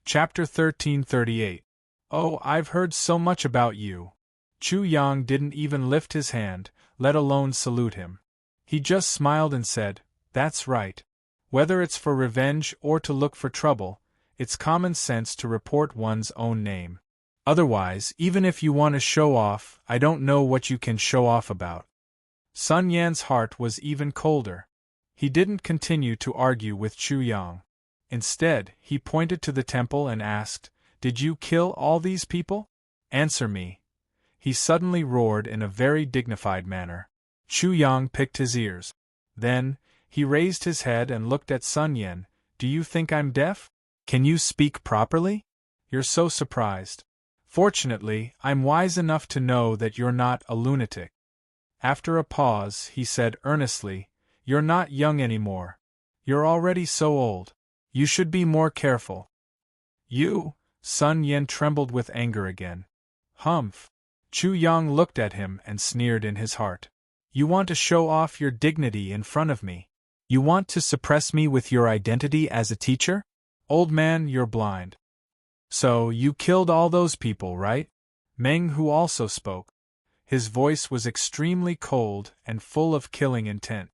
Chapter 1338. Oh, I've heard so much about you. Chu Yang didn't even lift his hand, let alone salute him. He just smiled and said, "That's right. Whether it's for revenge or to look for trouble, it's common sense to report one's own name. Otherwise, even if you want to show off, I don't know what you can show off about." Sun Yan's heart was even colder. He didn't continue to argue with Chu Yang. Instead, he pointed to the temple and asked, "Did you kill all these people? Answer me." He suddenly roared in a very dignified manner. Chu Yang picked his ears. Then, he raised his head and looked at Sun Yan. "Do you think I'm deaf? Can you speak properly? You're so surprised. Fortunately, I'm wise enough to know that you're not a lunatic." After a pause, he said earnestly, "You're not young anymore. You're already so old. You should be more careful." "You?" Sun Yan trembled with anger again. "Humph." Chu Yang looked at him and sneered in his heart. "You want to show off your dignity in front of me? You want to suppress me with your identity as a teacher? Old man, you're blind. So, you killed all those people, right?" Meng Hu also spoke. His voice was extremely cold and full of killing intent.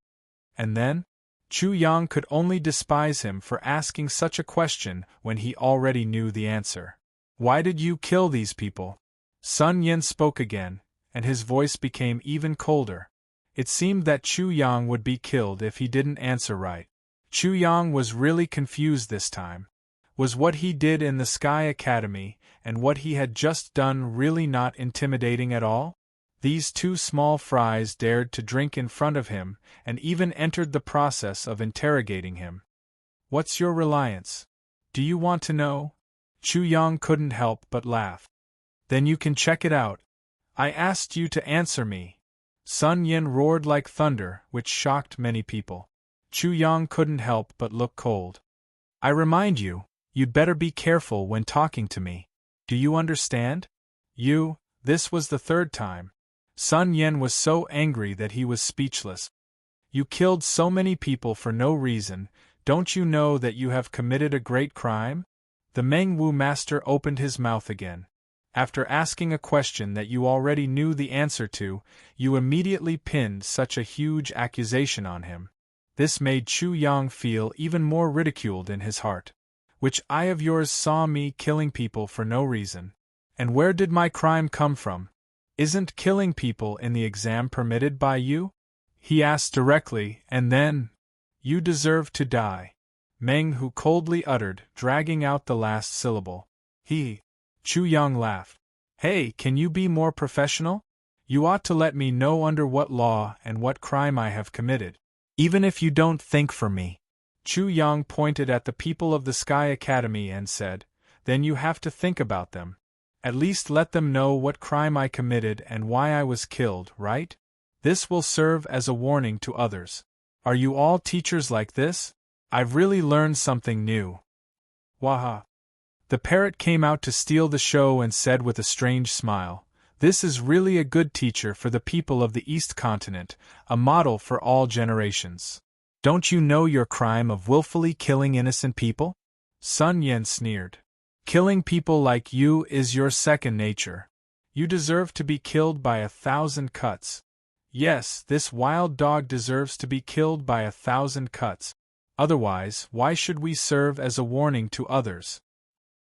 And then? Chu Yang could only despise him for asking such a question when he already knew the answer. "Why did you kill these people?" Sun Yan spoke again, and his voice became even colder. It seemed that Chu Yang would be killed if he didn't answer right. Chu Yang was really confused this time. Was what he did in the Sky Academy and what he had just done really not intimidating at all? These two small fries dared to drink in front of him and even entered the process of interrogating him. "What's your reliance? Do you want to know?" Chu Yang couldn't help but laugh. "Then you can check it out. I asked you to answer me." Sun Yan roared like thunder, which shocked many people. Chu Yang couldn't help but look cold. "I remind you, you'd better be careful when talking to me. Do you understand?" This was the third time. Sun Yan was so angry that he was speechless. "You killed so many people for no reason, don't you know that you have committed a great crime?" The Meng Wu master opened his mouth again. "After asking a question that you already knew the answer to, you immediately pinned such a huge accusation on him." This made Chu Yang feel even more ridiculed in his heart. "Which eye of yours saw me killing people for no reason? And where did my crime come from? Isn't killing people in the exam permitted by you?" he asked directly, and then, "You deserve to die," Meng Hu coldly uttered, dragging out the last syllable. Chu Yang laughed. "Hey, can you be more professional? You ought to let me know under what law and what crime I have committed. Even if you don't think for me." Chu Yang pointed at the people of the Sky Academy and said, "Then you have to think about them. At least let them know what crime I committed and why I was killed, right? This will serve as a warning to others. Are you all teachers like this? I've really learned something new." "Waha." The parrot came out to steal the show and said with a strange smile, "This is really a good teacher for the people of the East Continent, a model for all generations. Don't you know your crime of willfully killing innocent people?" Sun Yan sneered. "Killing people like you is your second nature. You deserve to be killed by 1,000 cuts. Yes, this wild dog deserves to be killed by 1,000 cuts. Otherwise, why should we serve as a warning to others?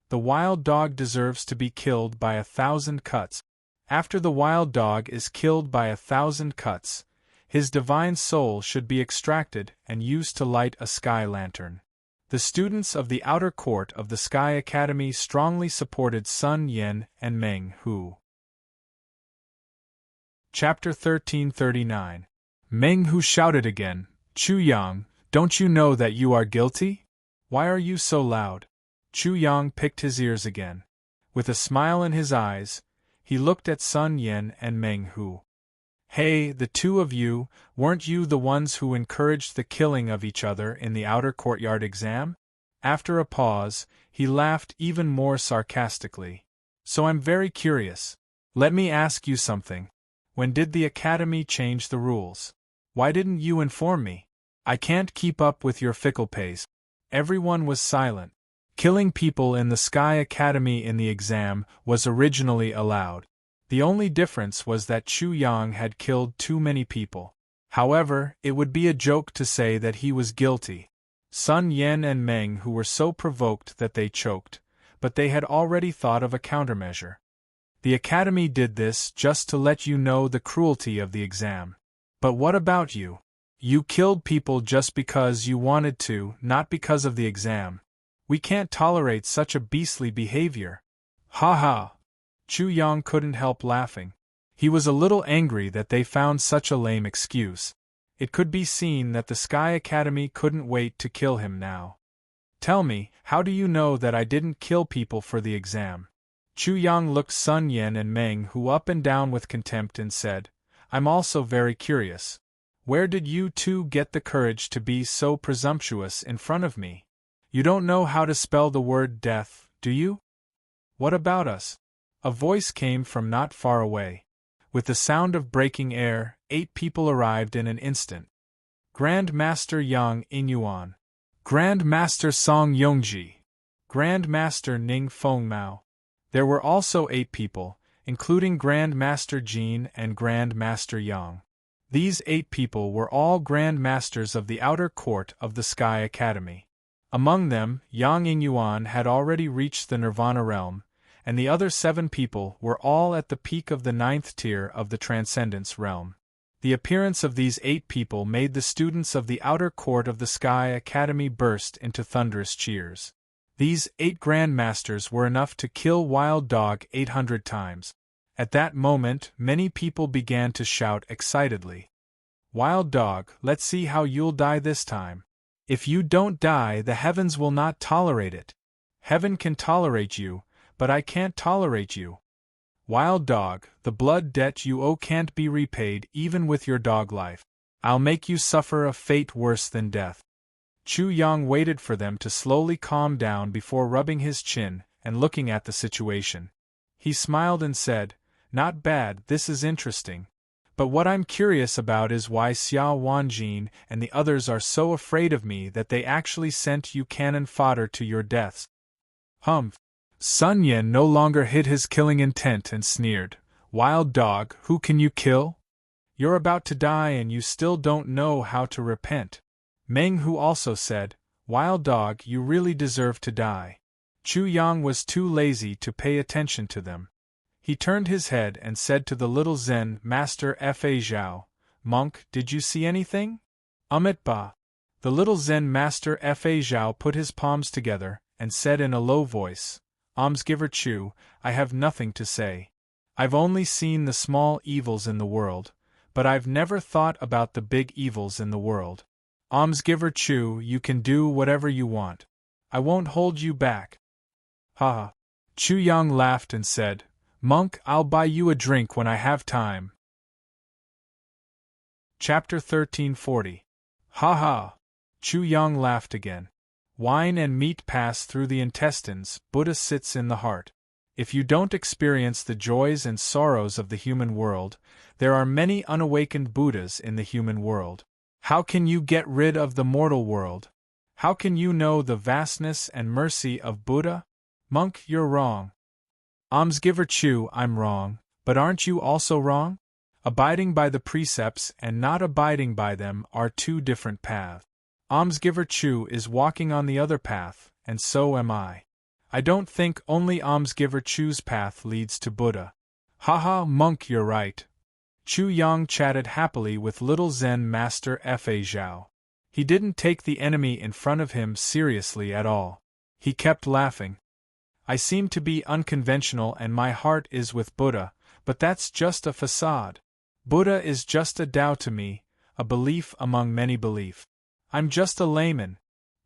The wild dog deserves to be killed by 1,000 cuts. After the wild dog is killed by 1,000 cuts, his divine soul should be extracted and used to light a sky lantern." The students of the outer court of the Sky Academy strongly supported Sun Yan and Meng Hu. Chapter 1339. Meng Hu shouted again, "Chu Yang, don't you know that you are guilty? Why are you so loud?" Chu Yang picked his ears again. With a smile in his eyes, he looked at Sun Yan and Meng Hu. "Hey, the two of you, weren't you the ones who encouraged the killing of each other in the outer courtyard exam?" After a pause, he laughed even more sarcastically. "So I'm very curious. Let me ask you something. When did the Academy change the rules? Why didn't you inform me? I can't keep up with your fickle pace." Everyone was silent. Killing people in the Sky Academy in the exam was originally allowed. The only difference was that Chu Yang had killed too many people. However, it would be a joke to say that he was guilty. Sun Yen and Meng who were so provoked that they choked, but they had already thought of a countermeasure. The Academy did this just to let you know the cruelty of the exam. But what about you? You killed people just because you wanted to, not because of the exam. We can't tolerate such a beastly behavior. Ha ha! Chu Yang couldn't help laughing. He was a little angry that they found such a lame excuse. It could be seen that the Sky Academy couldn't wait to kill him now. Tell me, how do you know that I didn't kill people for the exam? Chu Yang looked Sun Yen and Meng Hu up and down with contempt and said, I'm also very curious. Where did you two get the courage to be so presumptuous in front of me? You don't know how to spell the word death, do you? What about us? A voice came from not far away. With the sound of breaking air, 8 people arrived in an instant. Grand Master Yang Inyuan, Grand Master Song Yongji, Grand Master Ning Fengmao. There were also 8 people, including Grand Master Jin and Grand Master Yang. These 8 people were all Grand Masters of the outer court of the Sky Academy. Among them, Yang Inyuan had already reached the Nirvana realm, and the other 7 people were all at the peak of the 9th tier of the Transcendence realm. The appearance of these 8 people made the students of the outer court of the Sky Academy burst into thunderous cheers. These 8 Grand Masters were enough to kill Wild Dog 800 times. At that moment, many people began to shout excitedly. Wild Dog, let's see how you'll die this time. If you don't die, the heavens will not tolerate it. Heaven can tolerate you, but I can't tolerate you. Wild Dog, the blood debt you owe can't be repaid even with your dog life. I'll make you suffer a fate worse than death. Chu Yang waited for them to slowly calm down before rubbing his chin and looking at the situation. He smiled and said, Not bad, this is interesting. But what I'm curious about is why Xiao Wanjin and the others are so afraid of me that they actually sent you cannon fodder to your deaths. Humph. Sun Yen no longer hid his killing intent and sneered, Wild Dog, who can you kill? You're about to die and you still don't know how to repent. Meng Hu also said, Wild Dog, you really deserve to die. Chu Yang was too lazy to pay attention to them. He turned his head and said to the little Zen Master Fa Zhao, Monk, did you see anything? Ba. The little Zen Master Fa Zhao put his palms together and said in a low voice, Almsgiver Chu, I have nothing to say. I've only seen the small evils in the world, but I've never thought about the big evils in the world. Almsgiver Chu, you can do whatever you want. I won't hold you back. Ha ha. Chu Yang laughed and said, Monk, I'll buy you a drink when I have time. Chapter 1340. Ha ha. Chu Yang laughed again. Wine and meat pass through the intestines, Buddha sits in the heart. If you don't experience the joys and sorrows of the human world, there are many unawakened Buddhas in the human world. How can you get rid of the mortal world? How can you know the vastness and mercy of Buddha? Monk, you're wrong. Almsgiver Chu, I'm wrong, but aren't you also wrong? Abiding by the precepts and not abiding by them are 2 different paths. Almsgiver Chu is walking on the other path, and so am I. I don't think only Almsgiver Chu's path leads to Buddha. Haha, Monk, you're right. Chu Yang chatted happily with little Zen Master Fa Zhao. He didn't take the enemy in front of him seriously at all. He kept laughing. I seem to be unconventional and my heart is with Buddha, but that's just a facade. Buddha is just a Tao to me, a belief among many beliefs. I'm just a layman.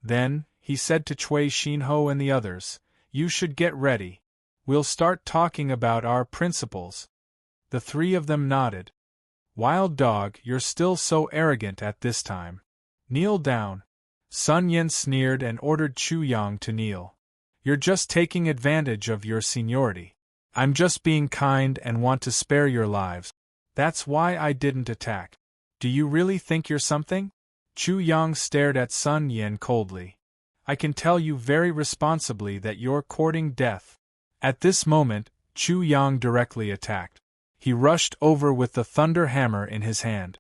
Then, he said to Cui Xinho and the others, you should get ready. We'll start talking about our principles. The 3 of them nodded. Wild Dog, you're still so arrogant at this time. Kneel down. Sun Yen sneered and ordered Chu Yang to kneel. You're just taking advantage of your seniority. I'm just being kind and want to spare your lives. That's why I didn't attack. Do you really think you're something? Chu Yang stared at Sun Yen coldly. I can tell you very responsibly that you're courting death." At this moment, Chu Yang directly attacked. He rushed over with the thunder hammer in his hand.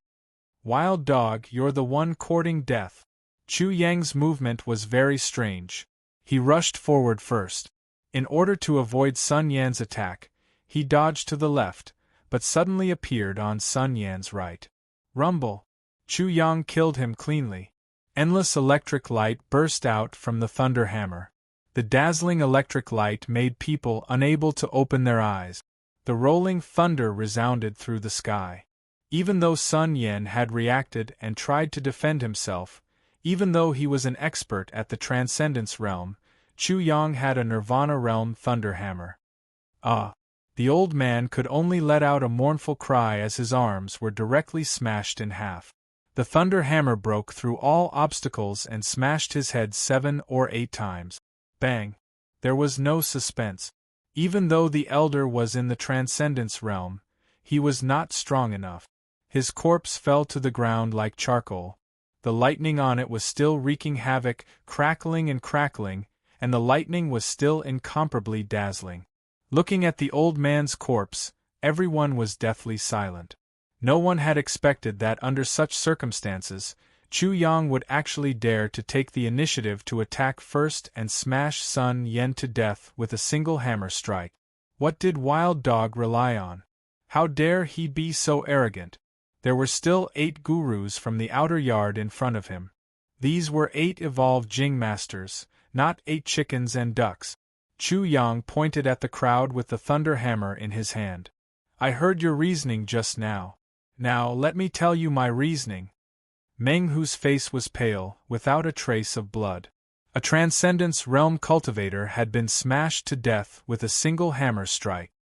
"Wild dog, you're the one courting death." Chu Yang's movement was very strange. He rushed forward first. In order to avoid Sun Yan's attack, he dodged to the left, but suddenly appeared on Sun Yan's right. Rumble! Chu Yang killed him cleanly. Endless electric light burst out from the thunder hammer. The dazzling electric light made people unable to open their eyes. The rolling thunder resounded through the sky. Even though Sun Yan had reacted and tried to defend himself, even though he was an expert at the Transcendence Realm, Chu Yang had a Nirvana Realm thunder hammer. Ah! The old man could only let out a mournful cry as his arms were directly smashed in half. The thunder hammer broke through all obstacles and smashed his head 7 or 8 times. Bang! There was no suspense. Even though the elder was in the Transcendence Realm, he was not strong enough. His corpse fell to the ground like charcoal. The lightning on it was still wreaking havoc, crackling and crackling, and the lightning was still incomparably dazzling. Looking at the old man's corpse, everyone was deathly silent. No one had expected that under such circumstances, Chu Yang would actually dare to take the initiative to attack first and smash Sun Yan to death with a single hammer strike. What did Wild Dog rely on? How dare he be so arrogant? There were still 8 gurus from the outer yard in front of him. These were 8 evolved Jing masters, not 8 chickens and ducks. Chu Yang pointed at the crowd with the thunder hammer in his hand. "I heard your reasoning just now. Now let me tell you my reasoning." Meng Hu's face was pale, without a trace of blood. A Transcendence Realm cultivator had been smashed to death with a single hammer strike.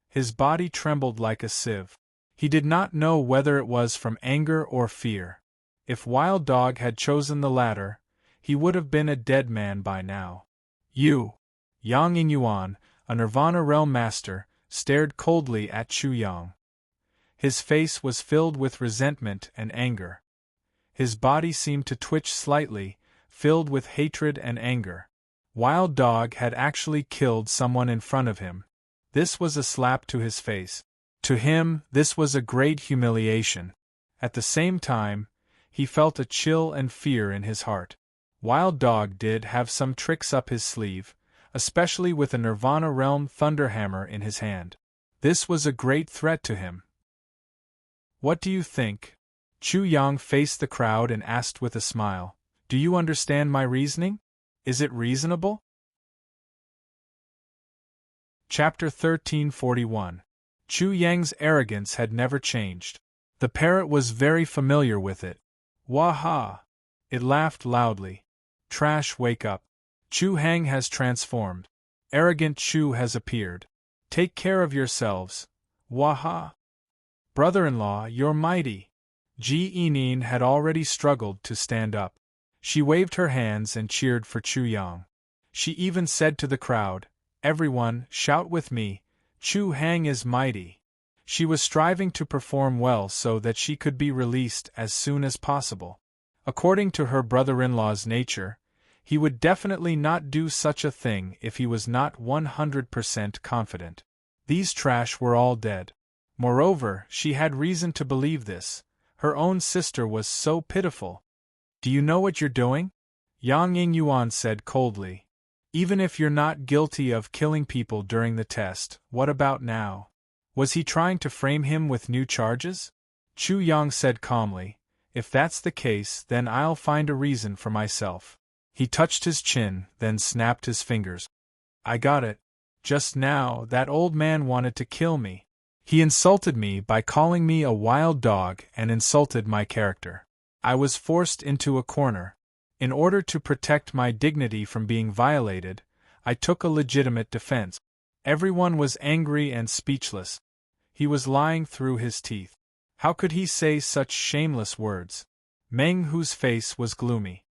His body trembled like a sieve. He did not know whether it was from anger or fear. If Wild Dog had chosen the latter, he would have been a dead man by now. "You!" Yang Yingyuan, a Nirvana Realm master, stared coldly at Chu Yang. His face was filled with resentment and anger. His body seemed to twitch slightly, filled with hatred and anger. Wild Dog had actually killed someone in front of him. This was a slap to his face. To him, this was a great humiliation. At the same time, he felt a chill and fear in his heart. Wild Dog did have some tricks up his sleeve, especially with a Nirvana Realm thunderhammer in his hand. This was a great threat to him. "What do you think?" Chu Yang faced the crowd and asked with a smile. "Do you understand my reasoning? Is it reasonable?" Chapter 1341. Chu Yang's arrogance had never changed. The parrot was very familiar with it. "Wah-ha!" It laughed loudly. "Trash, wake up. Chu Hang has transformed. Arrogant Chu has appeared. Take care of yourselves. Wah-ha!" "Brother-in-law, you're mighty." Ji Yinin had already struggled to stand up. She waved her hands and cheered for Chu Yang. She even said to the crowd, "Everyone, shout with me, Chu Hang is mighty." She was striving to perform well so that she could be released as soon as possible. According to her brother-in-law's nature, he would definitely not do such a thing if he was not 100% confident. These trash were all dead. Moreover, she had reason to believe this. Her own sister was so pitiful. "Do you know what you're doing?" Yang Yingyuan said coldly. "Even if you're not guilty of killing people during the test, what about now? Was he trying to frame him with new charges?" Chu Yang said calmly, "If that's the case, then I'll find a reason for myself." He touched his chin, then snapped his fingers. "I got it. Just now, that old man wanted to kill me. He insulted me by calling me a wild dog and insulted my character. I was forced into a corner. In order to protect my dignity from being violated, I took a legitimate defense." Everyone was angry and speechless. He was lying through his teeth. How could he say such shameless words? Meng Hu's face was gloomy.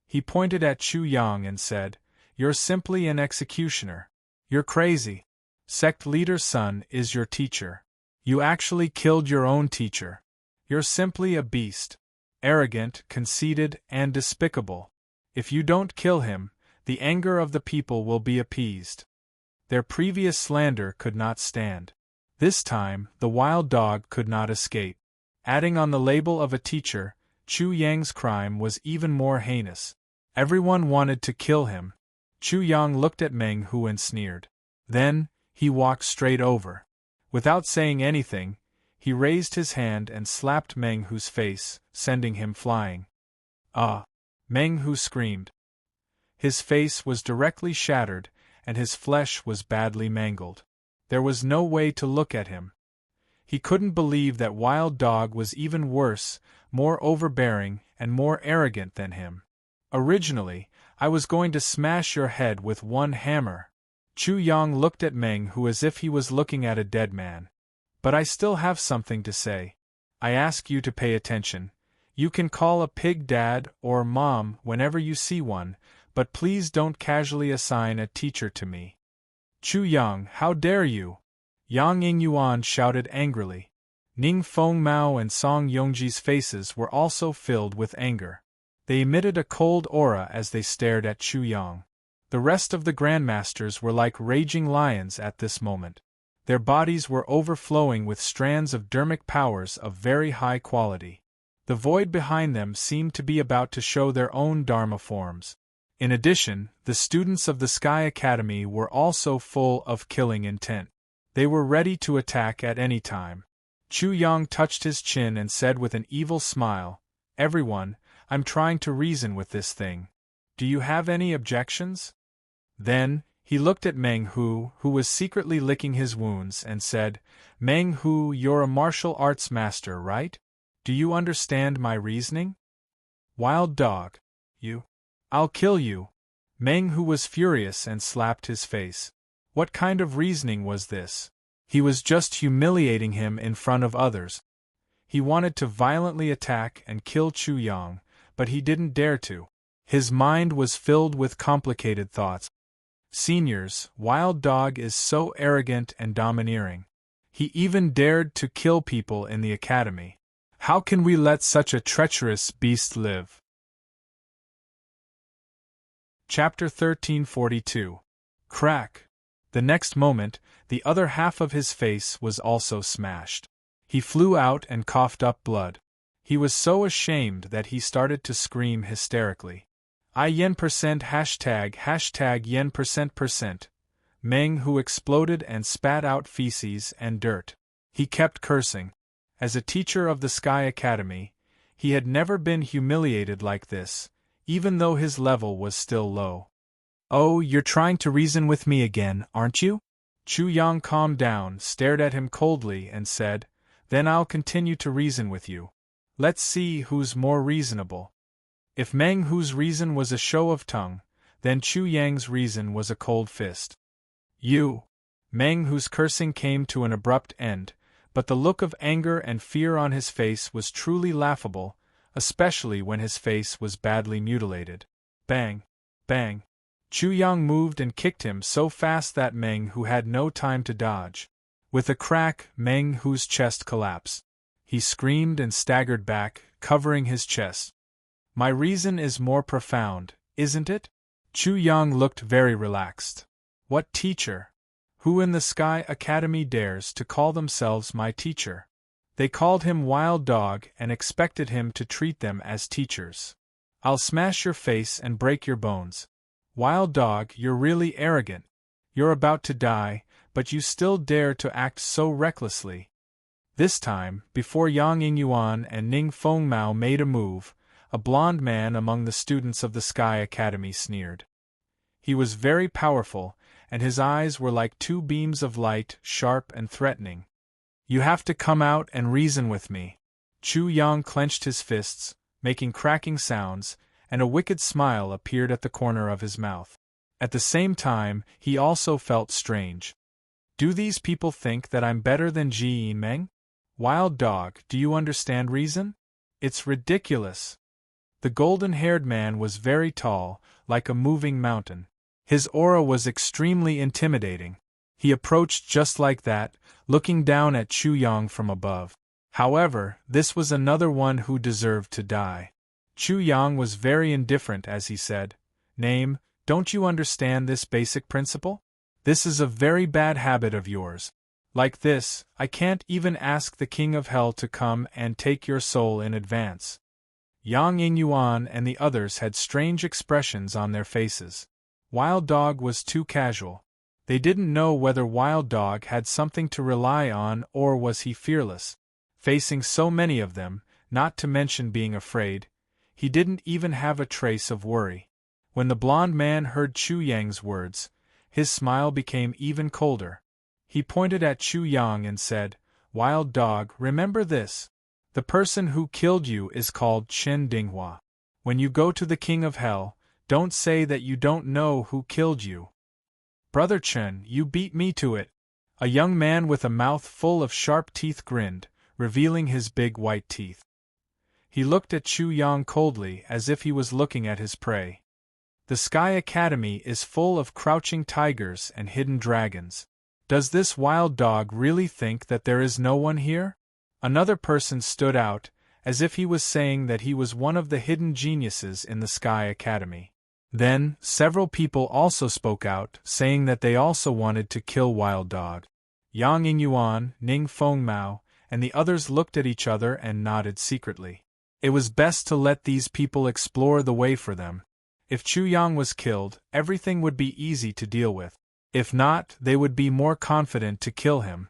He pointed at Chu Yang and said, "You're simply an executioner. You're crazy. Sect leader's son is your teacher. You actually killed your own teacher. You're simply a beast. Arrogant, conceited, and despicable. If you don't kill him, The anger of the people will be appeased. Their previous slander could not stand. This time, the wild dog could not escape. Adding on the label of a teacher, Chu Yang's crime was even more heinous. Everyone wanted to kill him. Chu Yang looked at Meng Hu and sneered. Then, he walked straight over. Without saying anything, he raised his hand and slapped Meng Hu's face, sending him flying. Ah! Meng Hu screamed. His face was directly shattered, and his flesh was badly mangled. There was no way to look at him. He couldn't believe that Wild Dog was even worse, more overbearing, and more arrogant than him. Originally, I was going to smash your head with one hammer. Chu Yang looked at Meng Hu as if he was looking at a dead man. But I still have something to say. I ask you to pay attention. You can call a pig dad or mom whenever you see one, but please don't casually assign a teacher to me. Chu Yang, how dare you? Yang Yingyuan shouted angrily. Ning Fengmao and Song Yongji's faces were also filled with anger. They emitted a cold aura as they stared at Chu Yang. The rest of the grandmasters were like raging lions at this moment. Their bodies were overflowing with strands of dermic powers of very high quality. The void behind them seemed to be about to show their own Dharma forms. In addition, the students of the Sky Academy were also full of killing intent. They were ready to attack at any time. Chu Yang touched his chin and said with an evil smile, "Everyone, I'm trying to reason with this thing. Do you have any objections?" Then, he looked at Meng Hu, who was secretly licking his wounds, and said, "Meng Hu, you're a martial arts master, right? Do you understand my reasoning? Wild dog. I'll kill you." Meng Hu was furious and slapped his face. What kind of reasoning was this? He was just humiliating him in front of others. He wanted to violently attack and kill Chu Yang, but he didn't dare to. His mind was filled with complicated thoughts. Seniors, Wild Dog is so arrogant and domineering. He even dared to kill people in the academy. How can we let such a treacherous beast live? Chapter 1342. Crack. The next moment, the other half of his face was also smashed. He flew out and coughed up blood. He was so ashamed that he started to scream hysterically. yen %, hashtag yen %. Meng Hu exploded and spat out feces and dirt. He kept cursing. As a teacher of the Sky Academy, he had never been humiliated like this, even though his level was still low. "Oh, you're trying to reason with me again, aren't you?" Chu Yang calmed down, stared at him coldly, and said, "Then I'll continue to reason with you. Let's see who's more reasonable." If Meng Hu's reason was a show of tongue, then Chu Yang's reason was a cold fist. "You!" Meng Hu's cursing came to an abrupt end, but the look of anger and fear on his face was truly laughable, especially when his face was badly mutilated. Bang! Bang! Chu Yang moved and kicked him so fast that Meng Hu had no time to dodge. With a crack, Meng Hu's chest collapsed. He screamed and staggered back, covering his chest. "My reason is more profound, isn't it?" Chu Yang looked very relaxed. "What teacher? Who in the Sky Academy dares to call themselves my teacher?" They called him Wild Dog and expected him to treat them as teachers. "I'll smash your face and break your bones. Wild Dog, you're really arrogant. You're about to die, but you still dare to act so recklessly." This time, before Yang Yingyuan and Ning Fengmao made a move, a blond man among the students of the Sky Academy sneered. He was very powerful, and his eyes were like two beams of light, sharp and threatening. "You have to come out and reason with me." Chu Yang clenched his fists, making cracking sounds, and a wicked smile appeared at the corner of his mouth. At the same time, he also felt strange. Do these people think that I'm better than Ji Meng? Wild Dog, do you understand reason? It's ridiculous. The golden-haired man was very tall, like a moving mountain. His aura was extremely intimidating. He approached just like that, looking down at Chu Yang from above. However, this was another one who deserved to die. Chu Yang was very indifferent as he said, "Name, Don't you understand this basic principle? This is a very bad habit of yours. Like this, I can't even ask the King of Hell to come and take your soul in advance." Yang Yingyuan and the others had strange expressions on their faces. Wild Dog was too casual. They didn't know whether Wild Dog had something to rely on or was he fearless. Facing so many of them, not to mention being afraid, he didn't even have a trace of worry. When the blond man heard Chu Yang's words, his smile became even colder. He pointed at Chu Yang and said, "Wild Dog, remember this. The person who killed you is called Chen Dinghua. When you go to the King of Hell, don't say that you don't know who killed you." "Brother Chen, you beat me to it." A young man with a mouth full of sharp teeth grinned, revealing his big white teeth. He looked at Chu Yang coldly as if he was looking at his prey. "The Sky Academy is full of crouching tigers and hidden dragons. Does this Wild Dog really think that there is no one here?" Another person stood out, as if he was saying that he was one of the hidden geniuses in the Sky Academy. Then, several people also spoke out, saying that they also wanted to kill Wild Dog. Yang Yingyuan, Ning Fengmao, and the others looked at each other and nodded secretly. It was best to let these people explore the way for them. If Chu Yang was killed, everything would be easy to deal with. If not, they would be more confident to kill him.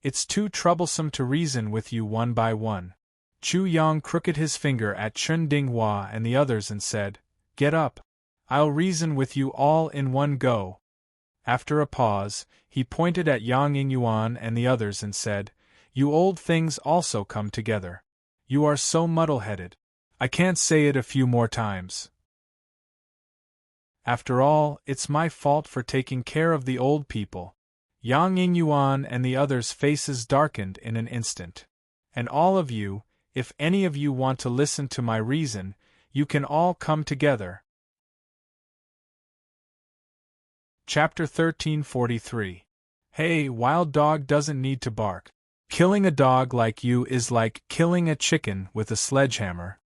"It's too troublesome to reason with you one by one." Chu Yang crooked his finger at Chen Dinghua and the others and said, "Get up. I'll reason with you all in one go." After a pause, he pointed at Yang Yingyuan and the others and said, "You old things also come together. You are so muddle-headed. I can't say it a few more times. After all, it's my fault for taking care of the old people." Yang Yingyuan and the others' faces darkened in an instant. "And all of you, if any of you want to listen to my reason, you can all come together." Chapter 1343. Hey, Wild Dog doesn't need to bark. Killing a dog like you is like killing a chicken with a sledgehammer.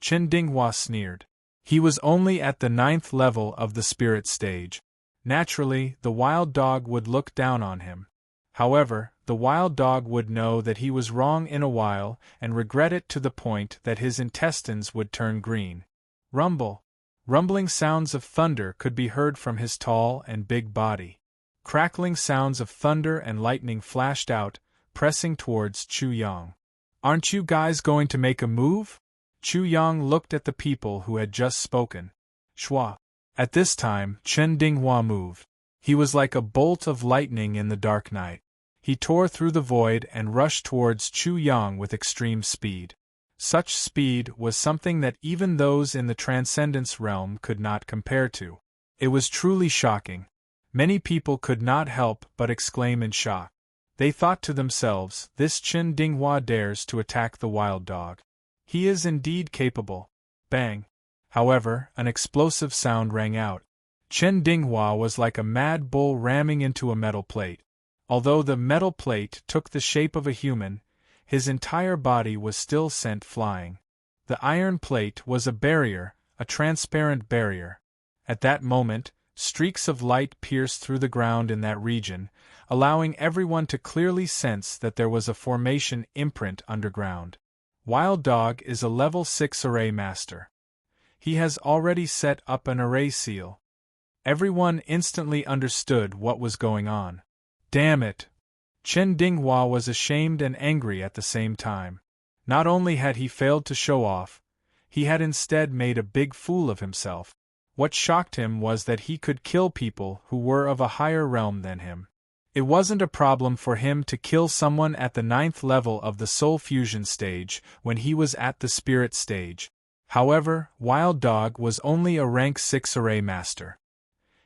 Chen Dinghua sneered. He was only at the 9th level of the spirit stage. Naturally, the Wild Dog would look down on him. However, the Wild Dog would know that he was wrong in a while and regret it to the point that his intestines would turn green. Rumble. Rumbling sounds of thunder could be heard from his tall and big body. Crackling sounds of thunder and lightning flashed out, pressing towards Chu Yang. "Aren't you guys going to make a move?" Chu Yang looked at the people who had just spoken. Shua. At this time, Chen Dinghua moved. He was like a bolt of lightning in the dark night. He tore through the void and rushed towards Chu Yang with extreme speed. Such speed was something that even those in the Transcendence realm could not compare to. It was truly shocking. Many people could not help but exclaim in shock. They thought to themselves, "This Chen Dinghua dares to attack the Wild Dog. He is indeed capable." Bang! However, an explosive sound rang out. Chen Dinghua was like a mad bull ramming into a metal plate. Although the metal plate took the shape of a human, his entire body was still sent flying. The iron plate was a barrier, a transparent barrier. At that moment, streaks of light pierced through the ground in that region, allowing everyone to clearly sense that there was a formation imprint underground. Wild Dog is a level 6 array master. He has already set up an array seal. Everyone instantly understood what was going on. Damn it! Chen Dinghua was ashamed and angry at the same time. Not only had he failed to show off, he had instead made a big fool of himself. What shocked him was that he could kill people who were of a higher realm than him. It wasn't a problem for him to kill someone at the 9th level of the soul fusion stage when he was at the spirit stage. However, Wild Dog was only a rank 6 array master.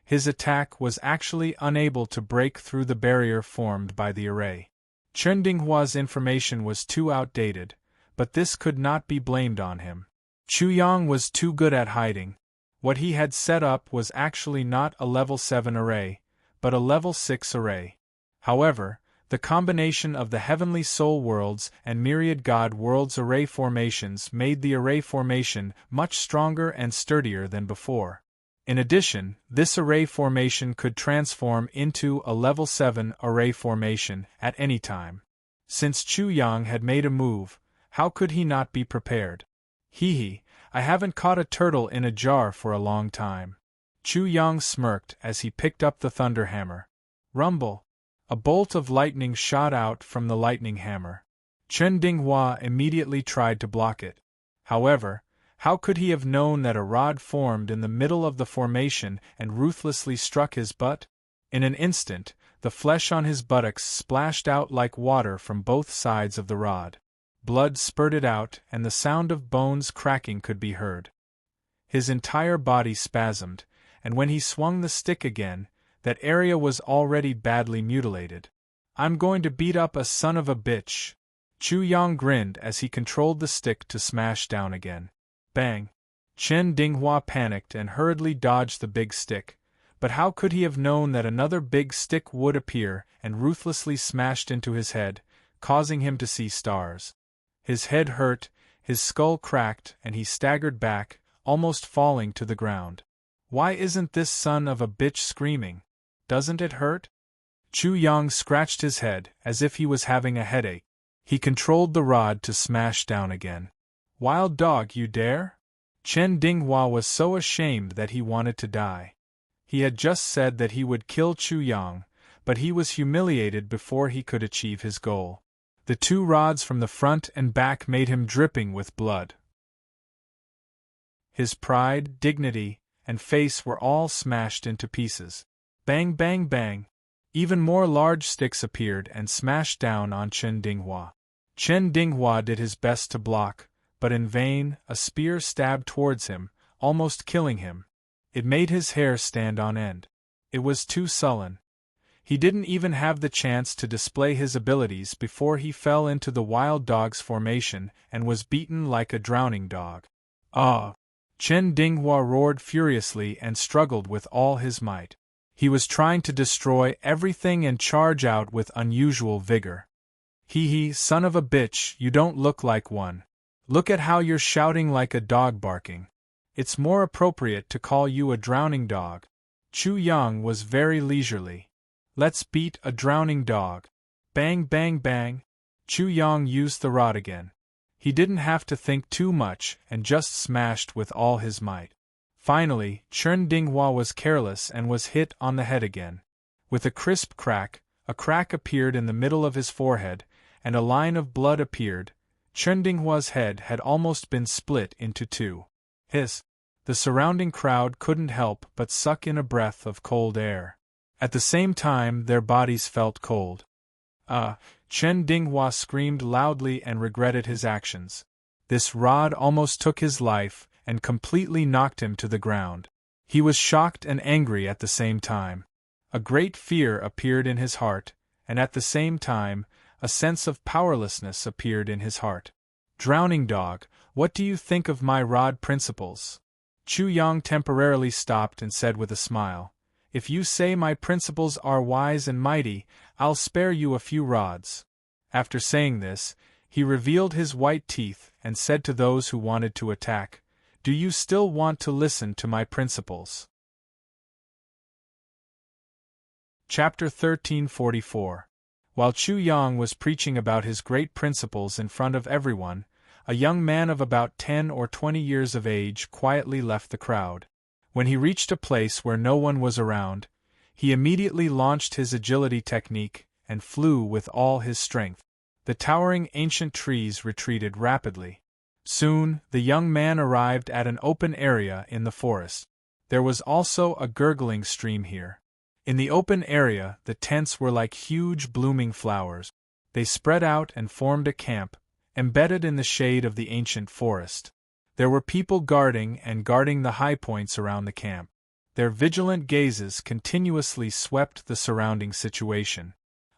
His attack was actually unable to break through the barrier formed by the array. Chen Dinghua's information was too outdated, but this could not be blamed on him. Chu Yang was too good at hiding. What he had set up was actually not a level 7 array, but a level 6 array. However, the combination of the heavenly soul worlds and myriad god worlds array formations made the array formation much stronger and sturdier than before. In addition, this array formation could transform into a level 7 array formation at any time. Since Chu Yang had made a move, how could he not be prepared? Hee, I haven't caught a turtle in a jar for a long time. Chu Yang smirked as he picked up the thunder hammer. Rumble! A bolt of lightning shot out from the lightning hammer. Chen Dinghua immediately tried to block it. However, how could he have known that a rod formed in the middle of the formation and ruthlessly struck his butt? In an instant, the flesh on his buttocks splashed out like water from both sides of the rod. Blood spurted out and the sound of bones cracking could be heard. His entire body spasmed, and when he swung the stick again, that area was already badly mutilated. I'm going to beat up a son of a bitch. Chu Yang grinned as he controlled the stick to smash down again. Bang! Chen Dinghua panicked and hurriedly dodged the big stick, but how could he have known that another big stick would appear and ruthlessly smashed into his head, causing him to see stars? His head hurt, his skull cracked, and he staggered back, almost falling to the ground. Why isn't this son of a bitch screaming? Doesn't it hurt? Chu Yang scratched his head as if he was having a headache. He controlled the rod to smash down again. Wild dog, you dare? Chen Dinghua was so ashamed that he wanted to die. He had just said that he would kill Chu Yang, but he was humiliated before he could achieve his goal. The two rods from the front and back made him dripping with blood. His pride, dignity, and face were all smashed into pieces. Bang, bang, bang! Even more large sticks appeared and smashed down on Chen Dinghua. Chen Dinghua did his best to block, but in vain. A spear stabbed towards him, almost killing him. It made his hair stand on end. It was too sullen. He didn't even have the chance to display his abilities before he fell into the wild dog's formation and was beaten like a drowning dog. Ah! Chen Dinghua roared furiously and struggled with all his might. He was trying to destroy everything and charge out with unusual vigor. Hee, son of a bitch, you don't look like one. Look at how you're shouting like a dog barking. It's more appropriate to call you a drowning dog. Chu Yang was very leisurely. Let's beat a drowning dog. Bang, bang, bang. Chu Yang used the rod again. He didn't have to think too much and just smashed with all his might. Finally, Chen Dinghua was careless and was hit on the head again. With a crisp crack, a crack appeared in the middle of his forehead, and a line of blood appeared. Chen Dinghua's head had almost been split into two. Hiss! The surrounding crowd couldn't help but suck in a breath of cold air. At the same time, their bodies felt cold. Chen Dinghua screamed loudly and regretted his actions. This rod almost took his life and completely knocked him to the ground. He was shocked and angry at the same time. A great fear appeared in his heart, and at the same time, a sense of powerlessness appeared in his heart. Drowning dog, what do you think of my rod principles? Chu Yang temporarily stopped and said with a smile, If you say my principles are wise and mighty, I'll spare you a few rods. After saying this, he revealed his white teeth and said to those who wanted to attack, Do you still want to listen to my principles? Chapter 1344. While Chu Yang was preaching about his great principles in front of everyone, a young man of about 10 or 20 years of age quietly left the crowd. When he reached a place where no one was around, he immediately launched his agility technique and flew with all his strength. The towering ancient trees retreated rapidly. Soon, the young man arrived at an open area in the forest. There was also a gurgling stream here. In the open area, the tents were like huge blooming flowers. They spread out and formed a camp, embedded in the shade of the ancient forest. There were people guarding the high points around the camp. Their vigilant gazes continuously swept the surrounding situation.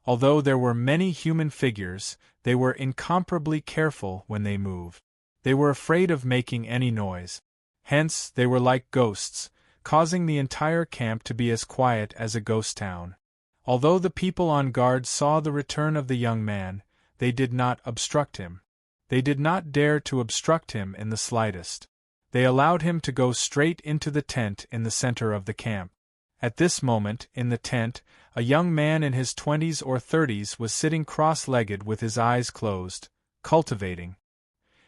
Although there were many human figures, they were incomparably careful when they moved. They were afraid of making any noise. Hence, they were like ghosts, causing the entire camp to be as quiet as a ghost town. Although the people on guard saw the return of the young man, they did not obstruct him. They did not dare to obstruct him in the slightest. They allowed him to go straight into the tent in the center of the camp. At this moment, in the tent, a young man in his 20s or 30s was sitting cross-legged with his eyes closed, cultivating.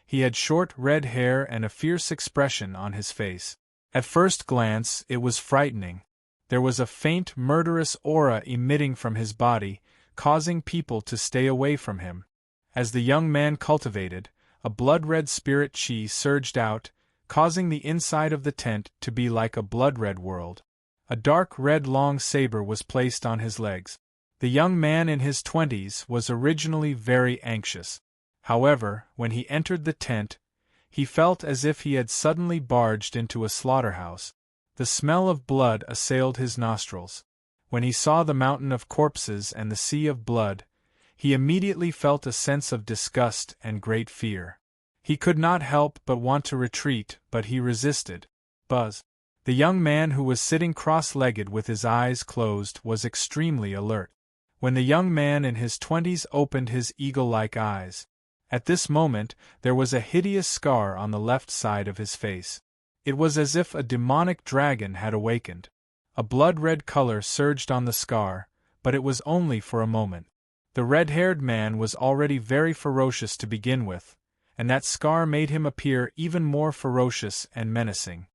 He had short red hair and a fierce expression on his face. At first glance, it was frightening. There was a faint, murderous aura emitting from his body, causing people to stay away from him. As the young man cultivated, a blood-red spirit chi surged out, causing the inside of the tent to be like a blood-red world. A dark red long saber was placed on his legs. The young man in his 20s was originally very anxious. However, when he entered the tent, he felt as if he had suddenly barged into a slaughterhouse. The smell of blood assailed his nostrils. When he saw the mountain of corpses and the sea of blood, he immediately felt a sense of disgust and great fear. He could not help but want to retreat, but he resisted. Buzz. The young man who was sitting cross-legged with his eyes closed was extremely alert. When the young man in his 20s opened his eagle-like eyes, at this moment there was a hideous scar on the left side of his face. It was as if a demonic dragon had awakened. A blood-red color surged on the scar, but it was only for a moment. The red-haired man was already very ferocious to begin with, and that scar made him appear even more ferocious and menacing.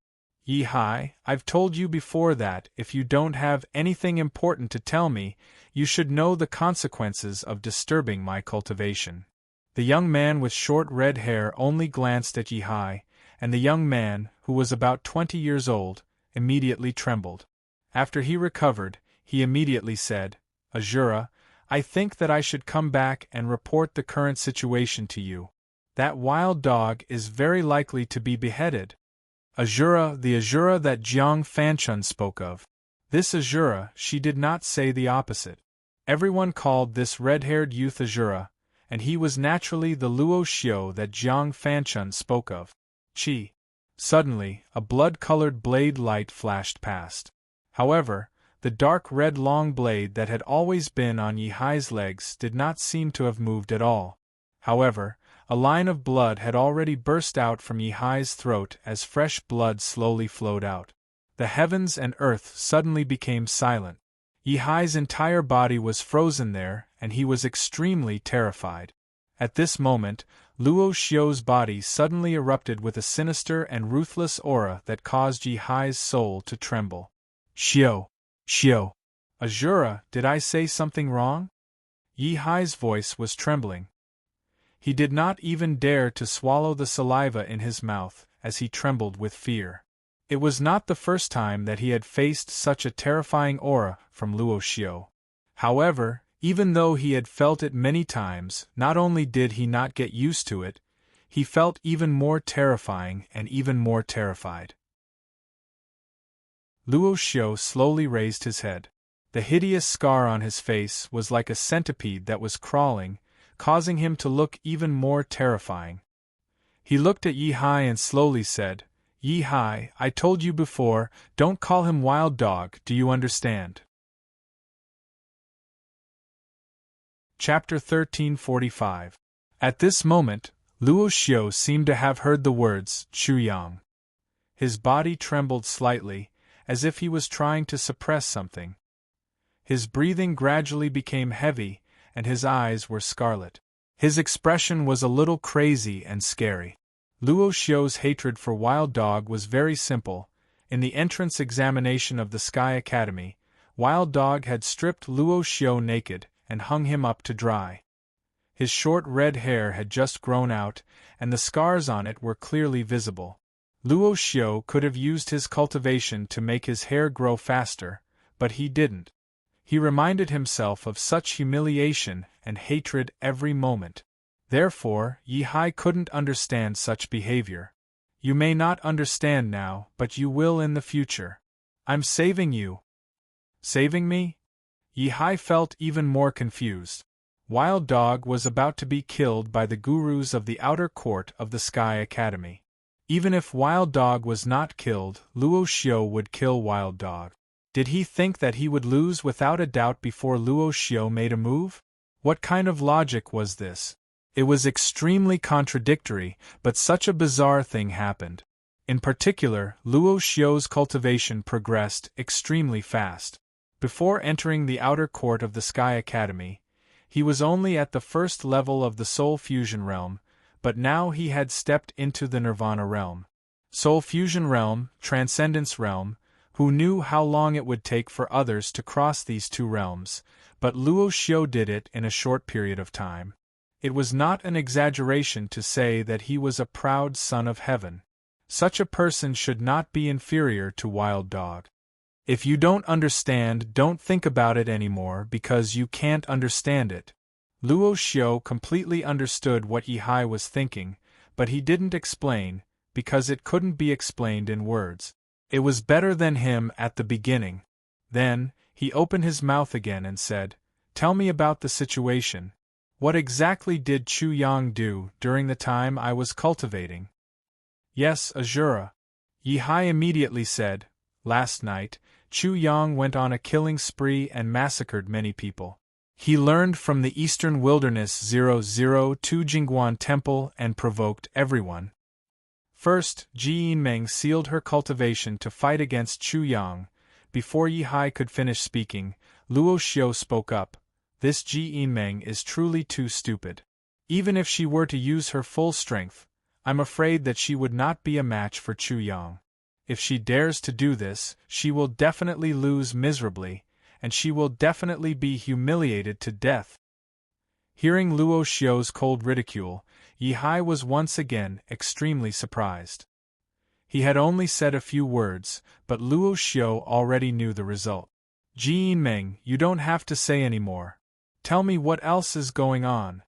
Yi-Hai, I've told you before that if you don't have anything important to tell me, you should know the consequences of disturbing my cultivation. The young man with short red hair only glanced at Yi-Hai, and the young man, who was about 20 years old, immediately trembled. After he recovered, he immediately said, Azura, I think that I should come back and report the current situation to you. That wild dog is very likely to be beheaded. Azura, the Azura that Jiang Fanchun spoke of. This Azura, she did not say the opposite. Everyone called this red-haired youth Azura, and he was naturally the Luo Xiu that Jiang Fanchun spoke of. Chi. Suddenly, a blood-colored blade light flashed past. However, the dark red long blade that had always been on Yi-Hai's legs did not seem to have moved at all. However, a line of blood had already burst out from Yi-Hai's throat as fresh blood slowly flowed out. The heavens and earth suddenly became silent. Yi-Hai's entire body was frozen there, and he was extremely terrified. At this moment, Luo Xiu's body suddenly erupted with a sinister and ruthless aura that caused Yi-Hai's soul to tremble. Xiu! Xiu! Azura, did I say something wrong? Yi-Hai's voice was trembling. He did not even dare to swallow the saliva in his mouth, as he trembled with fear. It was not the first time that he had faced such a terrifying aura from Luo Xiu. However, even though he had felt it many times, not only did he not get used to it, he felt even more terrifying and even more terrified. Luo Xiu slowly raised his head. The hideous scar on his face was like a centipede that was crawling, causing him to look even more terrifying. He looked at Yi-Hai and slowly said, Yi-Hai, I told you before, don't call him wild dog, do you understand? Chapter 1345. At this moment, Luo Xiu seemed to have heard the words, Chu Yang. His body trembled slightly, as if he was trying to suppress something. His breathing gradually became heavy, and his eyes were scarlet. His expression was a little crazy and scary. Luo Xiu's hatred for Wild Dog was very simple. In the entrance examination of the Sky Academy, Wild Dog had stripped Luo Xiu naked and hung him up to dry. His short red hair had just grown out, and the scars on it were clearly visible. Luo Xiu could have used his cultivation to make his hair grow faster, but he didn't. He reminded himself of such humiliation and hatred every moment. Therefore, Yi-Hai couldn't understand such behavior. You may not understand now, but you will in the future. I'm saving you. Saving me? Yi-Hai felt even more confused. Wild Dog was about to be killed by the gurus of the outer court of the Sky Academy. Even if Wild Dog was not killed, Luo Xiu would kill Wild Dog. Did he think that he would lose without a doubt before Luo Xiu made a move? What kind of logic was this? It was extremely contradictory, but such a bizarre thing happened. In particular, Luo Xiu's cultivation progressed extremely fast. Before entering the outer court of the Sky Academy, he was only at the first level of the Soul Fusion realm, but now he had stepped into the Nirvana realm. Soul Fusion realm, Transcendence realm, who knew how long it would take for others to cross these two realms, but Luo Xiu did it in a short period of time. It was not an exaggeration to say that he was a proud son of heaven. Such a person should not be inferior to Wild Dog. If you don't understand, don't think about it anymore because you can't understand it. Luo Xiu completely understood what Yihai was thinking, but he didn't explain, because it couldn't be explained in words. It was better than him at the beginning. Then, he opened his mouth again and said, "Tell me about the situation. What exactly did Chu Yang do during the time I was cultivating?" "Yes, Azura," Yihai immediately said. "Last night, Chu Yang went on a killing spree and massacred many people. He learned from the Eastern Wilderness 002 Jingguan Temple and provoked everyone. First, Ji Yinmeng sealed her cultivation to fight against Chu Yang. Before Yihai could finish speaking, Luo Xiu spoke up. This Ji Yinmeng is truly too stupid. Even if she were to use her full strength, I'm afraid that she would not be a match for Chu Yang. If she dares to do this, she will definitely lose miserably, and she will definitely be humiliated to death." Hearing Luo Xiu's cold ridicule, Yihai was once again extremely surprised. He had only said a few words, but Luo Xiu already knew the result. "Ji Yinmeng, you don't have to say any more. Tell me what else is going on."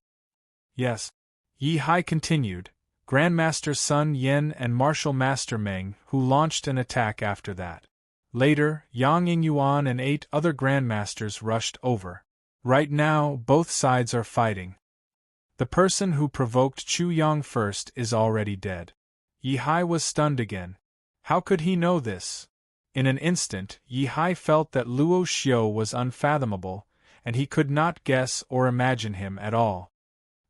"Yes," Yihai continued, "Grandmaster Sun Yen and Martial Master Meng who launched an attack after that. Later, Yang Yingyuan and 8 other grandmasters rushed over. Right now, both sides are fighting. The person who provoked Chu Yang first is already dead." Yihai was stunned again. How could he know this? In an instant, Yihai felt that Luo Xiu was unfathomable, and he could not guess or imagine him at all.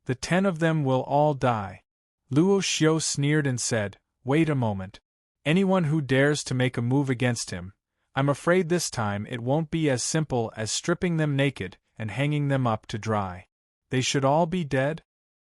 "The 10 of them will all die." Luo Xiu sneered and said, "Wait a moment. Anyone who dares to make a move against him, I'm afraid this time it won't be as simple as stripping them naked and hanging them up to dry. They should all be dead?"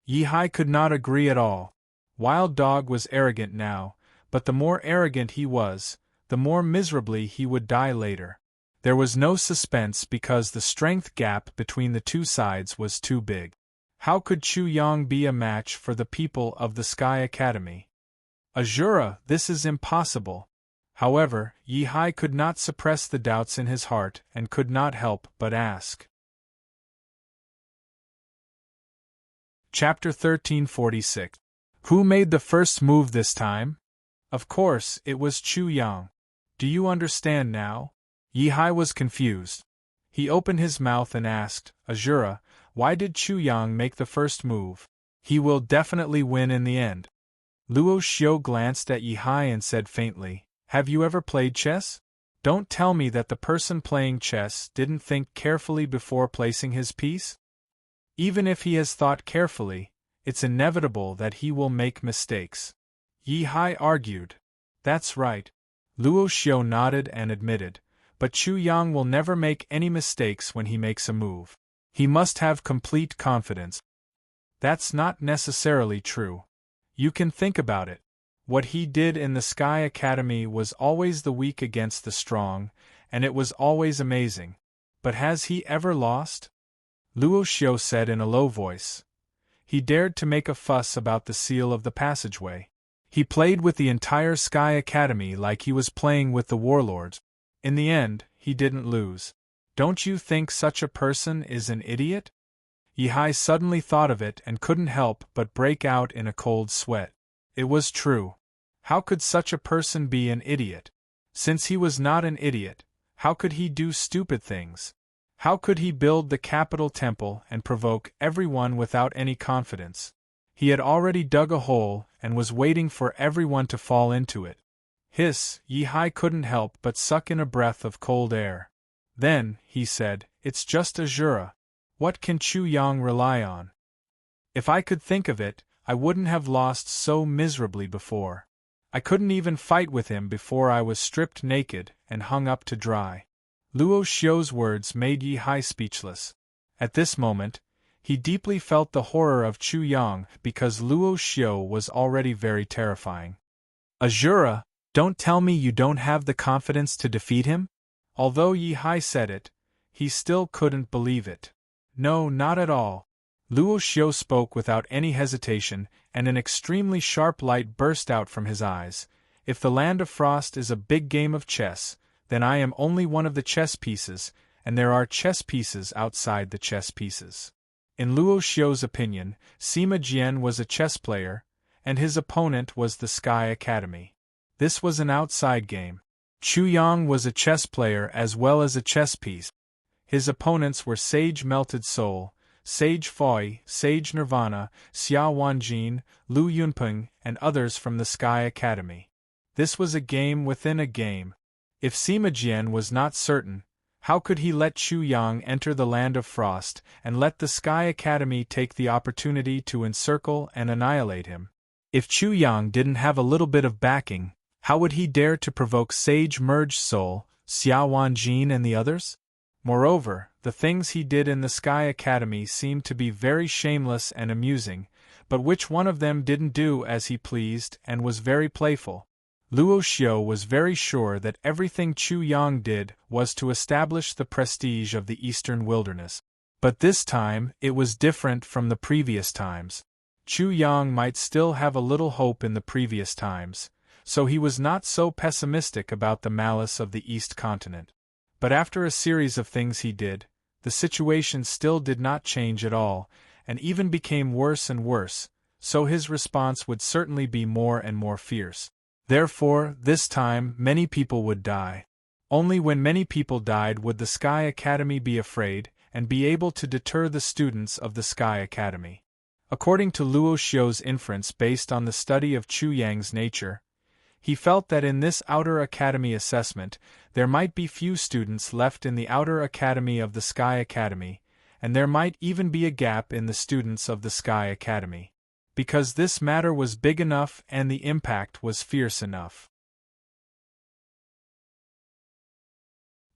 Yihai could not agree at all. Wild Dog was arrogant now, but the more arrogant he was, the more miserably he would die later. There was no suspense because the strength gap between the two sides was too big. How could Chu Yang be a match for the people of the Sky Academy? "Azura, this is impossible." However, Yihai could not suppress the doubts in his heart and could not help but ask. Chapter 1346. Who made the first move this time? Of course, it was Chu Yang. Do you understand now? Yihai was confused. He opened his mouth and asked, "Azura, why did Chu Yang make the first move? He will definitely win in the end." Luo Xiu glanced at Yihai and said faintly, "Have you ever played chess? Don't tell me that the person playing chess didn't think carefully before placing his piece? Even if he has thought carefully, it's inevitable that he will make mistakes." Yihai argued. "That's right." Luo Xiu nodded and admitted, "But Chu Yang will never make any mistakes when he makes a move. He must have complete confidence." "That's not necessarily true. You can think about it. What he did in the Sky Academy was always the weak against the strong, and it was always amazing. But has he ever lost?" Luo Xiu said in a low voice. "He dared to make a fuss about the seal of the passageway. He played with the entire Sky Academy like he was playing with the warlords. In the end, he didn't lose. Don't you think such a person is an idiot?" Yihai suddenly thought of it and couldn't help but break out in a cold sweat. It was true. How could such a person be an idiot? Since he was not an idiot, how could he do stupid things? How could he build the capital temple and provoke everyone without any confidence? He had already dug a hole and was waiting for everyone to fall into it. Hiss, Yihai couldn't help but suck in a breath of cold air. Then, he said, "It's just Azura. What can Chu Yang rely on? If I could think of it, I wouldn't have lost so miserably before. I couldn't even fight with him before I was stripped naked and hung up to dry. Luo Xiu's words made Yi Hai speechless. At this moment, he deeply felt the horror of Chu Yang because Luo Xiu was already very terrifying. Azura, don't tell me you don't have the confidence to defeat him? Although Yi Hai said it, he still couldn't believe it. No, not at all. Luo Xiu spoke without any hesitation, and an extremely sharp light burst out from his eyes. If the Land of Frost is a big game of chess, then I am only one of the chess pieces, and there are chess pieces outside the chess pieces. In Luo Xiu's opinion, Sima Jian was a chess player, and his opponent was the Sky Academy. This was an outside game. Chu Yang was a chess player as well as a chess piece. His opponents were Sage Melted Soul, Sage Foi, Sage Nirvana, Xia Wanjin, Lu Yunpeng, and others from the Sky Academy. This was a game within a game. If Sima Jian was not certain, how could he let Chu Yang enter the Land of Frost and let the Sky Academy take the opportunity to encircle and annihilate him? If Chu Yang didn't have a little bit of backing, how would he dare to provoke Sage Merged Soul, Xia Wanjin and the others? Moreover, the things he did in the Sky Academy seemed to be very shameless and amusing, but which one of them didn't do as he pleased and was very playful? Luo Xiu was very sure that everything Chu Yang did was to establish the prestige of the Eastern Wilderness. But this time, it was different from the previous times. Chu Yang might still have a little hope in the previous times, so he was not so pessimistic about the malice of the East Continent. But after a series of things he did, the situation still did not change at all, and even became worse and worse, so his response would certainly be more and more fierce. Therefore, this time, many people would die. Only when many people died would the Sky Academy be afraid, and be able to deter the students of the Sky Academy. According to Luo Xiu's inference based on the study of Chu Yang's nature, he felt that in this outer academy assessment, there might be few students left in the outer academy of the Sky Academy, and there might even be a gap in the students of the Sky Academy. Because this matter was big enough and the impact was fierce enough.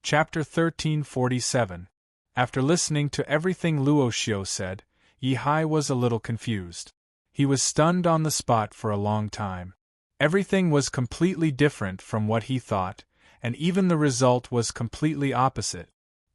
Chapter 1347. After listening to everything Luo Xiu said, Yi Hai was a little confused. He was stunned on the spot for a long time. Everything was completely different from what he thought, and even the result was completely opposite.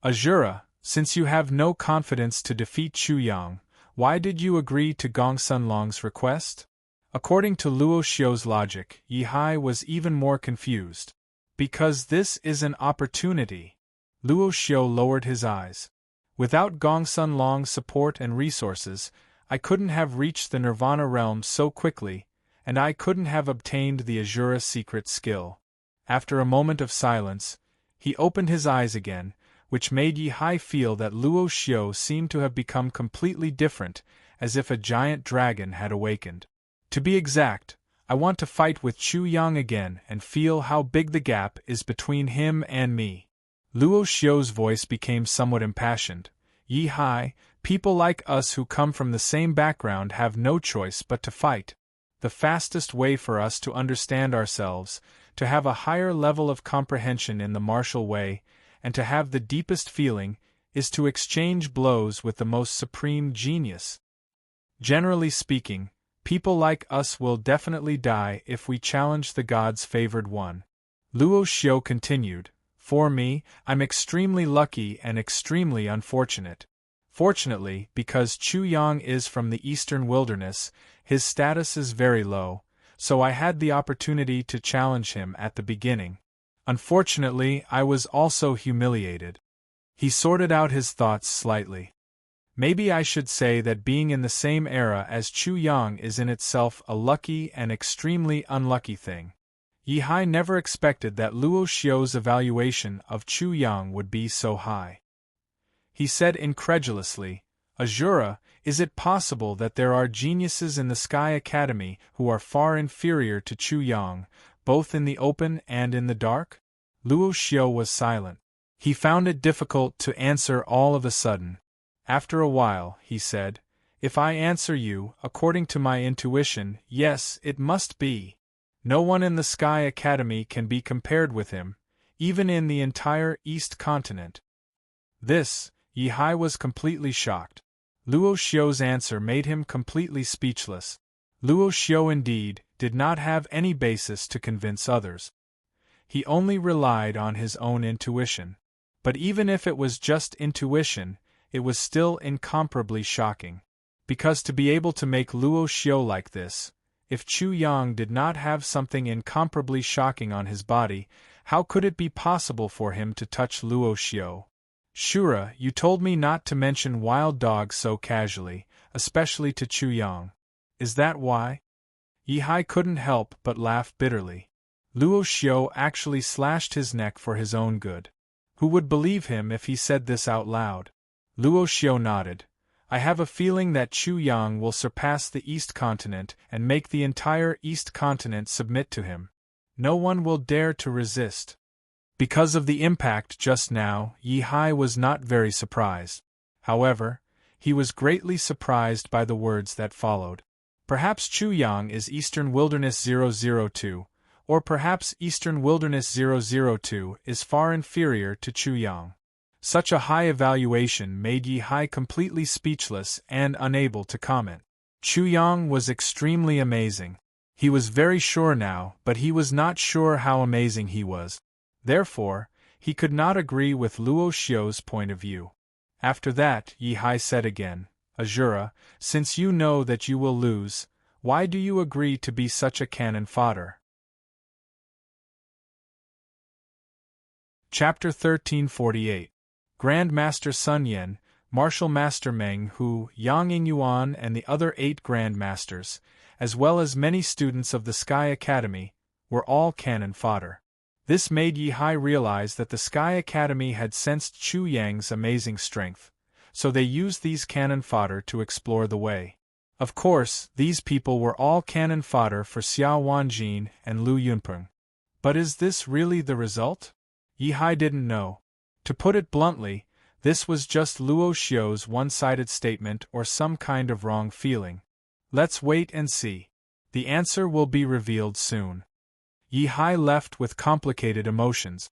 Azura, since you have no confidence to defeat Chu Yang, why did you agree to Gong Sunlong's request? According to Luo Xiu's logic, Yi Hai was even more confused. Because this is an opportunity. Luo Xiu lowered his eyes. Without Gong Sunlong's support and resources, I couldn't have reached the Nirvana realm so quickly, and I couldn't have obtained the Azura secret skill. After a moment of silence, he opened his eyes again, which made Yi Hai feel that Luo Xiu seemed to have become completely different, as if a giant dragon had awakened. To be exact, I want to fight with Chu Yang again and feel how big the gap is between him and me. Luo Xiu's voice became somewhat impassioned. Yi Hai, people like us who come from the same background have no choice but to fight. The fastest way for us to understand ourselves, to have a higher level of comprehension in the martial way, and to have the deepest feeling, is to exchange blows with the most supreme genius. Generally speaking, people like us will definitely die if we challenge the gods' favored one. Luo Xiu continued, for me, I'm extremely lucky and extremely unfortunate. Fortunately, because Chu Yang is from the Eastern Wilderness, his status is very low, so I had the opportunity to challenge him at the beginning. Unfortunately, I was also humiliated. He sorted out his thoughts slightly. Maybe I should say that being in the same era as Chu Yang is in itself a lucky and extremely unlucky thing. Yi Hai never expected that Luo Xiu's evaluation of Chu Yang would be so high. He said incredulously, Azura, is it possible that there are geniuses in the Sky Academy who are far inferior to Chu Yang, both in the open and in the dark? Luo Xiu was silent. He found it difficult to answer all of a sudden. After a while, he said, if I answer you, according to my intuition, yes, it must be. No one in the Sky Academy can be compared with him, even in the entire East Continent. This, Yi was completely shocked. Luo Xiu's answer made him completely speechless. Luo Xiu indeed did not have any basis to convince others. He only relied on his own intuition. But even if it was just intuition, it was still incomparably shocking. Because to be able to make Luo Xiu like this, if Chu Yang did not have something incomparably shocking on his body, how could it be possible for him to touch Luo Xiu? Shura, you told me not to mention wild dogs so casually, especially to Chu Yang. Is that why? Yi couldn't help but laugh bitterly. Luo Xiu actually slashed his neck for his own good. Who would believe him if he said this out loud? Luo Xiu nodded. I have a feeling that Chu Yang will surpass the East Continent and make the entire East Continent submit to him. No one will dare to resist. Because of the impact just now, Yi was not very surprised. However, he was greatly surprised by the words that followed. Perhaps Chu Yang is Eastern Wilderness 002, or perhaps Eastern Wilderness 002 is far inferior to Chu Yang. Such a high evaluation made Yi completely speechless and unable to comment. Chu Yang was extremely amazing. He was very sure now, but he was not sure how amazing he was. Therefore, he could not agree with Luo Xiu's point of view. After that, Yi said again, Azura, since you know that you will lose, why do you agree to be such a cannon fodder? Chapter 1348. Grand Master Sun Yan, Martial Master Meng Hu, Yang Yingyuan and the other 8 Grand Masters, as well as many students of the Sky Academy, were all cannon fodder. This made Yi realize that the Sky Academy had sensed Chu Yang's amazing strength, so they used these cannon fodder to explore the way. Of course, these people were all cannon fodder for Xiao Wanjin and Lu Yunpeng. But is this really the result? Yi didn't know. To put it bluntly, this was just Luo Xiu's one-sided statement or some kind of wrong feeling. Let's wait and see. The answer will be revealed soon. Yi left with complicated emotions.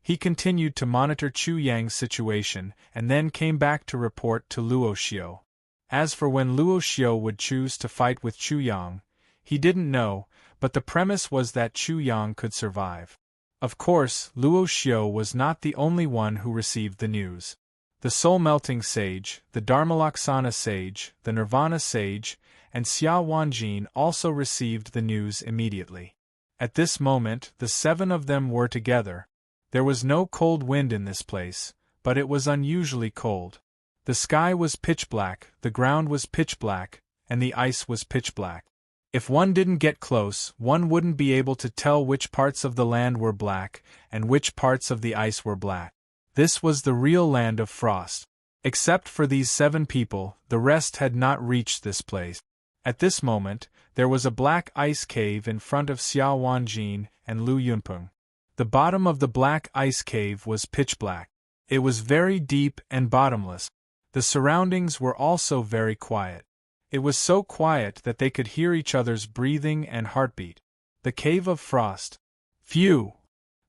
He continued to monitor Chu Yang's situation and then came back to report to Luo Xiu. As for when Luo Xiu would choose to fight with Chu Yang, he didn't know, but the premise was that Chu Yang could survive. Of course, Luo Xiu was not the only one who received the news. The Soul-Melting Sage, the Dharmalaksana Sage, the Nirvana Sage, and Xiao Wanjin also received the news immediately. At this moment, the 7 of them were together. There was no cold wind in this place, but it was unusually cold. The sky was pitch black, the ground was pitch black, and the ice was pitch black. If one didn't get close, one wouldn't be able to tell which parts of the land were black and which parts of the ice were black. This was the real land of frost. Except for these 7 people, the rest had not reached this place. At this moment, there was a black ice cave in front of Xiao Wanjin and Lu Yunpeng. The bottom of the black ice cave was pitch black. It was very deep and bottomless. The surroundings were also very quiet. It was so quiet that they could hear each other's breathing and heartbeat. The Cave of Frost. Phew!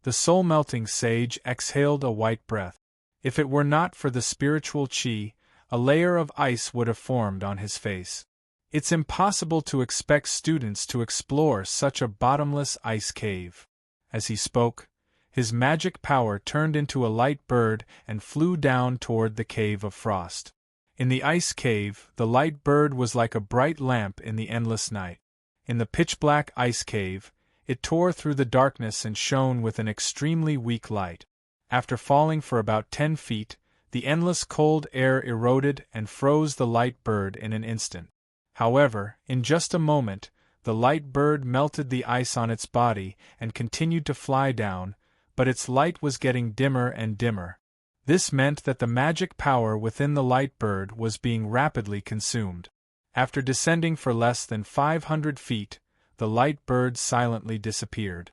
The soul-melting sage exhaled a white breath. If it were not for the spiritual qi, a layer of ice would have formed on his face. It's impossible to expect students to explore such a bottomless ice cave. As he spoke, his magic power turned into a light bird and flew down toward the Cave of Frost. In the ice cave, the light bird was like a bright lamp in the endless night. In the pitch-black ice cave, it tore through the darkness and shone with an extremely weak light. After falling for about 10 feet, the endless cold air eroded and froze the light bird in an instant. However, in just a moment, the light bird melted the ice on its body and continued to fly down, but its light was getting dimmer and dimmer. This meant that the magic power within the light bird was being rapidly consumed. After descending for less than 500 feet, the light bird silently disappeared.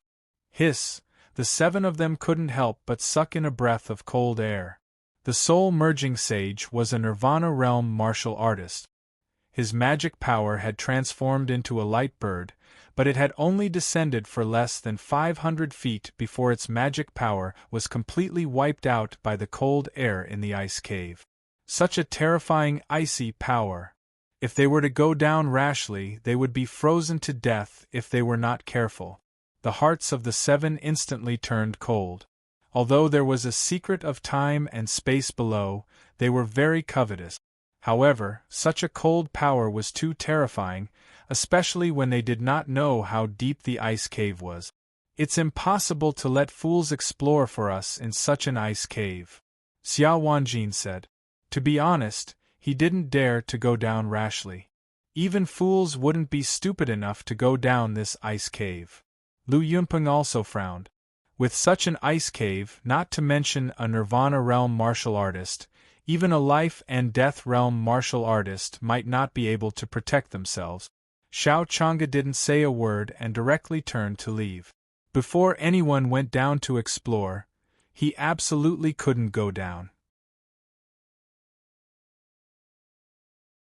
Hiss! The 7 of them couldn't help but suck in a breath of cold air. The soul-merging sage was a Nirvana realm martial artist. His magic power had transformed into a light bird, but it had only descended for less than 500 feet before its magic power was completely wiped out by the cold air in the ice cave. Such a terrifying icy power! If they were to go down rashly, they would be frozen to death if they were not careful. The hearts of the seven instantly turned cold. Although there was a secret of time and space below, they were very covetous. However, such a cold power was too terrifying, especially when they did not know how deep the ice cave was. It's impossible to let fools explore for us in such an ice cave, Xiao Wanjin said. To be honest, he didn't dare to go down rashly. Even fools wouldn't be stupid enough to go down this ice cave. Lu Yunpeng also frowned. With such an ice cave, not to mention a Nirvana realm martial artist, even a life and death realm martial artist might not be able to protect themselves. Xiao Chang'e didn't say a word and directly turned to leave. Before anyone went down to explore, he absolutely couldn't go down.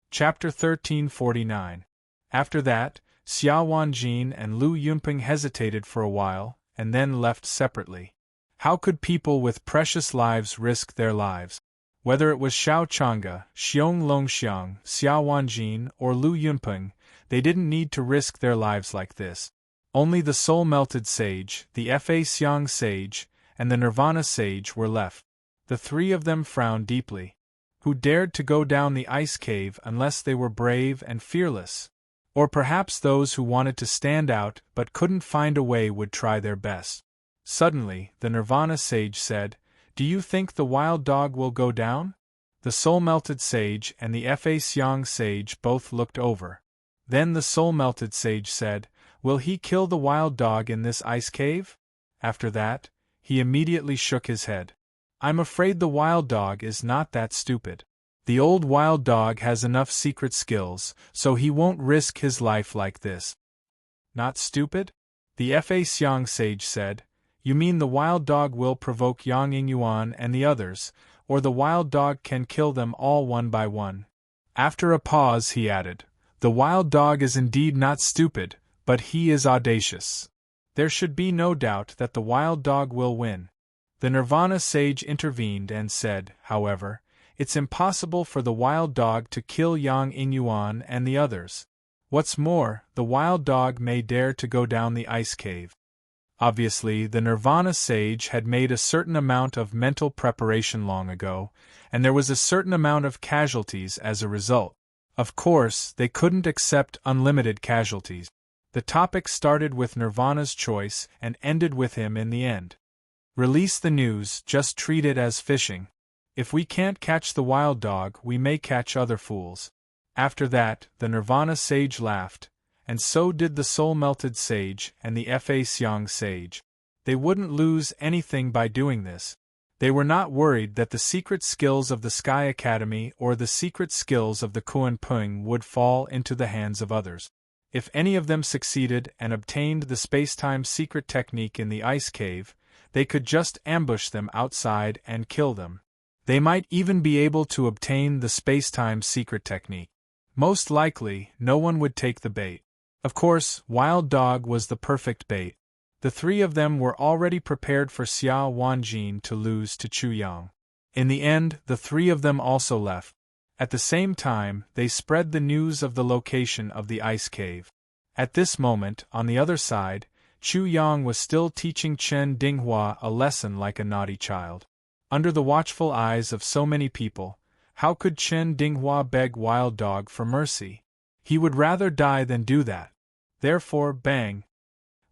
Chapter 1349. After that, Xiao Wanjin and Lu Yunpeng hesitated for a while, and then left separately. How could people with precious lives risk their lives? Whether it was Xiao Chang'e, Xiong Longxiang, Xiao Wanjin, or Lu Yunpeng, they didn't need to risk their lives like this. Only the soul-melted sage, the Fa Xiang sage, and the Nirvana sage were left. The three of them frowned deeply. Who dared to go down the ice cave unless they were brave and fearless? Or perhaps those who wanted to stand out but couldn't find a way would try their best. Suddenly, the Nirvana sage said, "Do you think the wild dog will go down?" The soul-melted sage and the Fa Xiang sage both looked over. Then the soul-melted sage said, "Will he kill the wild dog in this ice cave?" After that, he immediately shook his head. "I'm afraid the wild dog is not that stupid. The old wild dog has enough secret skills, so he won't risk his life like this." "Not stupid?" The Fa Xiang sage said. "You mean the wild dog will provoke Yang Yingyuan and the others, or the wild dog can kill them all one by one?" After a pause he added, "The wild dog is indeed not stupid, but he is audacious. There should be no doubt that the wild dog will win." The Nirvana sage intervened and said, however, "It's impossible for the wild dog to kill Yang Yingyuan and the others. What's more, the wild dog may dare to go down the ice cave." Obviously, the Nirvana sage had made a certain amount of mental preparation long ago, and there was a certain amount of casualties as a result. Of course, they couldn't accept unlimited casualties. The topic started with Nirvana's choice and ended with him in the end. Release the news, just treat it as fishing. If we can't catch the wild dog, we may catch other fools. After that, the Nirvana sage laughed, and so did the soul-melted sage and the Fa Xiang sage. They wouldn't lose anything by doing this. They were not worried that the secret skills of the Sky Academy or the secret skills of the Kuan Ping would fall into the hands of others. If any of them succeeded and obtained the space-time secret technique in the ice cave, they could just ambush them outside and kill them. They might even be able to obtain the space-time secret technique. Most likely, no one would take the bait. Of course, Wild Dog was the perfect bait. The three of them were already prepared for Xiao Wanjin to lose to Chu Yang. In the end, the three of them also left. At the same time, they spread the news of the location of the ice cave. At this moment, on the other side, Chu Yang was still teaching Chen Dinghua a lesson like a naughty child. Under the watchful eyes of so many people, how could Chen Dinghua beg Wild Dog for mercy? He would rather die than do that. Therefore, bang!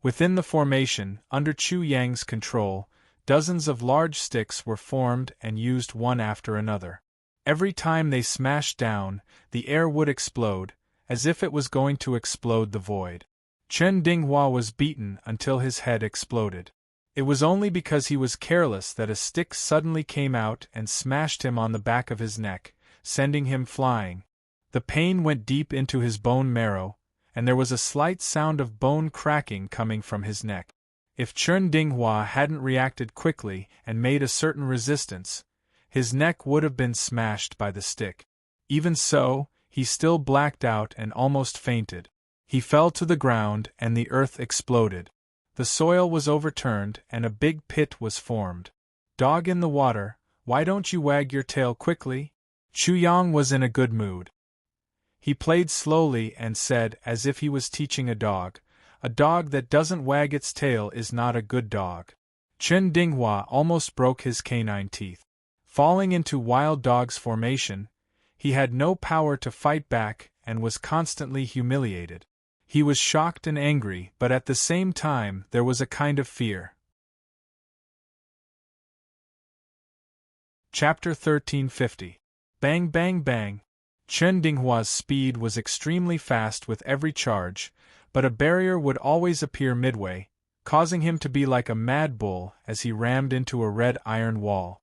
Within the formation, under Chu Yang's control, dozens of large sticks were formed and used one after another. Every time they smashed down, the air would explode, as if it was going to explode the void. Chen Dinghua was beaten until his head exploded. It was only because he was careless that a stick suddenly came out and smashed him on the back of his neck, sending him flying. The pain went deep into his bone marrow, and there was a slight sound of bone cracking coming from his neck. If Chen Dinghua hadn't reacted quickly and made a certain resistance, his neck would have been smashed by the stick. Even so, he still blacked out and almost fainted. He fell to the ground and the earth exploded. The soil was overturned and a big pit was formed. Dog in the water, why don't you wag your tail quickly? Chu Yang was in a good mood. He played slowly and said, as if he was teaching a dog that doesn't wag its tail is not a good dog. Chen Dinghua almost broke his canine teeth. Falling into wild dog's formation, he had no power to fight back and was constantly humiliated. He was shocked and angry, but at the same time there was a kind of fear. Chapter 1350. Bang bang bang. Chen Dinghua's speed was extremely fast with every charge, but a barrier would always appear midway, causing him to be like a mad bull as he rammed into a red iron wall.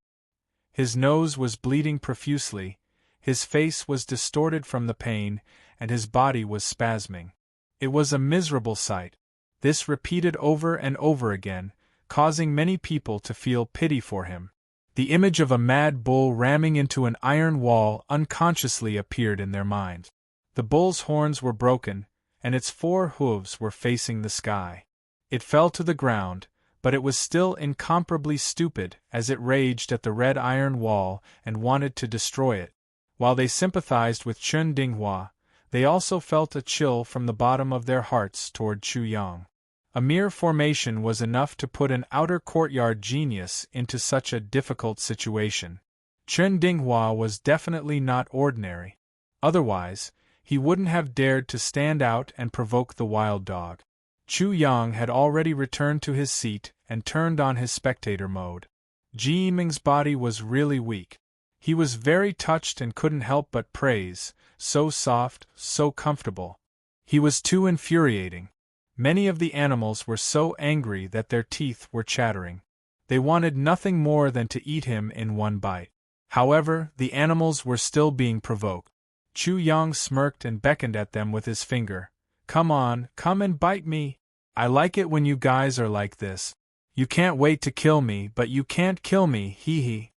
His nose was bleeding profusely, his face was distorted from the pain, and his body was spasming. It was a miserable sight. This repeated over and over again, causing many people to feel pity for him. The image of a mad bull ramming into an iron wall unconsciously appeared in their minds. The bull's horns were broken, and its 4 hooves were facing the sky. It fell to the ground, but it was still incomparably stupid as it raged at the red iron wall and wanted to destroy it. While they sympathized with Chen Dinghua, they also felt a chill from the bottom of their hearts toward Chu Yang. A mere formation was enough to put an outer courtyard genius into such a difficult situation. Chen Dinghua was definitely not ordinary. Otherwise, he wouldn't have dared to stand out and provoke the wild dog. Chu Yang had already returned to his seat and turned on his spectator mode. Ji Yiming's body was really weak. He was very touched and couldn't help but praise, so soft, so comfortable. He was too infuriating. Many of the animals were so angry that their teeth were chattering. They wanted nothing more than to eat him in one bite. However, the animals were still being provoked. Chu Yang smirked and beckoned at them with his finger. Come on, come and bite me. I like it when you guys are like this. You can't wait to kill me, but you can't kill me, hee hee.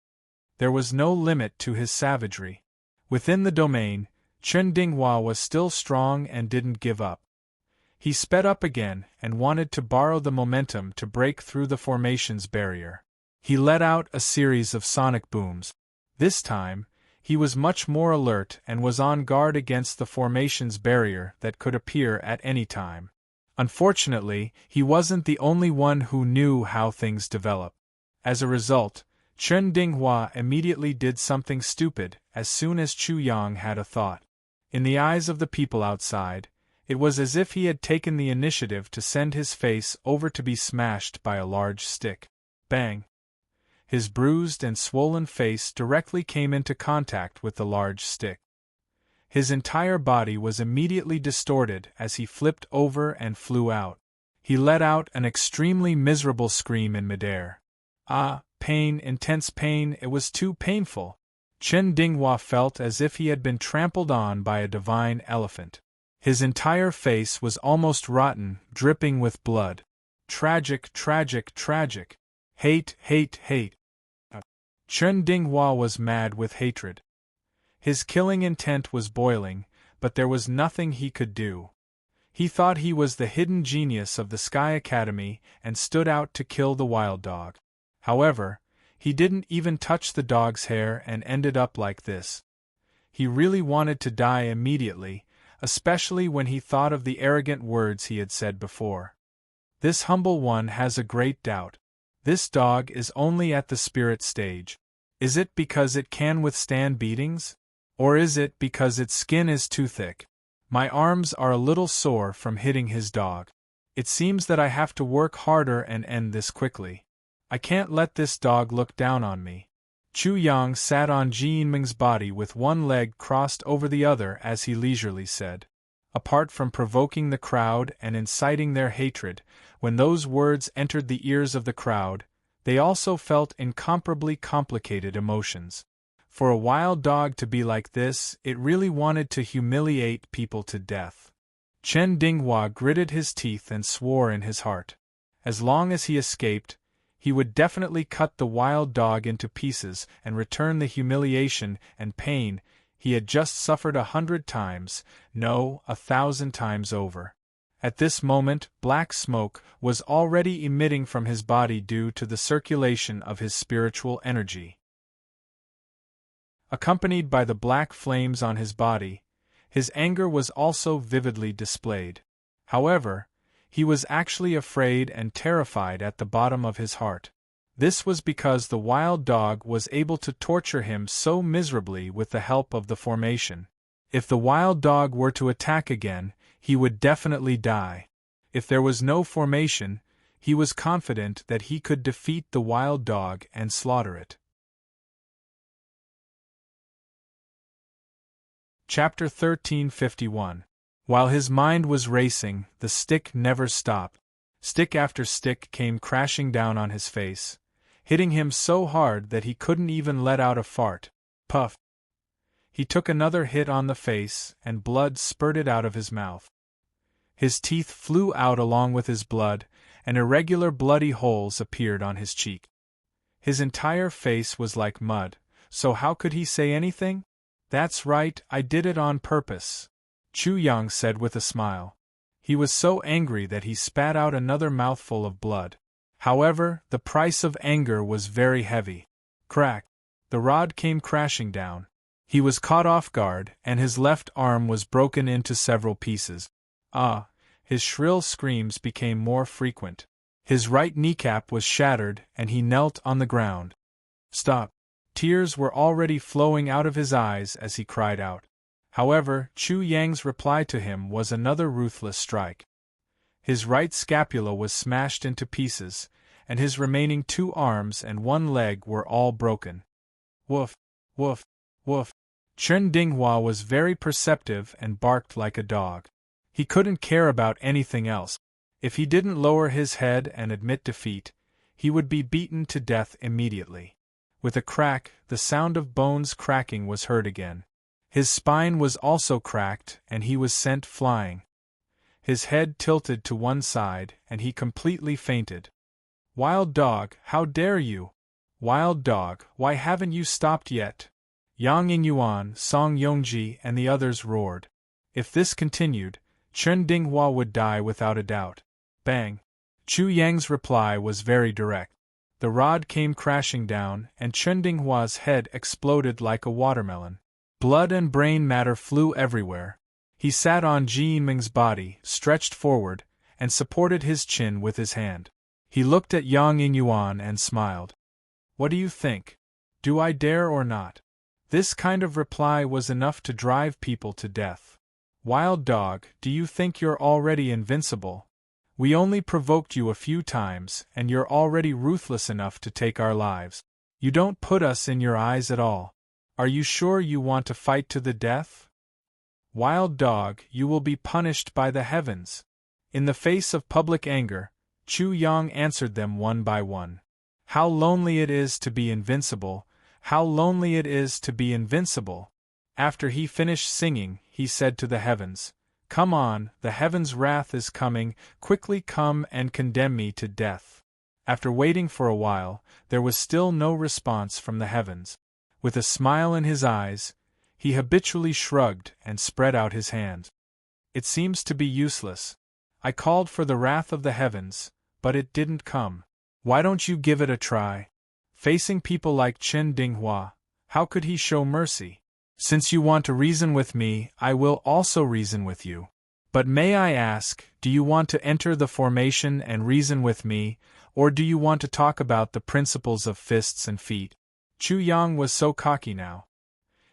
There was no limit to his savagery. Within the domain, Chen Dinghua was still strong and didn't give up. He sped up again and wanted to borrow the momentum to break through the formation's barrier. He let out a series of sonic booms. This time, he was much more alert and was on guard against the formation's barrier that could appear at any time. Unfortunately, he wasn't the only one who knew how things develop. As a result, Chen Dinghua immediately did something stupid as soon as Chu Yang had a thought. In the eyes of the people outside, it was as if he had taken the initiative to send his face over to be smashed by a large stick. Bang! His bruised and swollen face directly came into contact with the large stick. His entire body was immediately distorted as he flipped over and flew out. He let out an extremely miserable scream in midair. Ah, pain, intense pain, it was too painful. Chen Dinghua felt as if he had been trampled on by a divine elephant. His entire face was almost rotten, dripping with blood. Tragic, tragic, tragic. Hate, hate, hate. Chen Dinghua was mad with hatred. His killing intent was boiling, but there was nothing he could do. He thought he was the hidden genius of the Sky Academy and stood out to kill the wild dog. However, he didn't even touch the dog's hair and ended up like this. He really wanted to die immediately, especially when he thought of the arrogant words he had said before. This humble one has a great doubt. This dog is only at the spirit stage. Is it because it can withstand beatings? Or is it because its skin is too thick? My arms are a little sore from hitting his dog. It seems that I have to work harder and end this quickly. I can't let this dog look down on me. Chu Yang sat on Ji Yiming's body with one leg crossed over the other as he leisurely said. Apart from provoking the crowd and inciting their hatred, when those words entered the ears of the crowd, they also felt incomparably complicated emotions. For a wild dog to be like this, it really wanted to humiliate people to death. Chen Dinghua gritted his teeth and swore in his heart. As long as he escaped, he would definitely cut the wild dog into pieces and return the humiliation and pain he had just suffered 100 times, no, 1,000 times over. At this moment, black smoke was already emitting from his body due to the circulation of his spiritual energy. Accompanied by the black flames on his body, his anger was also vividly displayed. However, he was actually afraid and terrified at the bottom of his heart. This was because the wild dog was able to torture him so miserably with the help of the formation. If the wild dog were to attack again, he would definitely die. If there was no formation, he was confident that he could defeat the wild dog and slaughter it. Chapter 1351. While his mind was racing, the stick never stopped. Stick after stick came crashing down on his face, hitting him so hard that he couldn't even let out a fart. Puff! He took another hit on the face, and blood spurted out of his mouth. His teeth flew out along with his blood, and irregular bloody holes appeared on his cheek. His entire face was like mud, so how could he say anything? "That's right, I did it on purpose," Chu Yang said with a smile. He was so angry that he spat out another mouthful of blood. However, the price of anger was very heavy. Crack! The rod came crashing down. He was caught off guard, and his left arm was broken into several pieces. Ah! His shrill screams became more frequent. His right kneecap was shattered, and he knelt on the ground. Stop! Tears were already flowing out of his eyes as he cried out. However, Chu Yang's reply to him was another ruthless strike. His right scapula was smashed into pieces, and his remaining 2 arms and 1 leg were all broken. Woof! Woof! Woof! Chen Dinghua was very perceptive and barked like a dog. He couldn't care about anything else. If he didn't lower his head and admit defeat, he would be beaten to death immediately. With a crack, the sound of bones cracking was heard again. His spine was also cracked, and he was sent flying. His head tilted to one side, and he completely fainted. "Wild dog, how dare you? Wild dog, why haven't you stopped yet?" Yang Yingyuan, Song Yongji, and the others roared. If this continued, Chen Dinghua would die without a doubt. Bang! Chu Yang's reply was very direct. The rod came crashing down, and Chen Dinghua's head exploded like a watermelon. Blood and brain matter flew everywhere. He sat on Ji Yiming's body, stretched forward, and supported his chin with his hand. He looked at Yang Yingyuan and smiled. "What do you think? Do I dare or not?" This kind of reply was enough to drive people to death. "Wild dog, do you think you're already invincible? We only provoked you a few times, and you're already ruthless enough to take our lives. You don't put us in your eyes at all. Are you sure you want to fight to the death? Wild dog, you will be punished by the heavens." In the face of public anger, Chu Yang answered them one by one. "How lonely it is to be invincible! How lonely it is to be invincible!" After he finished singing, he said to the heavens, "Come on, the heavens' wrath is coming, quickly come and condemn me to death." After waiting for a while, there was still no response from the heavens. With a smile in his eyes, he habitually shrugged and spread out his hands. "It seems to be useless. I called for the wrath of the heavens, but it didn't come. Why don't you give it a try? Facing people like Chen Dinghua, how could he show mercy? Since you want to reason with me, I will also reason with you. But may I ask, do you want to enter the formation and reason with me, or do you want to talk about the principles of fists and feet?" Chu Yang was so cocky now.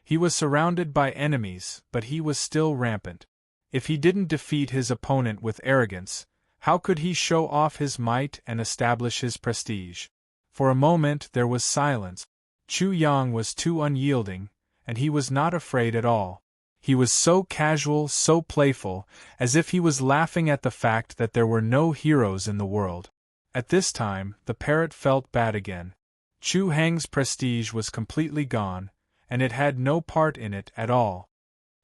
He was surrounded by enemies, but he was still rampant. If he didn't defeat his opponent with arrogance, how could he show off his might and establish his prestige? For a moment there was silence. Chu Yang was too unyielding, and he was not afraid at all. He was so casual, so playful, as if he was laughing at the fact that there were no heroes in the world. At this time, the parrot felt bad again. Chu Hang's prestige was completely gone, and it had no part in it at all.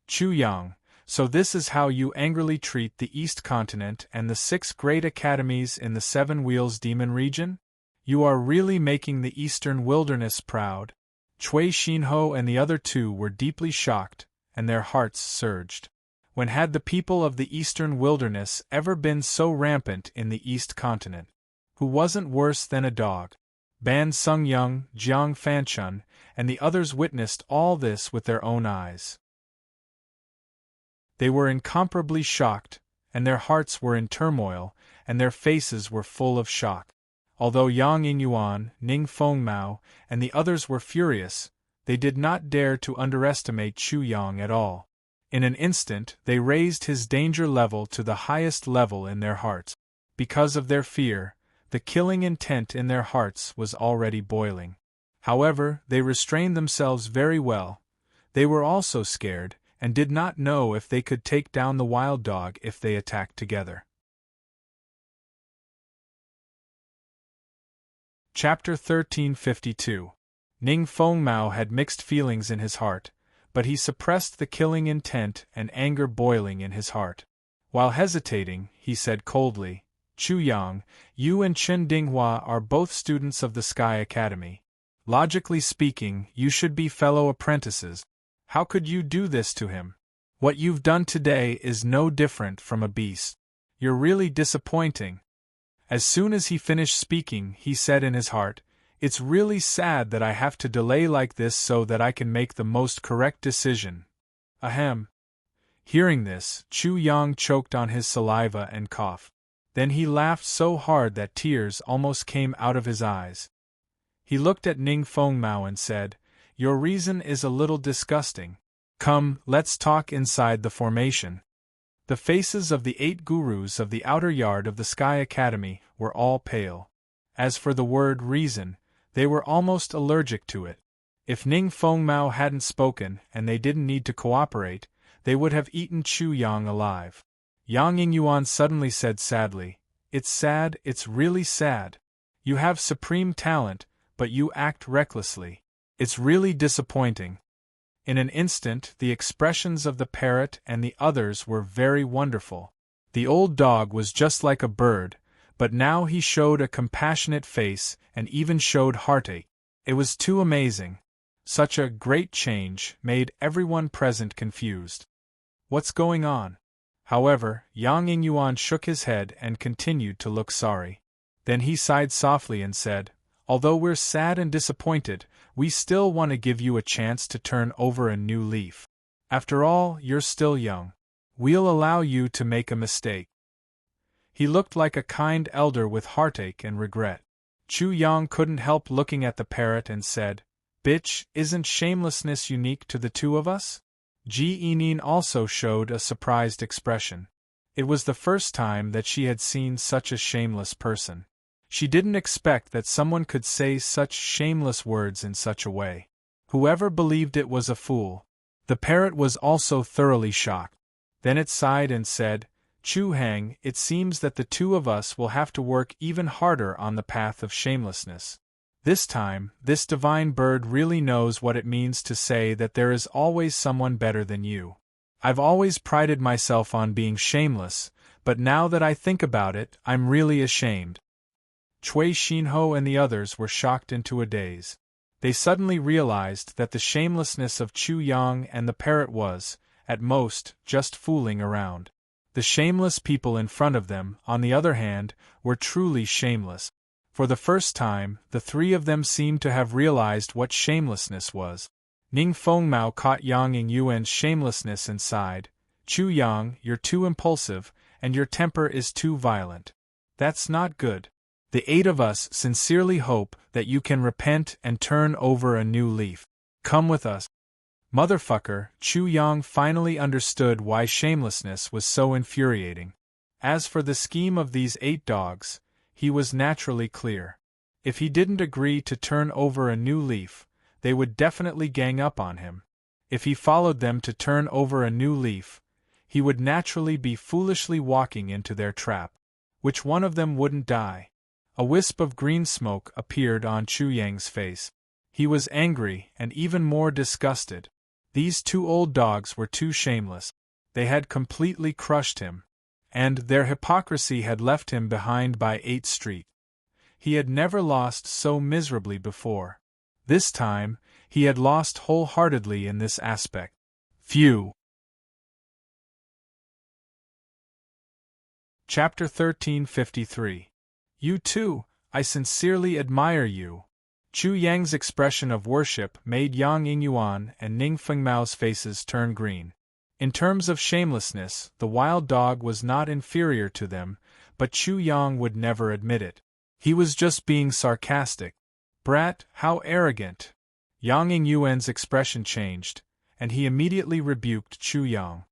"Chu Yang, so this is how you angrily treat the East Continent and the 6 great academies in the 7 Wheels Demon region? You are really making the Eastern Wilderness proud." Cui Xinho and the other two were deeply shocked, and their hearts surged. When had the people of the eastern wilderness ever been so rampant in the East Continent? Who wasn't worse than a dog? Ban Sung-young, Jiang Fanchun, and the others witnessed all this with their own eyes. They were incomparably shocked, and their hearts were in turmoil, and their faces were full of shock. Although Yang Yingyuan, Ning Fengmao, and the others were furious, they did not dare to underestimate Chu Yang at all. In an instant they raised his danger level to the highest level in their hearts. Because of their fear, the killing intent in their hearts was already boiling. However, they restrained themselves very well. They were also scared, and did not know if they could take down the wild dog if they attacked together. Chapter 1352. Ning Fengmao had mixed feelings in his heart, but he suppressed the killing intent and anger boiling in his heart. While hesitating, he said coldly, Chu Yang, you and Chen Dinghua are both students of the Sky Academy. Logically speaking, you should be fellow apprentices. How could you do this to him? What you've done today is no different from a beast. You're really disappointing. As soon as he finished speaking, he said in his heart, It's really sad that I have to delay like this so that I can make the most correct decision. Ahem. Hearing this, Chu Yang choked on his saliva and coughed. Then he laughed so hard that tears almost came out of his eyes. He looked at Ning Fengmao and said, Your reason is a little disgusting. Come, let's talk inside the formation. The faces of the 8 gurus of the outer yard of the Sky Academy were all pale. As for the word reason, they were almost allergic to it. If Ning Fengmao hadn't spoken and they didn't need to cooperate, they would have eaten Chu Yang alive. Yang Yingyuan suddenly said sadly, It's sad, it's really sad. You have supreme talent, but you act recklessly. It's really disappointing. In an instant, the expressions of the parrot and the others were very wonderful. The old dog was just like a bird, but now he showed a compassionate face and even showed heartache. It was too amazing. Such a great change made everyone present confused. What's going on? However, Yang Yingyuan shook his head and continued to look sorry. Then he sighed softly and said, Although we're sad and disappointed, we still want to give you a chance to turn over a new leaf. After all, you're still young. We'll allow you to make a mistake. He looked like a kind elder with heartache and regret. Chu Yang couldn't help looking at the parrot and said, Bitch, isn't shamelessness unique to the two of us? Ji Yinin also showed a surprised expression. It was the first time that she had seen such a shameless person. She didn't expect that someone could say such shameless words in such a way. Whoever believed it was a fool. The parrot was also thoroughly shocked. Then it sighed and said, Chu Hang, it seems that the two of us will have to work even harder on the path of shamelessness. This time, this divine bird really knows what it means to say that there is always someone better than you. I've always prided myself on being shameless, but now that I think about it, I'm really ashamed. Cui Xinho and the others were shocked into a daze. They suddenly realized that the shamelessness of Chu Yang and the parrot was, at most, just fooling around. The shameless people in front of them, on the other hand, were truly shameless. For the first time, the three of them seemed to have realized what shamelessness was. Ning Fengmao caught Yang Yingyuan's shamelessness and sighed, Chu Yang, you're too impulsive, and your temper is too violent. That's not good. The 8 of us sincerely hope that you can repent and turn over a new leaf. Come with us. Motherfucker, Chu Yang finally understood why shamelessness was so infuriating. As for the scheme of these 8 dogs, he was naturally clear. If he didn't agree to turn over a new leaf, they would definitely gang up on him. If he followed them to turn over a new leaf, he would naturally be foolishly walking into their trap. Which one of them wouldn't die? A wisp of green smoke appeared on Chu Yang's face. He was angry and even more disgusted. These 2 old dogs were too shameless. They had completely crushed him. And their hypocrisy had left him behind by 8th Street. He had never lost so miserably before. This time, he had lost wholeheartedly in this aspect. Phew! Chapter 1353. You too, I sincerely admire you. Chu Yang's expression of worship made Yang Yingyuan and Ning Fengmao's faces turn green. In terms of shamelessness, the wild dog was not inferior to them, but Chu Yang would never admit it. He was just being sarcastic. Brat, how arrogant! Yang Yingyuan's expression changed, and he immediately rebuked Chu Yang.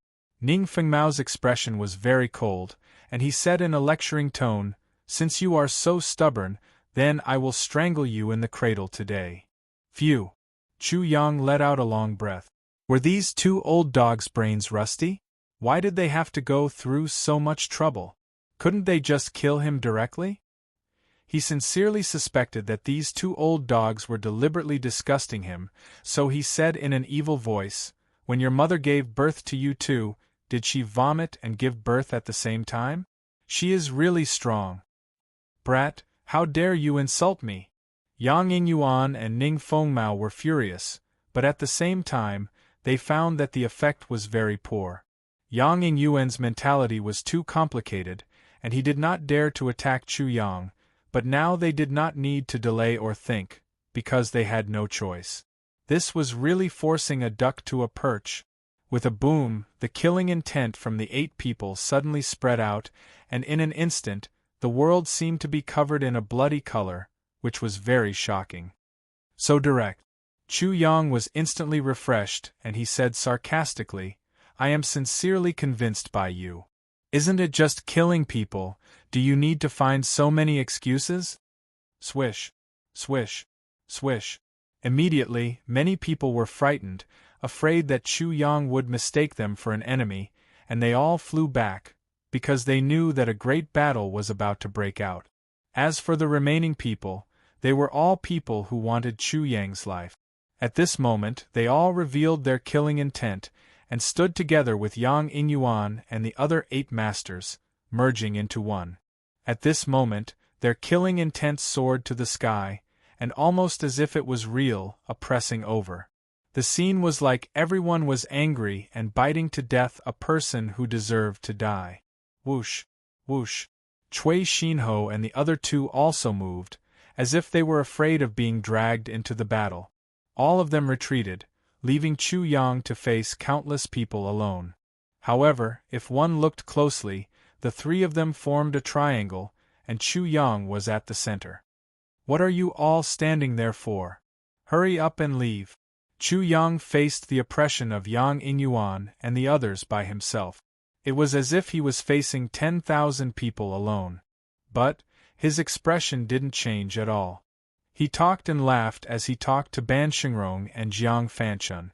Ning Fengmao's expression was very cold, and he said in a lecturing tone, "Since you are so stubborn, then I will strangle you in the cradle today." Phew! Chu Yang let out a long breath. Were these two old dogs' brains rusty? Why did they have to go through so much trouble? Couldn't they just kill him directly? He sincerely suspected that these two old dogs were deliberately disgusting him, so he said in an evil voice, "When your mother gave birth to you too, did she vomit and give birth at the same time? She is really strong." Brat, how dare you insult me? Yang Yingyuan and Ning Fengmao were furious, but at the same time, they found that the effect was very poor. Yang Yingyuan's mentality was too complicated, and he did not dare to attack Chu Yang, but now they did not need to delay or think, because they had no choice. This was really forcing a duck to a perch. With a boom, the killing intent from the 8 people suddenly spread out, and in an instant, the world seemed to be covered in a bloody color, which was very shocking. So direct. Chu Yang was instantly refreshed, and he said sarcastically, "I am sincerely convinced by you. Isn't it just killing people? Do you need to find so many excuses?" Swish, swish, swish. Immediately, many people were frightened, afraid that Chu Yang would mistake them for an enemy, and they all flew back, because they knew that a great battle was about to break out. As for the remaining people, they were all people who wanted Chu Yang's life. At this moment, they all revealed their killing intent, and stood together with Yang Yingyuan and the other 8 masters, merging into one. At this moment, their killing intent soared to the sky, and almost as if it was real, pressing over. The scene was like everyone was angry and biting to death a person who deserved to die. Whoosh, whoosh. Cui Xinho and the other 2 also moved, as if they were afraid of being dragged into the battle. All of them retreated, leaving Chu Yang to face countless people alone. However, if one looked closely, the 3 of them formed a triangle, and Chu Yang was at the center. "What are you all standing there for? Hurry up and leave." Chu Yang faced the oppression of Yang Yingyuan and the others by himself. It was as if he was facing 10,000 people alone. But his expression didn't change at all. He talked and laughed as he talked to Ban Xingrong and Jiang Fanchun.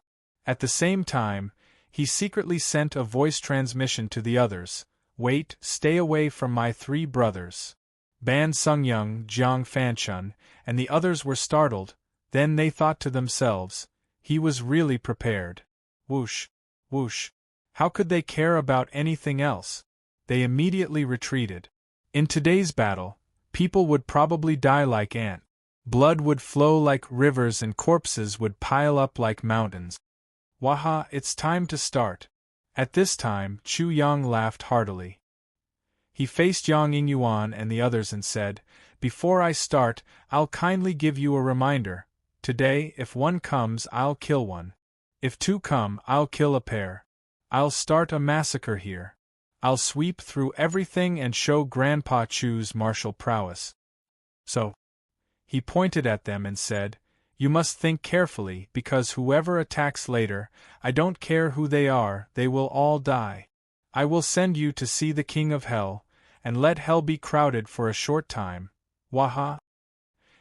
At the same time, he secretly sent a voice transmission to the others, "Wait, stay away from my 3 brothers." Ban Sungyung, Jiang Fanchun, and the others were startled, then they thought to themselves, he was really prepared. Whoosh, whoosh. How could they care about anything else? They immediately retreated. In today's battle, people would probably die like ants. Blood would flow like rivers and corpses would pile up like mountains. Waha, it's time to start. At this time, Chu Yang laughed heartily. He faced Yang Yingyuan and the others and said, "Before I start, I'll kindly give you a reminder. Today, if 1 comes, I'll kill 1. If 2 come, I'll kill a pair. I'll start a massacre here. I'll sweep through everything and show Grandpa Chu's martial prowess." So, he pointed at them and said, "You must think carefully, because whoever attacks later, I don't care who they are, they will all die. I will send you to see the King of Hell, and let Hell be crowded for a short time. Waha."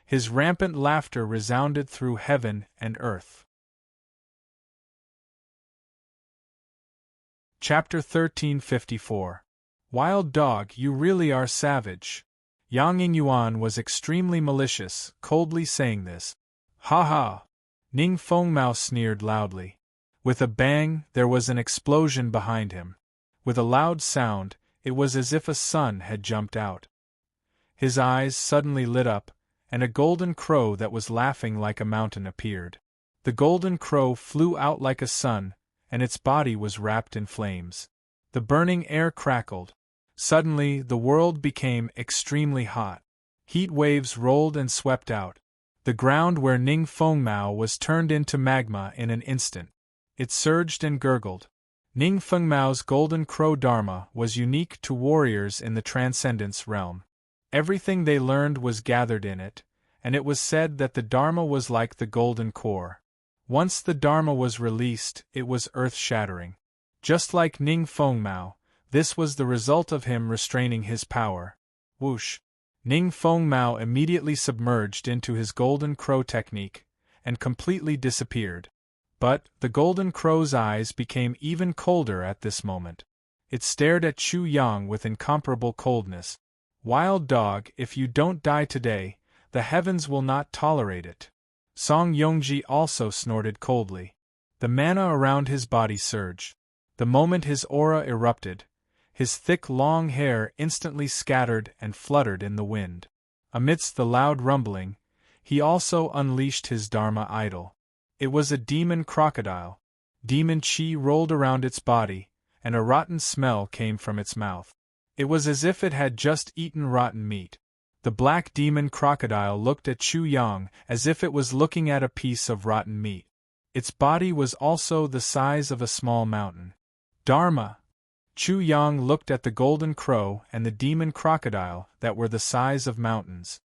His rampant laughter resounded through heaven and earth. Chapter 1354. Wild Dog, you really are savage. Yang Yingyuan was extremely malicious, coldly saying this. "Ha ha!" Ning Fengmao sneered loudly. With a bang, there was an explosion behind him. With a loud sound, it was as if a sun had jumped out. His eyes suddenly lit up, and a golden crow that was laughing like a mountain appeared. The golden crow flew out like a sun, and its body was wrapped in flames. The burning air crackled. Suddenly, the world became extremely hot. Heat waves rolled and swept out. The ground where Ning Fengmao was turned into magma in an instant. It surged and gurgled. Ning Fengmao's golden crow dharma was unique to warriors in the transcendence realm. Everything they learned was gathered in it, and it was said that the dharma was like the golden core. Once the dharma was released, it was earth-shattering. Just like Ning Fengmao, this was the result of him restraining his power. Whoosh! Ning Fengmao immediately submerged into his golden crow technique, and completely disappeared. But the golden crow's eyes became even colder at this moment. It stared at Chu Yang with incomparable coldness. "Wild dog, if you don't die today, the heavens will not tolerate it." Song Yongji also snorted coldly. The mana around his body surged. The moment his aura erupted, his thick long hair instantly scattered and fluttered in the wind. Amidst the loud rumbling, he also unleashed his Dharma idol. It was a demon crocodile. Demon chi rolled around its body, and a rotten smell came from its mouth. It was as if it had just eaten rotten meat. The black demon crocodile looked at Chu Yang as if it was looking at a piece of rotten meat. Its body was also the size of a small mountain. Dharma! Chu Yang looked at the golden crow and the demon crocodile that were the size of mountains.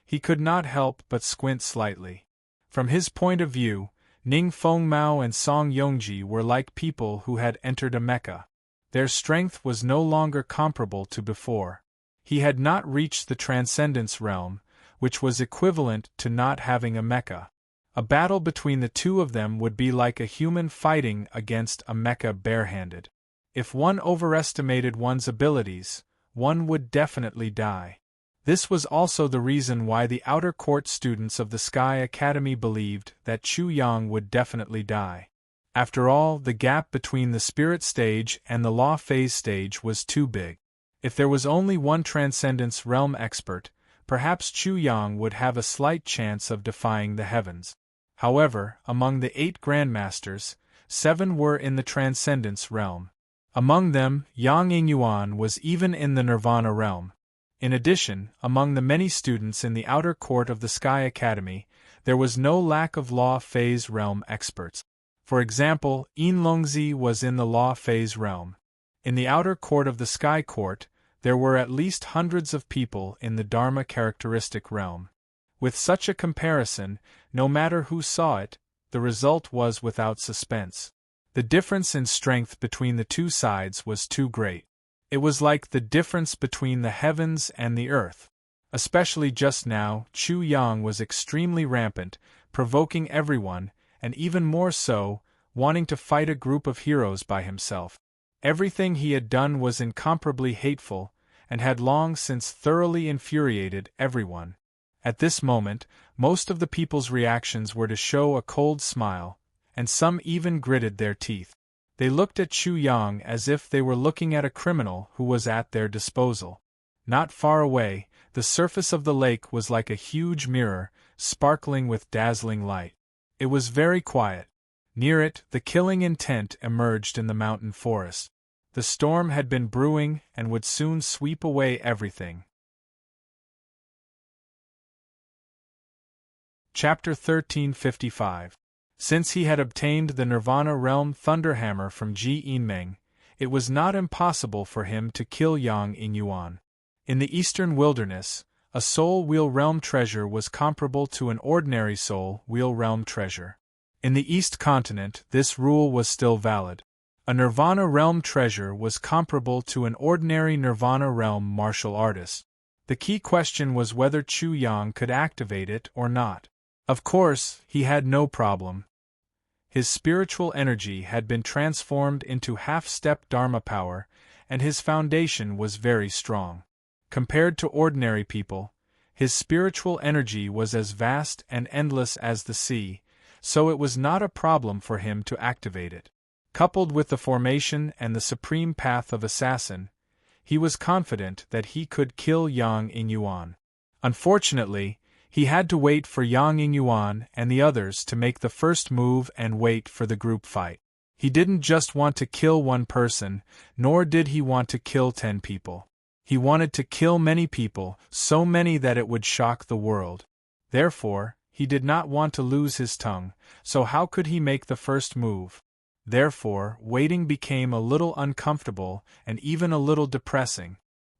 He could not help but squint slightly. From his point of view, Ning Fengmao and Song Yongji were like people who had entered a Mecca. Their strength was no longer comparable to before. He had not reached the transcendence realm, which was equivalent to not having a Mecca. A battle between the two of them would be like a human fighting against a Mecca barehanded. If one overestimated one's abilities, one would definitely die. This was also the reason why the outer court students of the Sky Academy believed that Chu Yang would definitely die. After all, the gap between the spirit stage and the law phase stage was too big. If there was only one transcendence realm expert, perhaps Chu Yang would have a slight chance of defying the heavens. However, among the 8 grandmasters, 7 were in the transcendence realm. Among them, Yang Yingyuan was even in the nirvana realm. In addition, among the many students in the outer court of the Sky Academy, there was no lack of law phase realm experts. For example, Yin Longzi was in the law phase realm. In the outer court of the Sky Court, there were at least hundreds of people in the Dharma characteristic realm. With such a comparison, no matter who saw it, the result was without suspense. The difference in strength between the two sides was too great. It was like the difference between the heavens and the earth. Especially just now, Chu Yang was extremely rampant, provoking everyone, and even more so, wanting to fight a group of heroes by himself. Everything he had done was incomparably hateful, and had long since thoroughly infuriated everyone. At this moment, most of the people's reactions were to show a cold smile, and some even gritted their teeth. They looked at Chu Yang as if they were looking at a criminal who was at their disposal. Not far away, the surface of the lake was like a huge mirror, sparkling with dazzling light. It was very quiet. Near it, the killing intent emerged in the mountain forest. The storm had been brewing and would soon sweep away everything. Chapter 1355. Since he had obtained the Nirvana Realm Thunderhammer from Ji Yinmeng, it was not impossible for him to kill Yang Yingyuan. In the Eastern Wilderness, a Soul Wheel Realm treasure was comparable to an ordinary Soul Wheel Realm treasure. In the East Continent, this rule was still valid. A Nirvana Realm treasure was comparable to an ordinary Nirvana Realm martial artist. The key question was whether Chu Yang could activate it or not. Of course, he had no problem. His spiritual energy had been transformed into half-step Dharma power, and his foundation was very strong. Compared to ordinary people, his spiritual energy was as vast and endless as the sea, so it was not a problem for him to activate it. Coupled with the formation and the supreme path of assassin, he was confident that he could kill Yang Yingyuan. Unfortunately, He had to wait for Yang Yingyuan and the others to make the first move and wait for the group fight. He didn't just want to kill one person, nor did he want to kill 10 people. He wanted to kill many people, so many that it would shock the world. Therefore, he did not want to lose his tongue, so how could he make the first move? Therefore, waiting became a little uncomfortable and even a little depressing.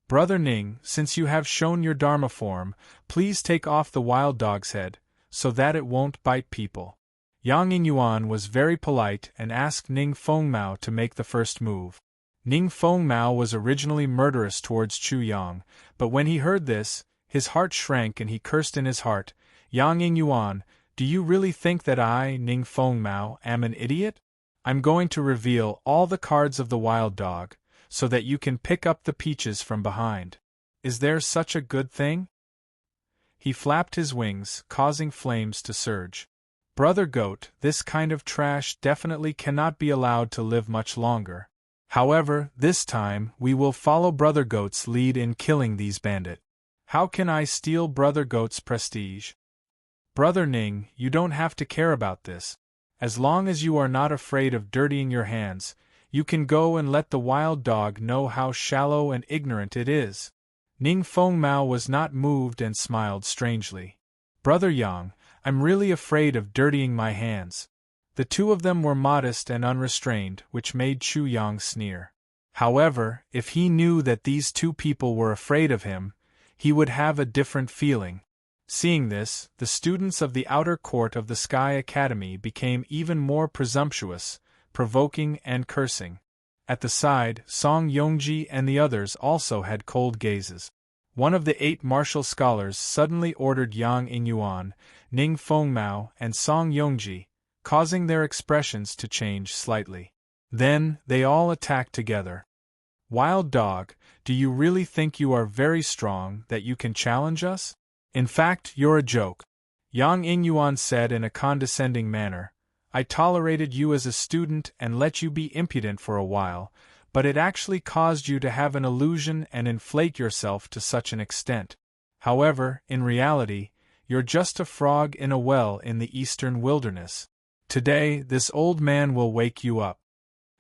Brother Ning, since you have shown your Dharma form, please take off the wild dog's head, so that it won't bite people. Yang Yingyuan was very polite and asked Ning Fengmao to make the first move. Ning Fengmao was originally murderous towards Chu Yang, but when he heard this, his heart shrank and he cursed in his heart, Yang Yingyuan, do you really think that I, Ning Fengmao, am an idiot? I'm going to reveal all the cards of the wild dog, so that you can pick up the peaches from behind. Is there such a good thing? He flapped his wings, causing flames to surge. Brother Goat, this kind of trash definitely cannot be allowed to live much longer. However, this time, we will follow Brother Goat's lead in killing these bandits. How can I steal Brother Goat's prestige? Brother Ning, you don't have to care about this. As long as you are not afraid of dirtying your hands, you can go and let the wild dog know how shallow and ignorant it is. Ning Fengmao was not moved and smiled strangely. Brother Yang, I'm really afraid of dirtying my hands. The two of them were modest and unrestrained, which made Chu Yang sneer. However, if he knew that these two people were afraid of him, he would have a different feeling. Seeing this, the students of the outer court of the Sky Academy became even more presumptuous, provoking and cursing. At the side, Song Yongji and the others also had cold gazes. One of the 8 martial scholars suddenly ordered Yang Yingyuan, Ning Fengmao, and Song Yongji, causing their expressions to change slightly. Then, they all attacked together. Wild dog, do you really think you are very strong that you can challenge us? In fact, you're a joke. Yang Yingyuan said in a condescending manner. I tolerated you as a student and let you be impudent for a while, but it actually caused you to have an illusion and inflate yourself to such an extent. However, in reality, you're just a frog in a well in the eastern wilderness. Today, this old man will wake you up.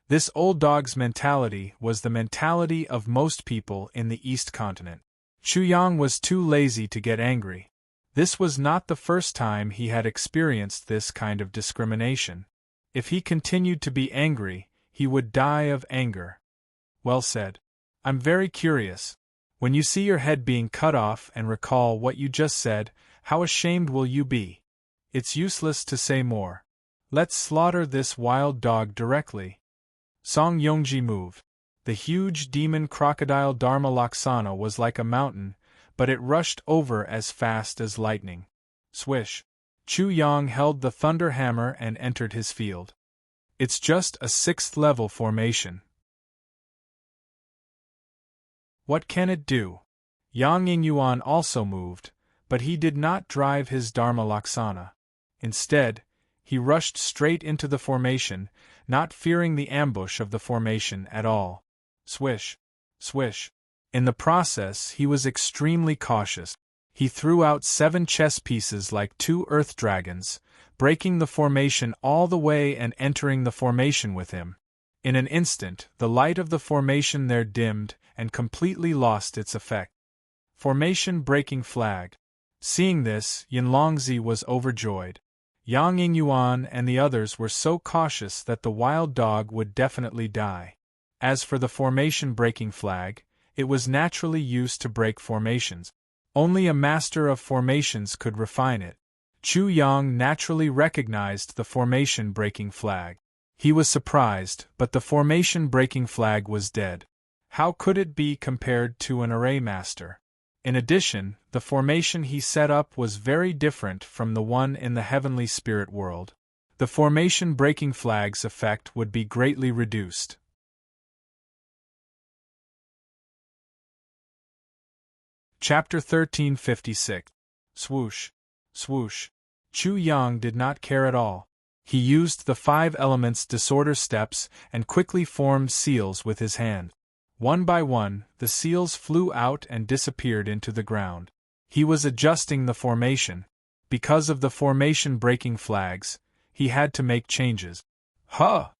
This old dog's mentality was the mentality of most people in the East continent. Chu Yang was too lazy to get angry. This was not the first time he had experienced this kind of discrimination. If he continued to be angry, he would die of anger. Well said. I'm very curious. When you see your head being cut off and recall what you just said, how ashamed will you be? It's useless to say more. Let's slaughter this wild dog directly. Song Yongji moved. The huge demon crocodile Dharma Laksana was like a mountain, but it rushed over as fast as lightning. Swish! Chu Yang held the thunder hammer and entered his field. It's just a 6th-level formation. What can it do? Yang Yingyuan also moved, but he did not drive his Dharma Laksana. Instead, he rushed straight into the formation, not fearing the ambush of the formation at all. Swish! Swish! In the process, he was extremely cautious. He threw out 7 chess pieces like 2 earth dragons, breaking the formation all the way and entering the formation with him. In an instant, the light of the formation there dimmed and completely lost its effect. Formation breaking flag. Seeing this, Yinlongzi was overjoyed. Yang Yingyuan and the others were so cautious that the wild dog would definitely die. As for the formation breaking flag, it was naturally used to break formations. Only a master of formations could refine it. Chu Yang naturally recognized the formation breaking flag. He was surprised, but the formation breaking flag was dead. How could it be compared to an array master? In addition, the formation he set up was very different from the one in the heavenly spirit world. The formation breaking flag's effect would be greatly reduced. Chapter 1356. Swoosh! Swoosh! Chu Yang did not care at all. He used the 5 elements disorder steps and quickly formed seals with his hand. One by one, the seals flew out and disappeared into the ground. He was adjusting the formation. Because of the formation breaking flags, he had to make changes. Huh!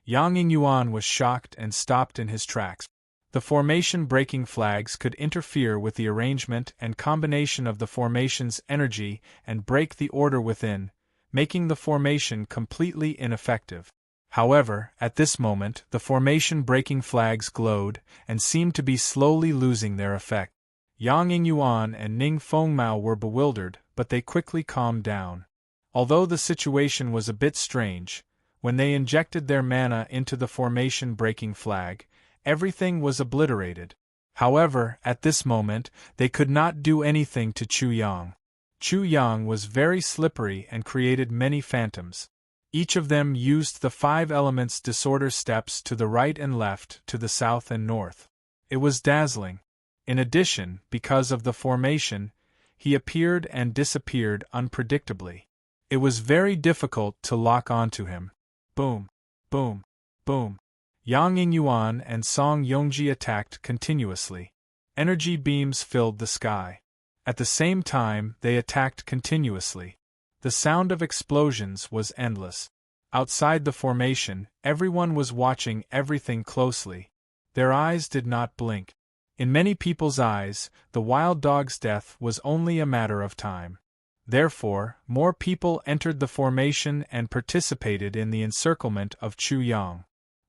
Yang Yingyuan was shocked and stopped in his tracks. The formation breaking flags could interfere with the arrangement and combination of the formation's energy and break the order within, making the formation completely ineffective. However, at this moment, the formation breaking flags glowed and seemed to be slowly losing their effect. Yang Yingyuan and Ning Fengmao were bewildered, but they quickly calmed down. Although the situation was a bit strange, when they injected their mana into the formation breaking flag, everything was obliterated. However, at this moment, they could not do anything to Chu Yang. Chu Yang was very slippery and created many phantoms. Each of them used the 5 elements disorder steps to the right and left, to the south and north. It was dazzling. In addition, because of the formation, he appeared and disappeared unpredictably. It was very difficult to lock onto him. Boom, boom, boom. Yang Yingyuan and Song Yongji attacked continuously. Energy beams filled the sky. At the same time, they attacked continuously. The sound of explosions was endless. Outside the formation, everyone was watching everything closely. Their eyes did not blink. In many people's eyes, the wild dog's death was only a matter of time. Therefore, more people entered the formation and participated in the encirclement of Chu Yang.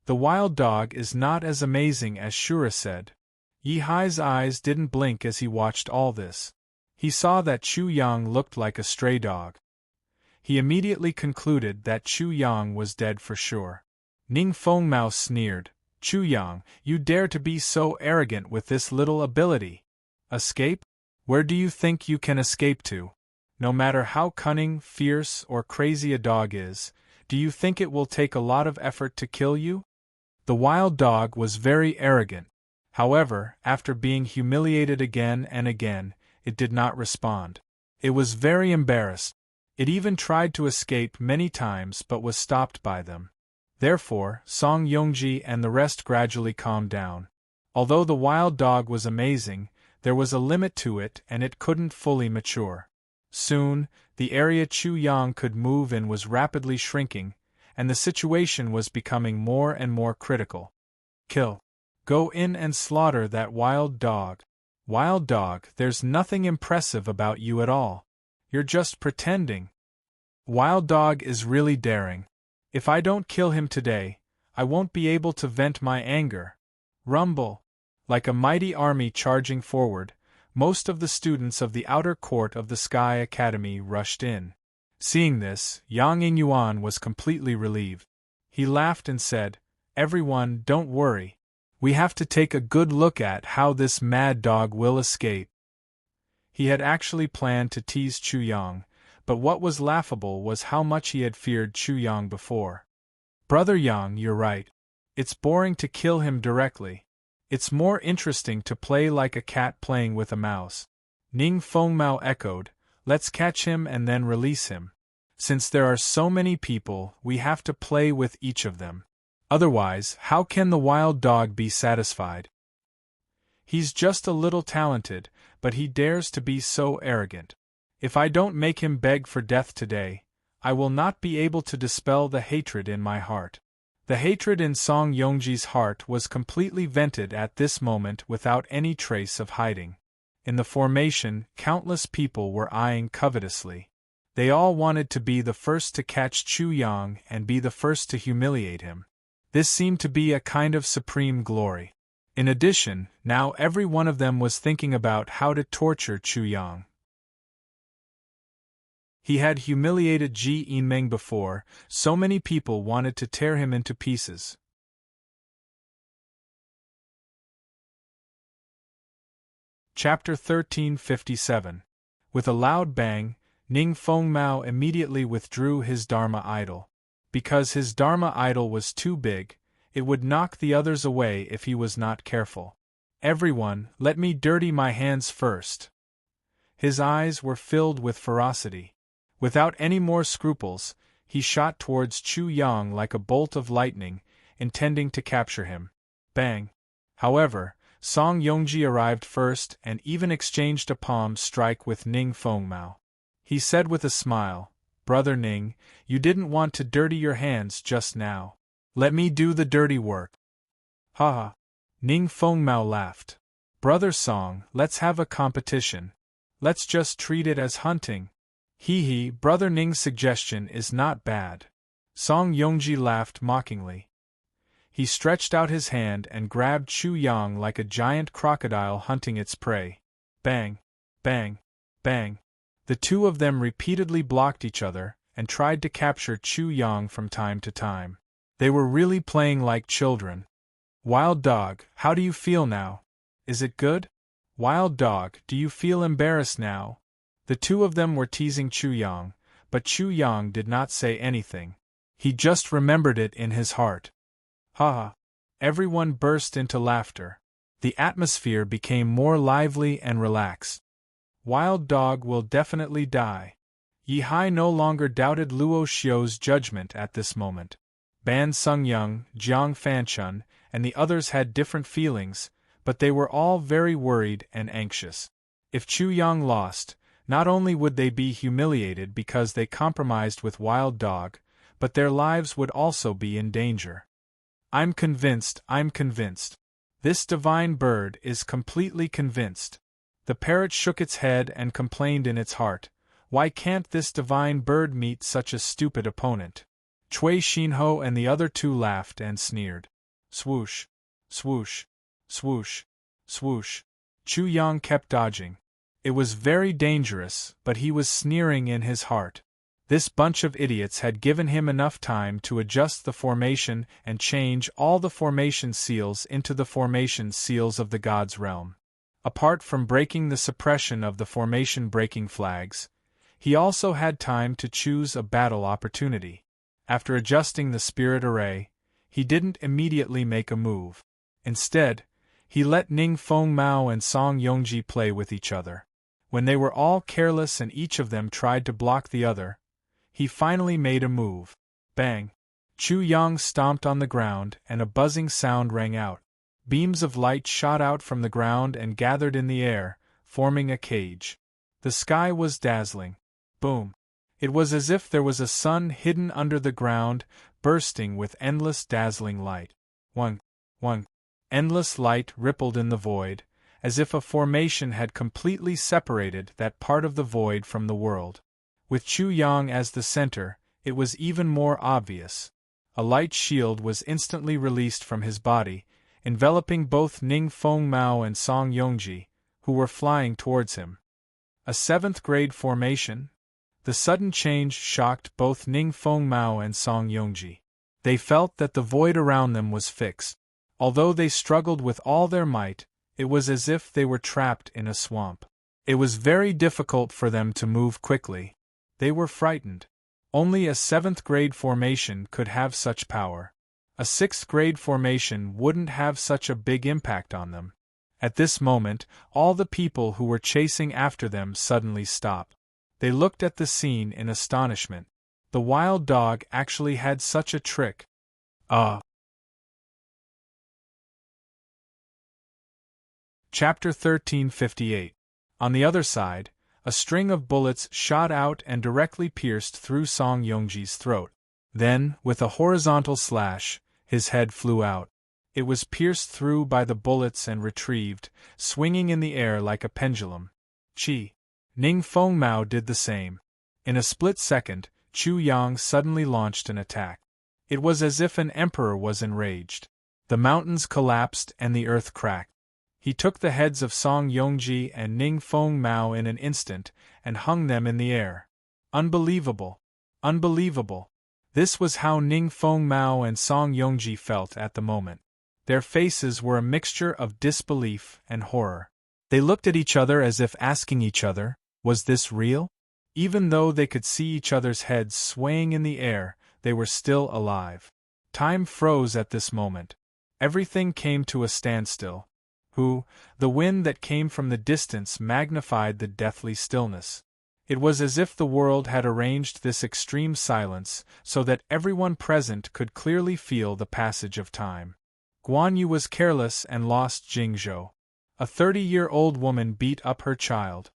The wild dog is not as amazing as Shura said. Yi Hai's eyes didn't blink as he watched all this. He saw that Chu Yang looked like a stray dog. He immediately concluded that Chu Yang was dead for sure. Ning Fengmao sneered, "Chu Yang, you dare to be so arrogant with this little ability? Escape? Where do you think you can escape to? No matter how cunning, fierce, or crazy a dog is, do you think it will take a lot of effort to kill you?" The wild dog was very arrogant. However, after being humiliated again and again, it did not respond. It was very embarrassed. It even tried to escape many times but was stopped by them. Therefore, Song Yongji and the rest gradually calmed down. Although the wild dog was amazing, there was a limit to it and it couldn't fully mature. Soon, the area Chu Yang could move in was rapidly shrinking, and the situation was becoming more and more critical. Kill. Go in and slaughter that wild dog. Wild dog, there's nothing impressive about you at all. You're just pretending. Wild dog is really daring. If I don't kill him today, I won't be able to vent my anger. Rumble. Like a mighty army charging forward, most of the students of the outer court of the Sky Academy rushed in. Seeing this, Yang Yingyuan was completely relieved. He laughed and said, "Everyone, don't worry. We have to take a good look at how this mad dog will escape." He had actually planned to tease Chu Yang, but what was laughable was how much he had feared Chu Yang before. "Brother Yang, you're right. It's boring to kill him directly. It's more interesting to play like a cat playing with a mouse." Ning Fengmao echoed, "Let's catch him and then release him. Since there are so many people, we have to play with each of them. Otherwise, how can the wild dog be satisfied? He's just a little talented, but he dares to be so arrogant. If I don't make him beg for death today, I will not be able to dispel the hatred in my heart." The hatred in Song Yongji's heart was completely vented at this moment without any trace of hiding. In the formation, countless people were eyeing covetously. They all wanted to be the first to catch Chu Yang and be the first to humiliate him. This seemed to be a kind of supreme glory. In addition, now every one of them was thinking about how to torture Chu Yang. He had humiliated Ji Yinmeng before, so many people wanted to tear him into pieces. Chapter 1357. With a loud bang, Ning Fengmao immediately withdrew his Dharma idol. Because his Dharma idol was too big, it would knock the others away if he was not careful. "Everyone, let me dirty my hands first." His eyes were filled with ferocity. Without any more scruples, he shot towards Chu Yang like a bolt of lightning, intending to capture him. Bang! However, Song Yongji arrived first and even exchanged a palm strike with Ning Fengmao. He said with a smile, "Brother Ning, you didn't want to dirty your hands just now. Let me do the dirty work." Ha ha! Ning Fengmao laughed. "Brother Song, let's have a competition. Let's just treat it as hunting." Hee hee, Brother Ning's suggestion is not bad. Song Yongji laughed mockingly. He stretched out his hand and grabbed Chu Yang like a giant crocodile hunting its prey. Bang! Bang! Bang! The two of them repeatedly blocked each other and tried to capture Chu Yang from time to time. They were really playing like children. Wild Dog, how do you feel now? Is it good? Wild Dog, do you feel embarrassed now? The two of them were teasing Chu Yang, but Chu Yang did not say anything. He just remembered it in his heart. Ha ha! Everyone burst into laughter. The atmosphere became more lively and relaxed. Wild Dog will definitely die. Yi Hai no longer doubted Luo Xiu's judgment at this moment. Ban Sungyang, Jiang Fanchun, and the others had different feelings, but they were all very worried and anxious. If Chu Yang lost, not only would they be humiliated because they compromised with Wild Dog, but their lives would also be in danger. I'm convinced. This divine bird is completely convinced. The parrot shook its head and complained in its heart, "Why can't this divine bird meet such a stupid opponent?" Cui Xinho and the other two laughed and sneered. Swoosh! Swoosh! Swoosh! Swoosh! Chu Yang kept dodging. It was very dangerous, but he was sneering in his heart. This bunch of idiots had given him enough time to adjust the formation and change all the formation seals into the formation seals of the God's realm. Apart from breaking the suppression of the formation breaking flags, he also had time to choose a battle opportunity. After adjusting the spirit array, he didn't immediately make a move. Instead, he let Ning Fengmao and Song Yongji play with each other. When they were all careless and each of them tried to block the other, he finally made a move. Bang! Chu Yang stomped on the ground and a buzzing sound rang out. Beams of light shot out from the ground and gathered in the air, forming a cage. The sky was dazzling. Boom! It was as if there was a sun hidden under the ground, bursting with endless dazzling light. One. Endless light rippled in the void, as if a formation had completely separated that part of the void from the world. With Chu Yang as the center, it was even more obvious. A light shield was instantly released from his body, enveloping both Ning Fengmao and Song Yongji, who were flying towards him. A seventh-grade formation? The sudden change shocked both Ning Fengmao and Song Yongji. They felt that the void around them was fixed. Although they struggled with all their might, it was as if they were trapped in a swamp. It was very difficult for them to move quickly. They were frightened. Only a seventh-grade formation could have such power. A sixth-grade formation wouldn't have such a big impact on them. At this moment, all the people who were chasing after them suddenly stopped. They looked at the scene in astonishment. The Wild Dog actually had such a trick. Chapter 1358. On the other side, a string of bullets shot out and directly pierced through Song Yongji's throat. Then, with a horizontal slash, his head flew out. It was pierced through by the bullets and retrieved, swinging in the air like a pendulum. Chi. Ning Fengmao did the same. In a split second, Chu Yang suddenly launched an attack. It was as if an emperor was enraged. The mountains collapsed and the earth cracked. He took the heads of Song Yongji and Ning Fengmao in an instant and hung them in the air. Unbelievable! Unbelievable! This was how Ning Fengmao and Song Yongji felt at the moment. Their faces were a mixture of disbelief and horror. They looked at each other as if asking each other, was this real? Even though they could see each other's heads swaying in the air, they were still alive. Time froze at this moment. Everything came to a standstill. The wind that came from the distance magnified the deathly stillness. It was as if the world had arranged this extreme silence so that everyone present could clearly feel the passage of time. Guan Yu was careless and lost Jingzhou. A 30-year-old woman beat up her child.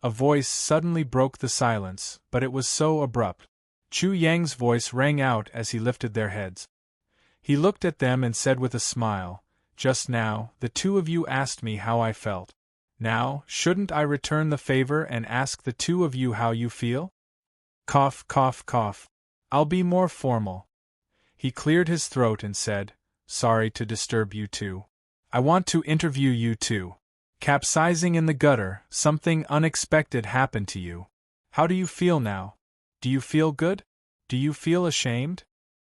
A voice suddenly broke the silence, but it was so abrupt. Chu Yang's voice rang out as he lifted their heads. He looked at them and said with a smile, "Just now, the two of you asked me how I felt. Now, shouldn't I return the favor and ask the two of you how you feel?" Cough, cough, cough. I'll be more formal. He cleared his throat and said, "Sorry to disturb you two. I want to interview you two. Capsizing in the gutter, something unexpected happened to you. How do you feel now? Do you feel good? Do you feel ashamed?"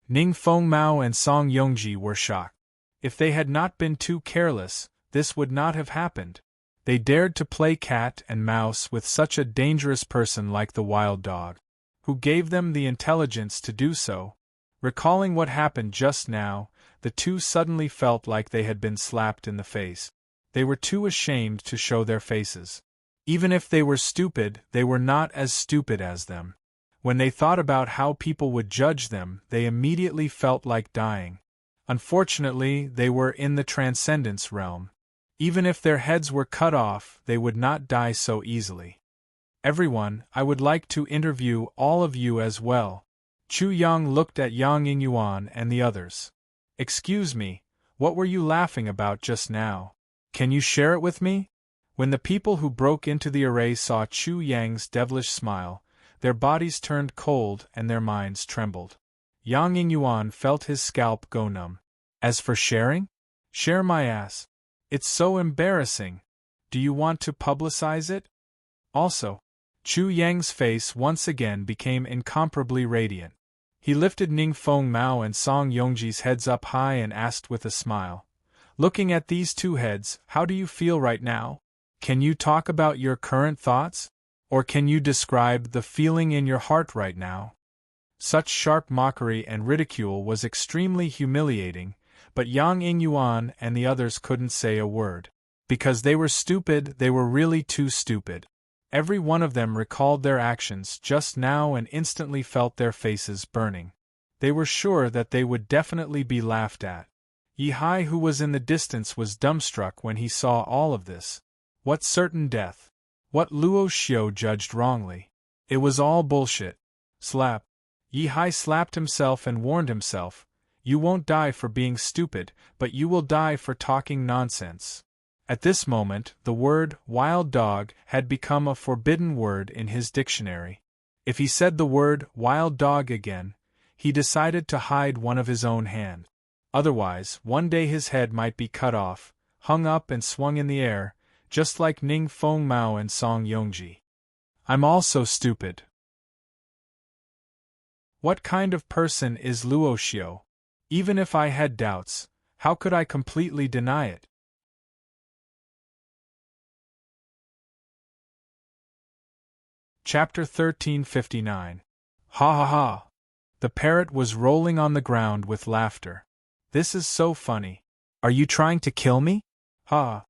Ning Fengmao and Song Yongji were shocked. If they had not been too careless, this would not have happened. They dared to play cat and mouse with such a dangerous person like the wild dog. Who gave them the intelligence to do so? Recalling what happened just now, the two suddenly felt like they had been slapped in the face. They were too ashamed to show their faces. Even if they were stupid, they were not as stupid as them. When they thought about how people would judge them, they immediately felt like dying. Unfortunately, they were in the transcendence realm. Even if their heads were cut off, they would not die so easily. "Everyone, I would like to interview all of you as well." Chu Yang looked at Yang Yingyuan and the others. "Excuse me, what were you laughing about just now? Can you share it with me?" When the people who broke into the array saw Chu Yang's devilish smile, their bodies turned cold and their minds trembled. Yang Yingyuan felt his scalp go numb. "As for sharing? Share my ass. It's so embarrassing. Do you want to publicize it?" Also, Chu Yang's face once again became incomparably radiant. He lifted Ning Fengmao and Song Yongji's heads up high and asked with a smile, "Looking at these two heads, how do you feel right now? Can you talk about your current thoughts? Or can you describe the feeling in your heart right now?" Such sharp mockery and ridicule was extremely humiliating, but Yang Yingyuan and the others couldn't say a word. Because they were stupid, they were really too stupid. Every one of them recalled their actions just now and instantly felt their faces burning. They were sure that they would definitely be laughed at. Yi Hai, who was in the distance, was dumbstruck when he saw all of this. What certain death? What Luo Xiu judged wrongly? It was all bullshit. Slap. Yi Hai slapped himself and warned himself, "You won't die for being stupid, but you will die for talking nonsense." At this moment, the word wild dog had become a forbidden word in his dictionary. If he said the word wild dog again, he decided to hide one of his own hand. Otherwise, one day his head might be cut off, hung up and swung in the air, just like Ning Fengmao and Song Yongji. "I'm also stupid." What kind of person is Luo Xiu? Even if I had doubts, how could I completely deny it? Chapter 1359. Ha ha ha! The parrot was rolling on the ground with laughter. "This is so funny. Are you trying to kill me?" Ha!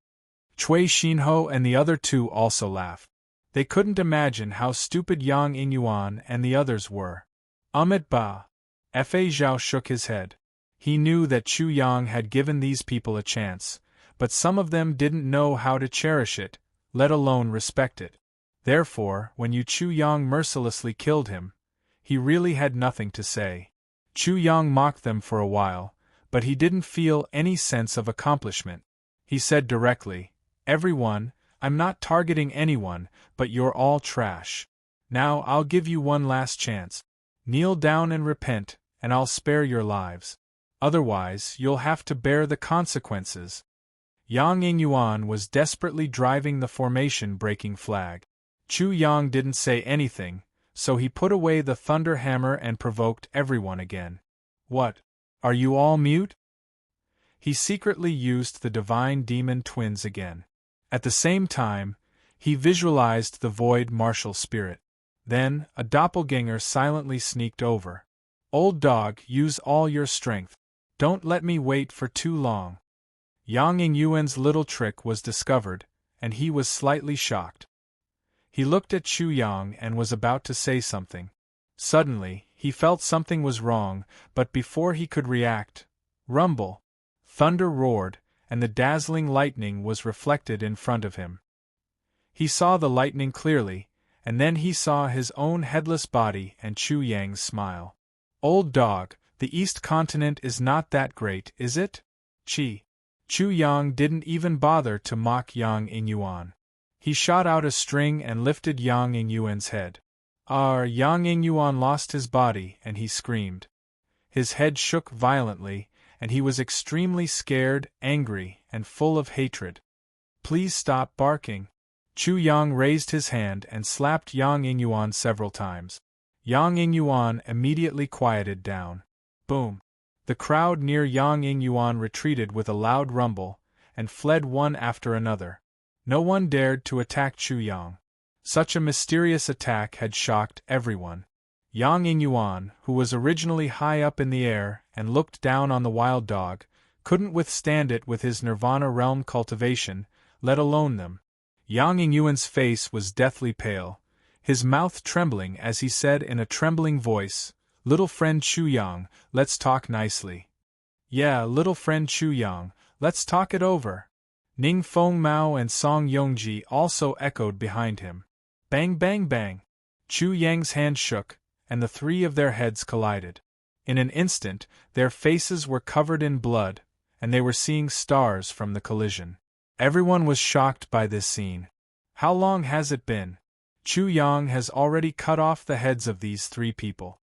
Cui Xinho and the other two also laughed. They couldn't imagine how stupid Yang Yingyuan and the others were. It ba. Fa Zhao shook his head. He knew that Chu Yang had given these people a chance, but some of them didn't know how to cherish it, let alone respect it. Therefore, when Chu Yang mercilessly killed him, he really had nothing to say. Chu Yang mocked them for a while, but he didn't feel any sense of accomplishment. He said directly, "Everyone, I'm not targeting anyone, but you're all trash. Now I'll give you one last chance. Kneel down and repent, and I'll spare your lives. Otherwise, you'll have to bear the consequences." Yang Yingyuan was desperately driving the formation-breaking flag. Chu Yang didn't say anything, so he put away the thunder hammer and provoked everyone again. "What? Are you all mute?" He secretly used the divine demon twins again. At the same time, he visualized the void martial spirit. Then, a doppelganger silently sneaked over. "Old dog, use all your strength. Don't let me wait for too long." Yang Yingyuan's little trick was discovered, and he was slightly shocked. He looked at Chu Yang and was about to say something. Suddenly, he felt something was wrong, but before he could react, rumble, Thunder roared, and the dazzling lightning was reflected in front of him. He saw the lightning clearly, and then he saw his own headless body and Chu Yang's smile. Old dog, the East Continent is not that great, is it? Chu Yang didn't even bother to mock Yang Ingyuan. He shot out a string and lifted Yang Ingyuan's head. Yang Ingyuan lost his body and he screamed. His head shook violently, and he was extremely scared, angry, and full of hatred. Please stop barking. Chu Yang raised his hand and slapped Yang Ingyuan several times. Yang Ingyuan immediately quieted down. Boom! The crowd near Yang Ingyuan retreated with a loud rumble, and fled one after another. No one dared to attack Chu Yang. Such a mysterious attack had shocked everyone. Yang Ingyuan, who was originally high up in the air and looked down on the wild dog, couldn't withstand it with his Nirvana realm cultivation, let alone them. Yang Ingyuan's face was deathly pale, his mouth trembling as he said in a trembling voice, "Little friend Chu Yang, let's talk nicely." "Yeah, little friend Chu Yang, let's talk it over." Ning Feng Mao and Song Yongji also echoed behind him. Bang bang bang! Chu Yang's hand shook, and the three of their heads collided. In an instant, their faces were covered in blood, and they were seeing stars from the collision. Everyone was shocked by this scene. How long has it been? Chu Yang has already cut off the heads of these three people.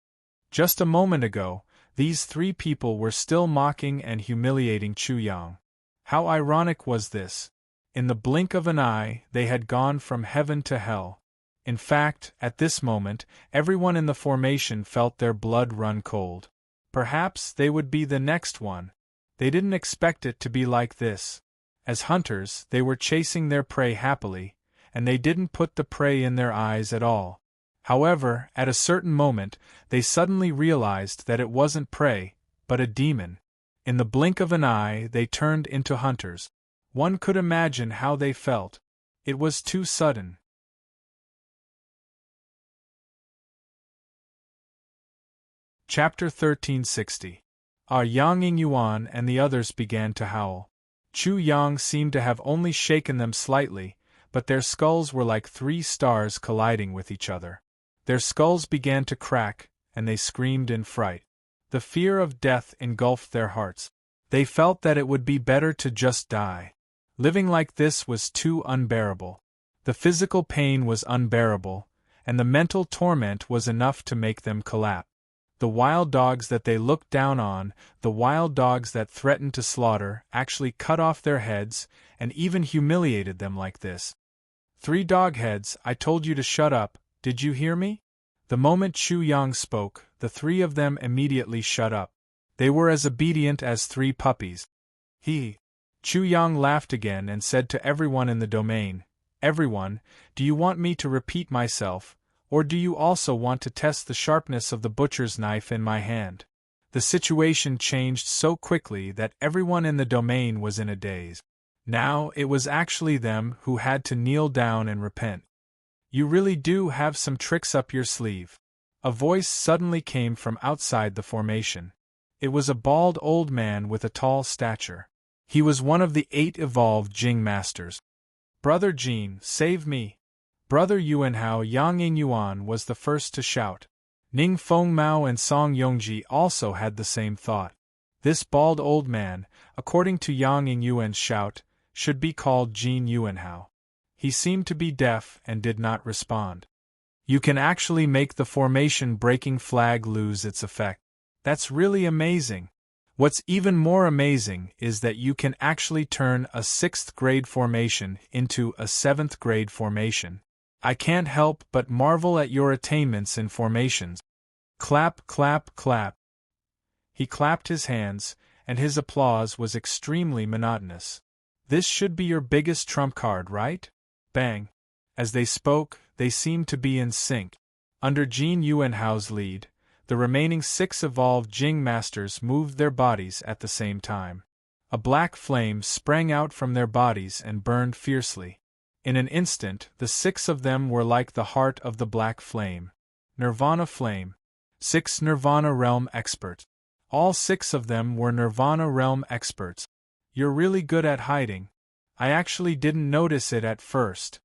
Just a moment ago, these three people were still mocking and humiliating Chu Yang. How ironic was this? In the blink of an eye, they had gone from heaven to hell. In fact, at this moment, everyone in the formation felt their blood run cold. Perhaps they would be the next one. They didn't expect it to be like this. As hunters, they were chasing their prey happily, and they didn't put the prey in their eyes at all. However, at a certain moment, they suddenly realized that it wasn't prey, but a demon. In the blink of an eye, they turned into hunters. One could imagine how they felt. It was too sudden. Chapter 1360. Yang Ingyuan and the others began to howl. Chu Yang seemed to have only shaken them slightly, but their skulls were like three stars colliding with each other. Their skulls began to crack, and they screamed in fright. The fear of death engulfed their hearts. They felt that it would be better to just die. Living like this was too unbearable. The physical pain was unbearable, and the mental torment was enough to make them collapse. The wild dogs that they looked down on, the wild dogs that threatened to slaughter, actually cut off their heads, and even humiliated them like this. "3 dog heads, I told you to shut up, did you hear me?" The moment Chu Yang spoke, the three of them immediately shut up. They were as obedient as 3 puppies. Chu Yang laughed again and said to everyone in the domain, "Everyone, do you want me to repeat myself, or do you also want to test the sharpness of the butcher's knife in my hand?" The situation changed so quickly that everyone in the domain was in a daze. Now it was actually them who had to kneel down and repent. "You really do have some tricks up your sleeve." A voice suddenly came from outside the formation. It was a bald old man with a tall stature. He was one of the 8 evolved Jing masters. "Brother Jin, save me!" Brother Yuanhao Yang Ingyuan was the first to shout. Ning Feng Mao and Song Yongji also had the same thought. This bald old man, according to Yang Ingyuan's shout, should be called Jin Yuanhao. He seemed to be deaf and did not respond. "You can actually make the formation breaking flag lose its effect. That's really amazing. What's even more amazing is that you can actually turn a 6th grade formation into a 7th grade formation. I can't help but marvel at your attainments in formations." Clap, clap, clap. He clapped his hands, and his applause was extremely monotonous. "This should be your biggest trump card, right?" Bang. As they spoke, they seemed to be in sync. Under Jin Yuanhao's lead, the remaining 6 evolved Jing masters moved their bodies at the same time. A black flame sprang out from their bodies and burned fiercely. In an instant, the 6 of them were like the heart of the black flame. Nirvana flame. 6 Nirvana realm experts. All 6 of them were Nirvana realm experts. You're really good at hiding. I actually didn't notice it at first.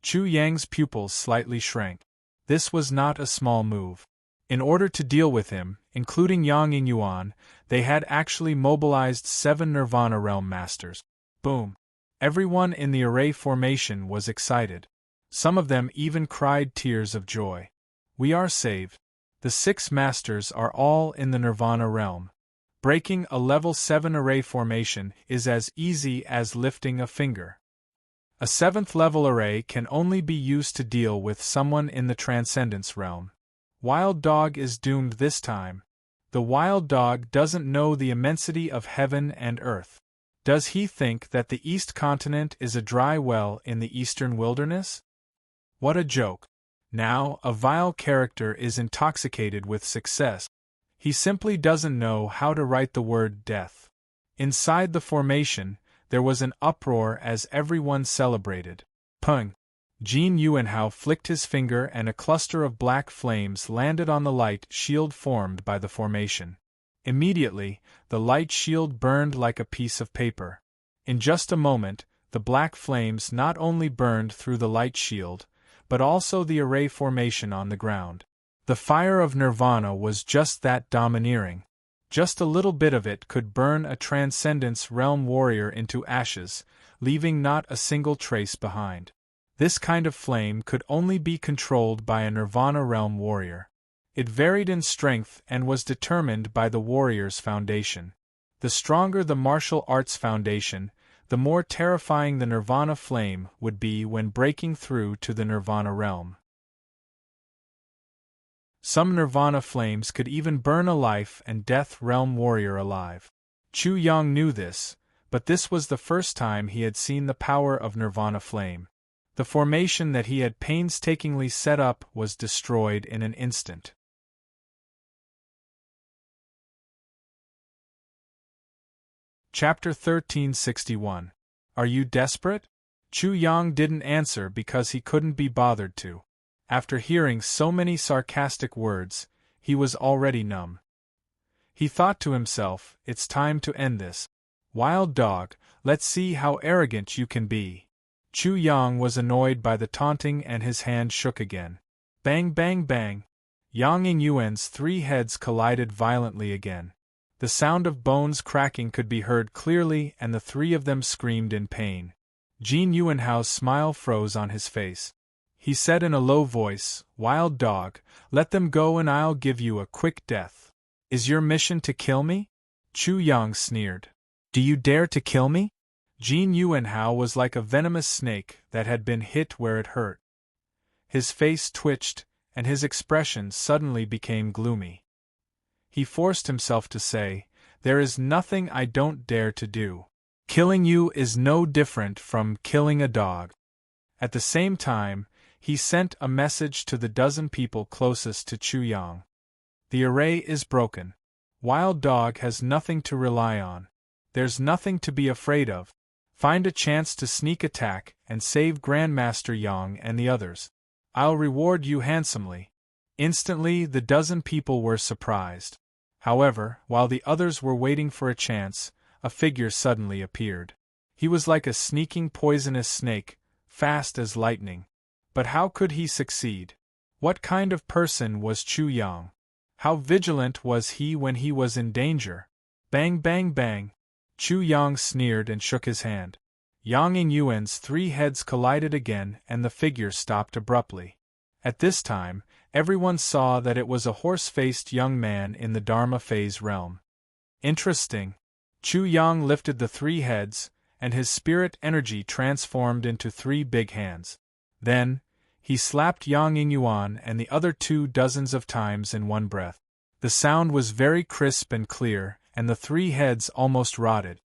Chu Yang's pupils slightly shrank. This was not a small move. In order to deal with him, including Yang Yingyuan, they had actually mobilized 7 Nirvana Realm Masters. Boom! Everyone in the array formation was excited. Some of them even cried tears of joy. We are saved. The 6 Masters are all in the Nirvana Realm. Breaking a level 7 array formation is as easy as lifting a finger. A 7th level array can only be used to deal with someone in the Transcendence Realm. Wild Dog is doomed this time. The Wild Dog doesn't know the immensity of heaven and earth. Does he think that the East Continent is a dry well in the eastern wilderness? What a joke. Now, a vile character is intoxicated with success. He simply doesn't know how to write the word death. Inside the formation, there was an uproar as everyone celebrated. Pung! Jin Yuanhao flicked his finger and a cluster of black flames landed on the light shield formed by the formation. Immediately, the light shield burned like a piece of paper. In just a moment, the black flames not only burned through the light shield, but also the array formation on the ground. The fire of Nirvana was just that domineering. Just a little bit of it could burn a Transcendence Realm warrior into ashes, leaving not a single trace behind. This kind of flame could only be controlled by a Nirvana Realm warrior. It varied in strength and was determined by the warrior's foundation. The stronger the martial arts foundation, the more terrifying the Nirvana flame would be when breaking through to the Nirvana Realm. Some Nirvana flames could even burn a life and death realm warrior alive. Chu Yang knew this, but this was the first time he had seen the power of Nirvana flame. The formation that he had painstakingly set up was destroyed in an instant. Chapter 1361. Are you desperate? Chu Yang didn't answer because he couldn't be bothered to. After hearing so many sarcastic words, he was already numb. He thought to himself, it's time to end this. Wild Dog, let's see how arrogant you can be. Chu Yang was annoyed by the taunting and his hand shook again. Bang bang bang. Yang Yingyuan's 3 heads collided violently again. The sound of bones cracking could be heard clearly and the 3 of them screamed in pain. Jin Yuanhao's smile froze on his face. He said in a low voice, Wild Dog, let them go and I'll give you a quick death. Is your mission to kill me? Chu Yang sneered. Do you dare to kill me? Jin Yuanhao was like a venomous snake that had been hit where it hurt. His face twitched, and his expression suddenly became gloomy. He forced himself to say, there is nothing I don't dare to do. Killing you is no different from killing a dog. At the same time, he sent a message to the dozen people closest to Chu Yang. The array is broken. Wild Dog has nothing to rely on. There's nothing to be afraid of. Find a chance to sneak attack and save Grandmaster Yang and the others. I'll reward you handsomely. Instantly, the dozen people were surprised. However, while the others were waiting for a chance, a figure suddenly appeared. He was like a sneaking poisonous snake, fast as lightning. But how could he succeed? What kind of person was Chu Yang? How vigilant was he when he was in danger? Bang bang bang. Chu Yang sneered and shook his hand. Yang Yingyuan's 3 heads collided again and the figure stopped abruptly. At this time, everyone saw that it was a horse-faced young man in the Dharma phase realm. Interesting. Chu Yang lifted the 3 heads, and his spirit energy transformed into 3 big hands. Then, he slapped Yang Yingyuan and the other 2 dozens of times in one breath. The sound was very crisp and clear, and the 3 heads almost rotted.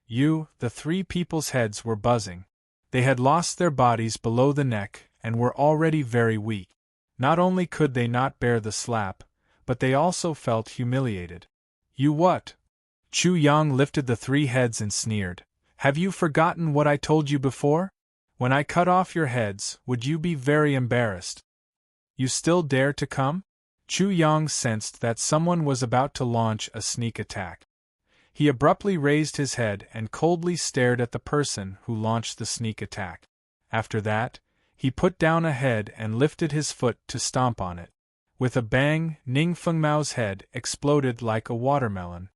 The 3 people's heads were buzzing. They had lost their bodies below the neck and were already very weak. Not only could they not bear the slap, but they also felt humiliated. You what? Chu Yang lifted the 3 heads and sneered. Have you forgotten what I told you before? When I cut off your heads, would you be very embarrassed? You still dare to come? Chu Yang sensed that someone was about to launch a sneak attack. He abruptly raised his head and coldly stared at the person who launched the sneak attack. After that, he put down a head and lifted his foot to stomp on it. With a bang, Ning Fengmao's head exploded like a watermelon.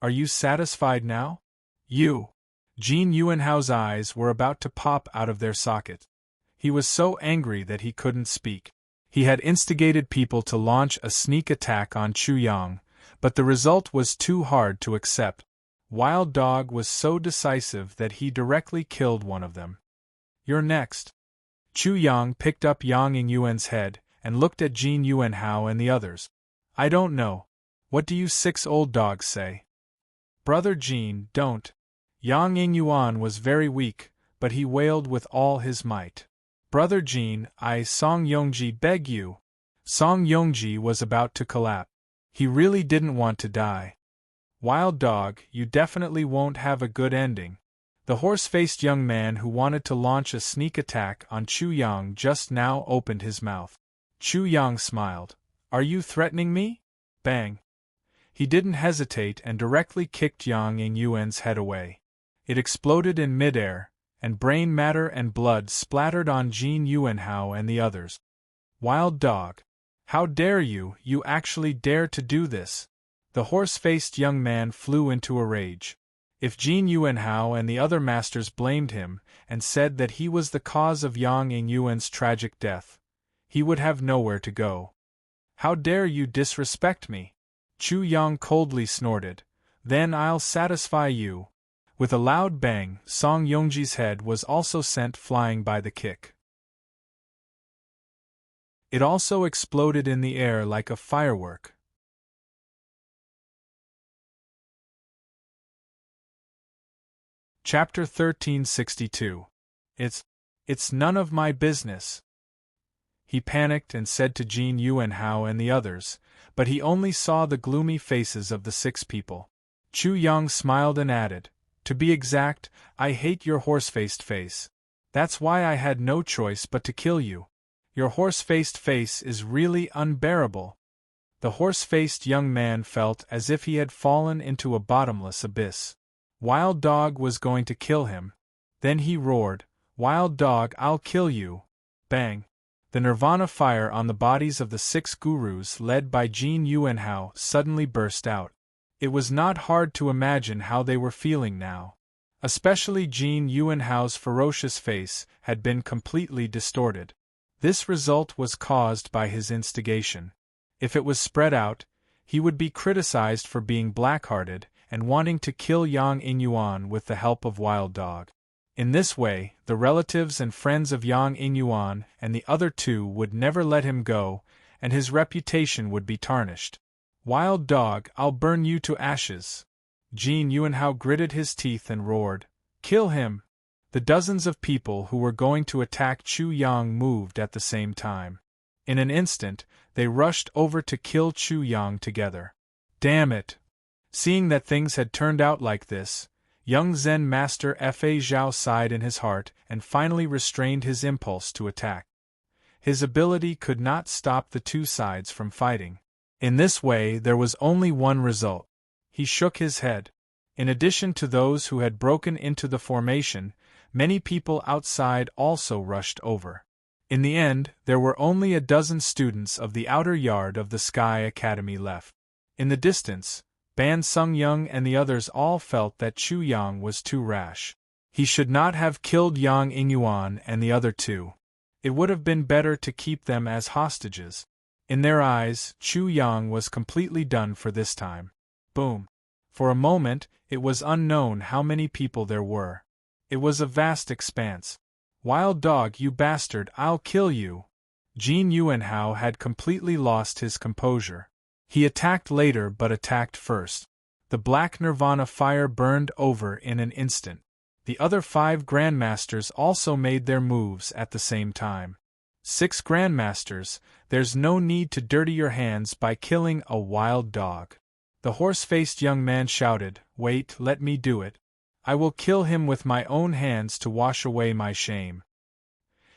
Are you satisfied now? You! Jin Yuanhao's eyes were about to pop out of their sockets. He was so angry that he couldn't speak. He had instigated people to launch a sneak attack on Chu Yang, but the result was too hard to accept. Wild Dog was so decisive that he directly killed one of them. You're next. Chu Yang picked up Yang Yingyuan's head and looked at Jin Yuanhao and the others. I don't know. What do you 6 old dogs say? Brother Jin, don't. Yang Yingyuan was very weak, but he wailed with all his might. Brother Jin, I Song Yongji beg you. Song Yongji was about to collapse. He really didn't want to die. Wild Dog, you definitely won't have a good ending. The horse-faced young man who wanted to launch a sneak attack on Chu Yang just now opened his mouth. Chu Yang smiled. Are you threatening me? Bang. He didn't hesitate and directly kicked Yang Yingyuan's head away. It exploded in midair, and brain matter and blood splattered on Jin Yuanhao and the others. Wild Dog. How dare you, you actually dare to do this? The horse-faced young man flew into a rage. If Jin Yuanhao and the other masters blamed him and said that he was the cause of Yang Yingyuan's tragic death, he would have nowhere to go. How dare you disrespect me? Chu Yang coldly snorted. Then I'll satisfy you. With a loud bang, Song Yongji's head was also sent flying by the kick. It also exploded in the air like a firework. Chapter 1362. It's none of my business. He panicked and said to Jin Yuanhao and the others, but he only saw the gloomy faces of the 6 people. Chu Yang smiled and added, to be exact, I hate your horse-faced face. That's why I had no choice but to kill you. Your horse-faced face is really unbearable. The horse-faced young man felt as if he had fallen into a bottomless abyss. Wild Dog was going to kill him. Then he roared, Wild Dog, I'll kill you. Bang. The nirvana fire on the bodies of the 6 gurus led by Jin Yuanhao suddenly burst out. It was not hard to imagine how they were feeling now. Especially Jin Yuanhao's ferocious face had been completely distorted. This result was caused by his instigation. If it was spread out, he would be criticized for being black-hearted and wanting to kill Yang Yingyuan with the help of Wild Dog. In this way, the relatives and friends of Yang Yingyuan and the other 2 would never let him go, and his reputation would be tarnished. Wild Dog, I'll burn you to ashes. Jin Yuanhao gritted his teeth and roared, Kill him! The dozens of people who were going to attack Chu Yang moved at the same time. In an instant, they rushed over to kill Chu Yang together. Damn it! Seeing that things had turned out like this, young Zen Master Fa Zhao sighed in his heart and finally restrained his impulse to attack. His ability could not stop the 2 sides from fighting. In this way there was only one result. He shook his head. In addition to those who had broken into the formation, many people outside also rushed over. In the end, there were only a dozen students of the outer yard of the Sky Academy left. In the distance, Ban Sung Young and the others all felt that Chu Yang was too rash. He should not have killed Yang Yingyuan and the other 2. It would have been better to keep them as hostages. In their eyes, Chu Yang was completely done for this time. Boom. For a moment, it was unknown how many people there were. It was a vast expanse. Wild Dog, you bastard, I'll kill you. Jin Yuanhao had completely lost his composure. He attacked later but attacked first. The black nirvana fire burned over in an instant. The other 5 grandmasters also made their moves at the same time. 6 grandmasters, there's no need to dirty your hands by killing a wild dog. The horse-faced young man shouted, Wait, let me do it. I will kill him with my own hands to wash away my shame.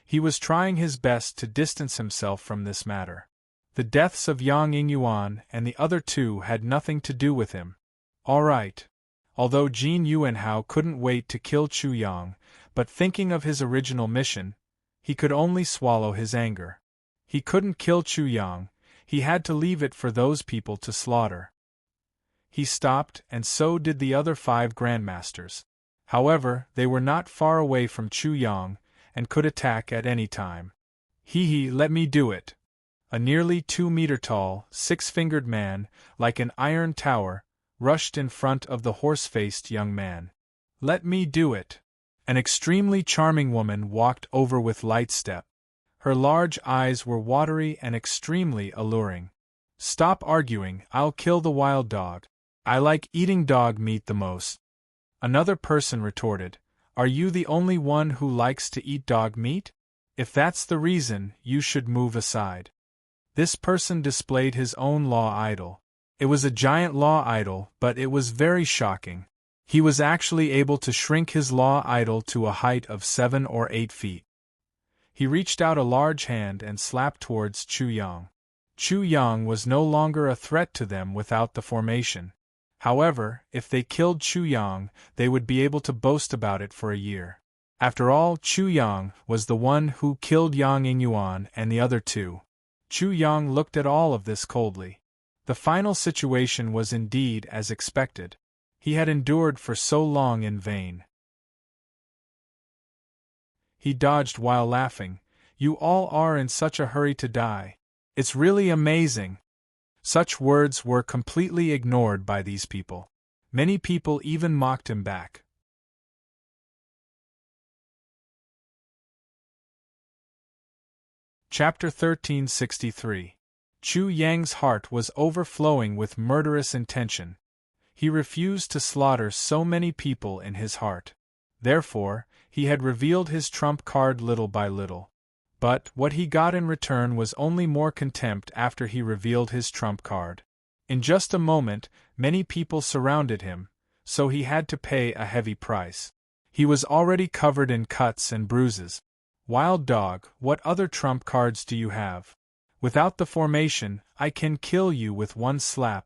He was trying his best to distance himself from this matter. The deaths of Yang Yingyuan and the other 2 had nothing to do with him. All right. although Jin Yuanhao couldn't wait to kill Chu Yang, but thinking of his original mission, he could only swallow his anger. He couldn't kill Chu Yang, he had to leave it for those people to slaughter. He stopped, and so did the other 5 grandmasters. However, they were not far away from Chu Yang, and could attack at any time. Let me do it. A nearly 2-meter-tall, 6-fingered man, like an iron tower, rushed in front of the horse-faced young man. Let me do it. An extremely charming woman walked over with light step. Her large eyes were watery and extremely alluring. Stop arguing, I'll kill the wild dog. I like eating dog meat the most. Another person retorted, Are you the only one who likes to eat dog meat? If that's the reason, you should move aside. This person displayed his own law idol. It was a giant law idol, but it was very shocking. He was actually able to shrink his law idol to a height of 7 or 8 feet. He reached out a large hand and slapped towards Chu Yang. Chu Yang was no longer a threat to them without the formation. However, if they killed Chu Yang, they would be able to boast about it for a year. After all, Chu Yang was the one who killed Yang Yingyuan and the other 2. Chu Yang looked at all of this coldly. The final situation was indeed as expected. He had endured for so long in vain. He dodged while laughing. You all are in such a hurry to die. It's really amazing. Such words were completely ignored by these people. Many people even mocked him back. Chapter 1363. Chu Yang's heart was overflowing with murderous intention. He refused to slaughter so many people in his heart. Therefore, he had revealed his trump card little by little. But what he got in return was only more contempt after he revealed his trump card. In just a moment, many people surrounded him, so he had to pay a heavy price. He was already covered in cuts and bruises. Wild dog, what other trump cards do you have? Without the formation, I can kill you with one slap.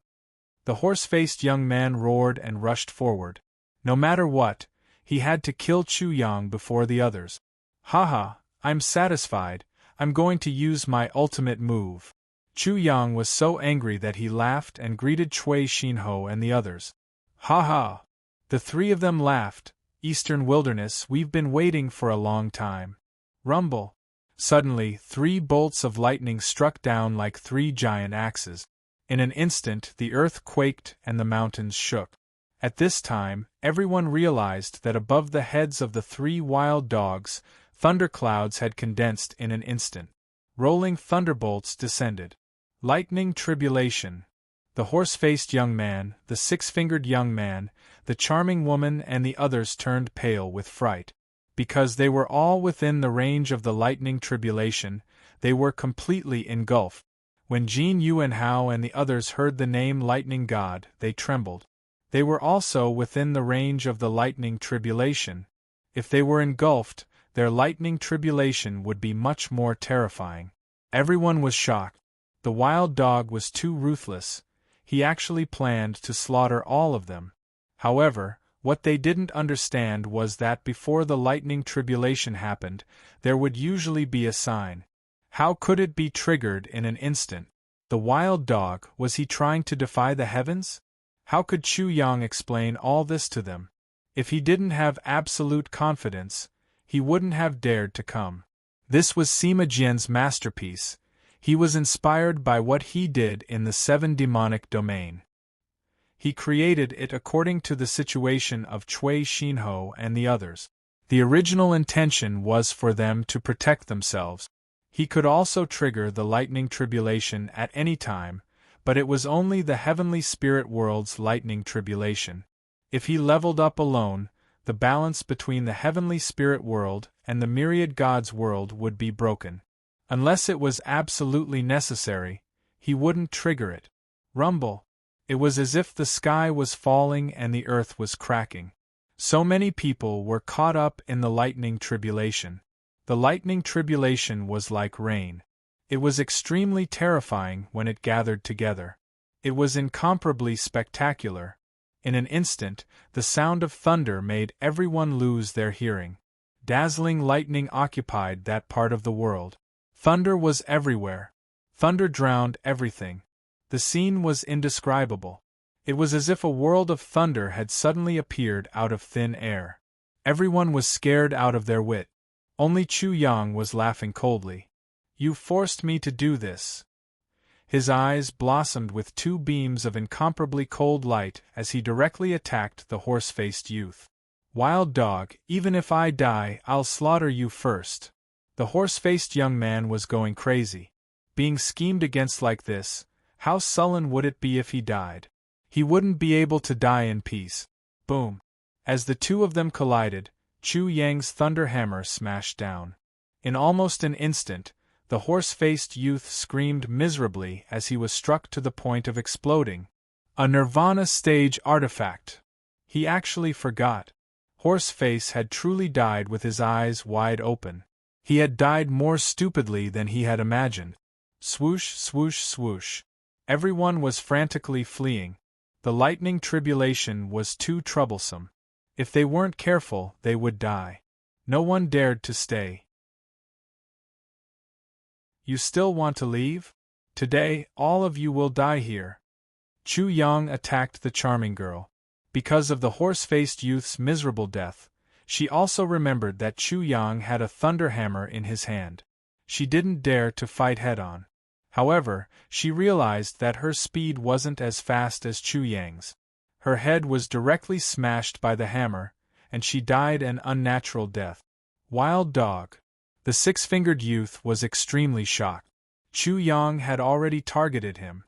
The horse-faced young man roared and rushed forward. No matter what, he had to kill Chu Yang before the others. Haha, I'm satisfied, I'm going to use my ultimate move. Chu Yang was so angry that he laughed and greeted Cui Xinho and the others. Ha! The 3 of them laughed. Eastern Wilderness, we've been waiting for a long time. Rumble. Suddenly, 3 bolts of lightning struck down like 3 giant axes. In an instant, the earth quaked and the mountains shook. At this time, everyone realized that above the heads of the 3 wild dogs, thunderclouds had condensed in an instant. Rolling thunderbolts descended. Lightning tribulation. The horse-faced young man, the 6-fingered young man, the charming woman and the others turned pale with fright. Because they were all within the range of the lightning tribulation, they were completely engulfed. When Jin Yuanhao and the others heard the name Lightning God, they trembled. They were also within the range of the lightning tribulation. If they were engulfed, their lightning tribulation would be much more terrifying. Everyone was shocked. The wild dog was too ruthless. He actually planned to slaughter all of them. However, what they didn't understand was that before the lightning tribulation happened, there would usually be a sign. How could it be triggered in an instant? The wild dog, was he trying to defy the heavens? How could Chu Yang explain all this to them? If he didn't have absolute confidence, he wouldn't have dared to come. This was Sima Jian's masterpiece. He was inspired by what he did in the 7 demonic domain. He created it according to the situation of Cui Xinho and the others. The original intention was for them to protect themselves. He could also trigger the lightning tribulation at any time, but it was only the heavenly spirit world's lightning tribulation. If he leveled up alone, the balance between the heavenly spirit world and the myriad gods world would be broken. Unless it was absolutely necessary, he wouldn't trigger it. Rumble. It was as if the sky was falling and the earth was cracking. So many people were caught up in the lightning tribulation. The lightning tribulation was like rain. It was extremely terrifying when it gathered together. It was incomparably spectacular. In an instant, the sound of thunder made everyone lose their hearing. Dazzling lightning occupied that part of the world. Thunder was everywhere. Thunder drowned everything. The scene was indescribable. It was as if a world of thunder had suddenly appeared out of thin air. Everyone was scared out of their wit. Only Chu Yang was laughing coldly. "You forced me to do this." His eyes blossomed with two beams of incomparably cold light as he directly attacked the horse-faced youth. "Wild dog, even if I die, I'll slaughter you first." The horse-faced young man was going crazy. Being schemed against like this, how sullen would it be if he died? He wouldn't be able to die in peace. Boom! As the two of them collided, Chu Yang's thunder hammer smashed down. In almost an instant, the horse-faced youth screamed miserably as he was struck to the point of exploding. A Nirvana stage artifact! He actually forgot. Horseface had truly died with his eyes wide open. He had died more stupidly than he had imagined. Swoosh, swoosh, swoosh. Everyone was frantically fleeing. The lightning tribulation was too troublesome. If they weren't careful, they would die. No one dared to stay. "You still want to leave? Today, all of you will die here." Chu Yang attacked the charming girl. Because of the horse-faced youth's miserable death, she also remembered that Chu Yang had a thunder hammer in his hand. She didn't dare to fight head-on. However, she realized that her speed wasn't as fast as Chu Yang's. Her head was directly smashed by the hammer, and she died an unnatural death. Wild dog! The six-fingered youth was extremely shocked. Chu Yang had already targeted him.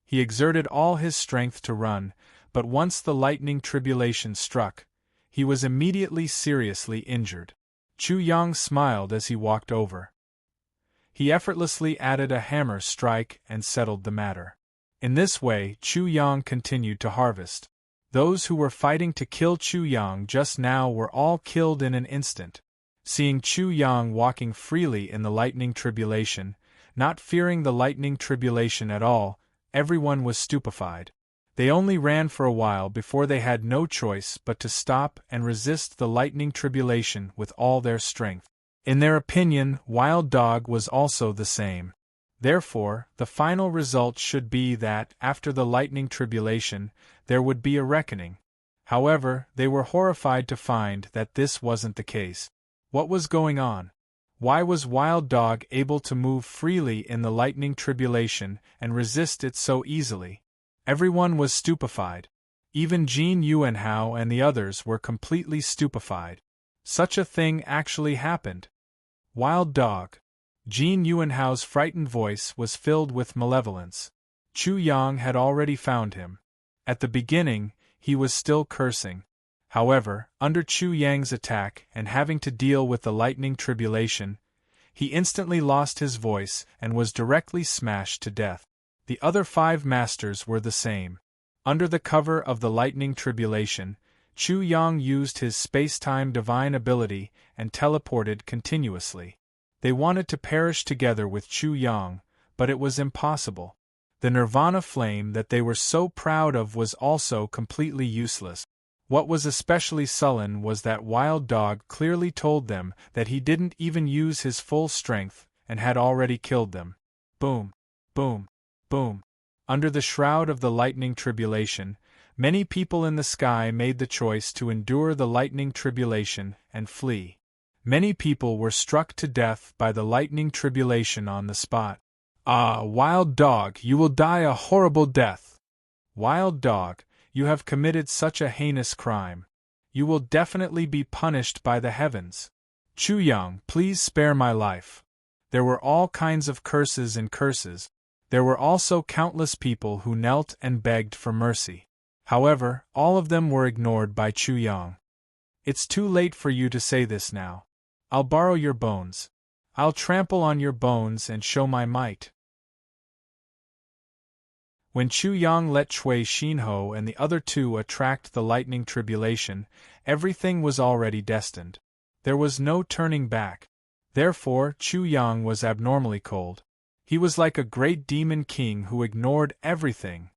He exerted all his strength to run, but once the lightning tribulation struck, he was immediately seriously injured. Chu Yang smiled as he walked over. He effortlessly added a hammer strike and settled the matter. In this way, Chu Yang continued to harvest. Those who were fighting to kill Chu Yang just now were all killed in an instant. Seeing Chu Yang walking freely in the lightning tribulation, not fearing the lightning tribulation at all, everyone was stupefied. They only ran for a while before they had no choice but to stop and resist the lightning tribulation with all their strength. In their opinion, Wild Dog was also the same. Therefore, the final result should be that, after the lightning tribulation, there would be a reckoning. However, they were horrified to find that this wasn't the case. What was going on? Why was Wild Dog able to move freely in the lightning tribulation and resist it so easily? Everyone was stupefied. Even Jin Yuanhao and the others were completely stupefied. Such a thing actually happened. Wild Dog. Jin Yuanhao's frightened voice was filled with malevolence. Chu Yang had already found him. At the beginning, he was still cursing. However, under Chu Yang's attack and having to deal with the lightning tribulation, he instantly lost his voice and was directly smashed to death. The other 5 masters were the same. Under the cover of the lightning tribulation, Chu Yang used his space-time divine ability and teleported continuously. They wanted to perish together with Chu Yang, but it was impossible. The nirvana flame that they were so proud of was also completely useless. What was especially sullen was that Wild Dog clearly told them that he didn't even use his full strength and had already killed them. Boom, boom, boom. Under the shroud of the lightning tribulation, many people in the sky made the choice to endure the lightning tribulation and flee. Many people were struck to death by the lightning tribulation on the spot. Ah, Wild Dog, you will die a horrible death. Wild Dog, you have committed such a heinous crime. You will definitely be punished by the heavens. Chu Yang, please spare my life. There were all kinds of curses and curses. There were also countless people who knelt and begged for mercy. However, all of them were ignored by Chu Yang. It's too late for you to say this now. I'll borrow your bones. I'll trample on your bones and show my might. When Chu Yang let Cui Xinho and the other 2 attract the lightning tribulation, everything was already destined. There was no turning back. Therefore, Chu Yang was abnormally cold. He was like a great demon king who ignored everything.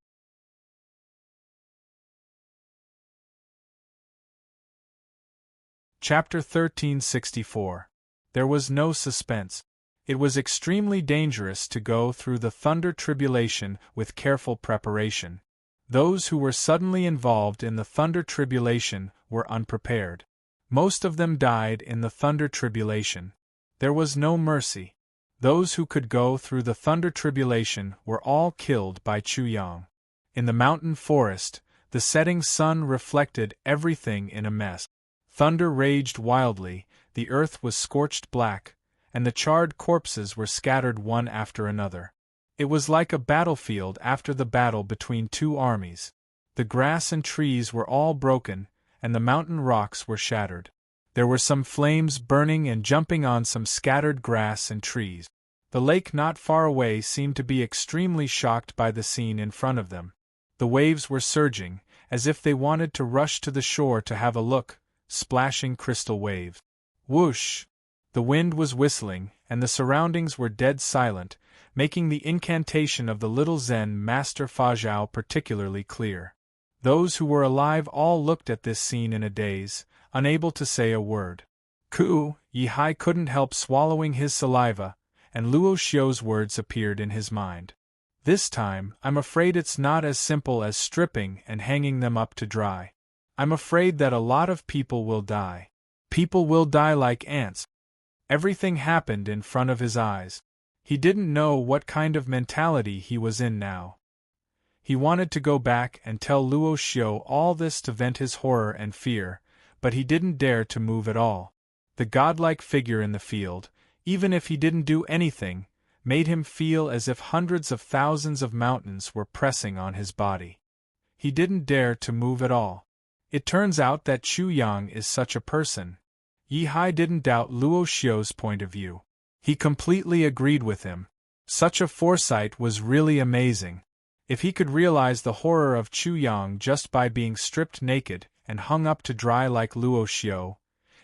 Chapter 1364. There was no suspense. It was extremely dangerous to go through the thunder tribulation with careful preparation. Those who were suddenly involved in the thunder tribulation were unprepared. Most of them died in the thunder tribulation. There was no mercy. Those who could go through the thunder tribulation were all killed by Chu Yang. In the mountain forest, the setting sun reflected everything in a mess. Thunder raged wildly, the earth was scorched black, and the charred corpses were scattered one after another. It was like a battlefield after the battle between two armies. The grass and trees were all broken, and the mountain rocks were shattered. There were some flames burning and jumping on some scattered grass and trees. The lake not far away seemed to be extremely shocked by the scene in front of them. The waves were surging, as if they wanted to rush to the shore to have a look, splashing crystal waves. Whoosh! The wind was whistling, and the surroundings were dead silent, making the incantation of the little Zen master Fazhao particularly clear. Those who were alive all looked at this scene in a daze, unable to say a word. Yihai couldn't help swallowing his saliva, and Luo Xiu's words appeared in his mind. This time, I'm afraid it's not as simple as stripping and hanging them up to dry. I'm afraid that a lot of people will die. People will die like ants. Everything happened in front of his eyes. He didn't know what kind of mentality he was in now. He wanted to go back and tell Luo Xiu all this to vent his horror and fear, but he didn't dare to move at all. The godlike figure in the field, even if he didn't do anything, made him feel as if hundreds of thousands of mountains were pressing on his body. He didn't dare to move at all. It turns out that Chu Yang is such a person. Yihai didn't doubt Luo Xiu's point of view. He completely agreed with him. Such a foresight was really amazing. If he could realize the horror of Chu Yang just by being stripped naked and hung up to dry like Luo Xiu,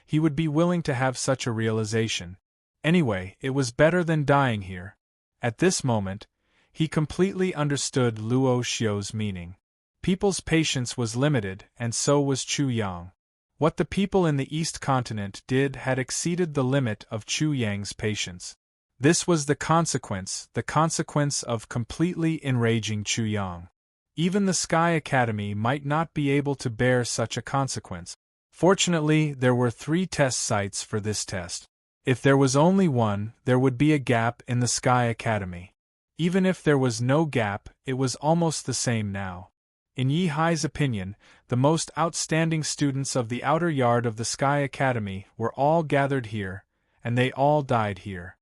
he would be willing to have such a realization. Anyway, it was better than dying here. At this moment, he completely understood Luo Xiu's meaning. People's patience was limited, and so was Chu Yang. What the people in the East Continent did had exceeded the limit of Chu Yang's patience. This was the consequence of completely enraging Chu Yang. Even the Sky Academy might not be able to bear such a consequence. Fortunately, there were 3 test sites for this test. If there was only one, there would be a gap in the Sky Academy. Even if there was no gap, it was almost the same now. In Yihai's opinion, the most outstanding students of the outer yard of the Sky Academy were all gathered here, and they all died here.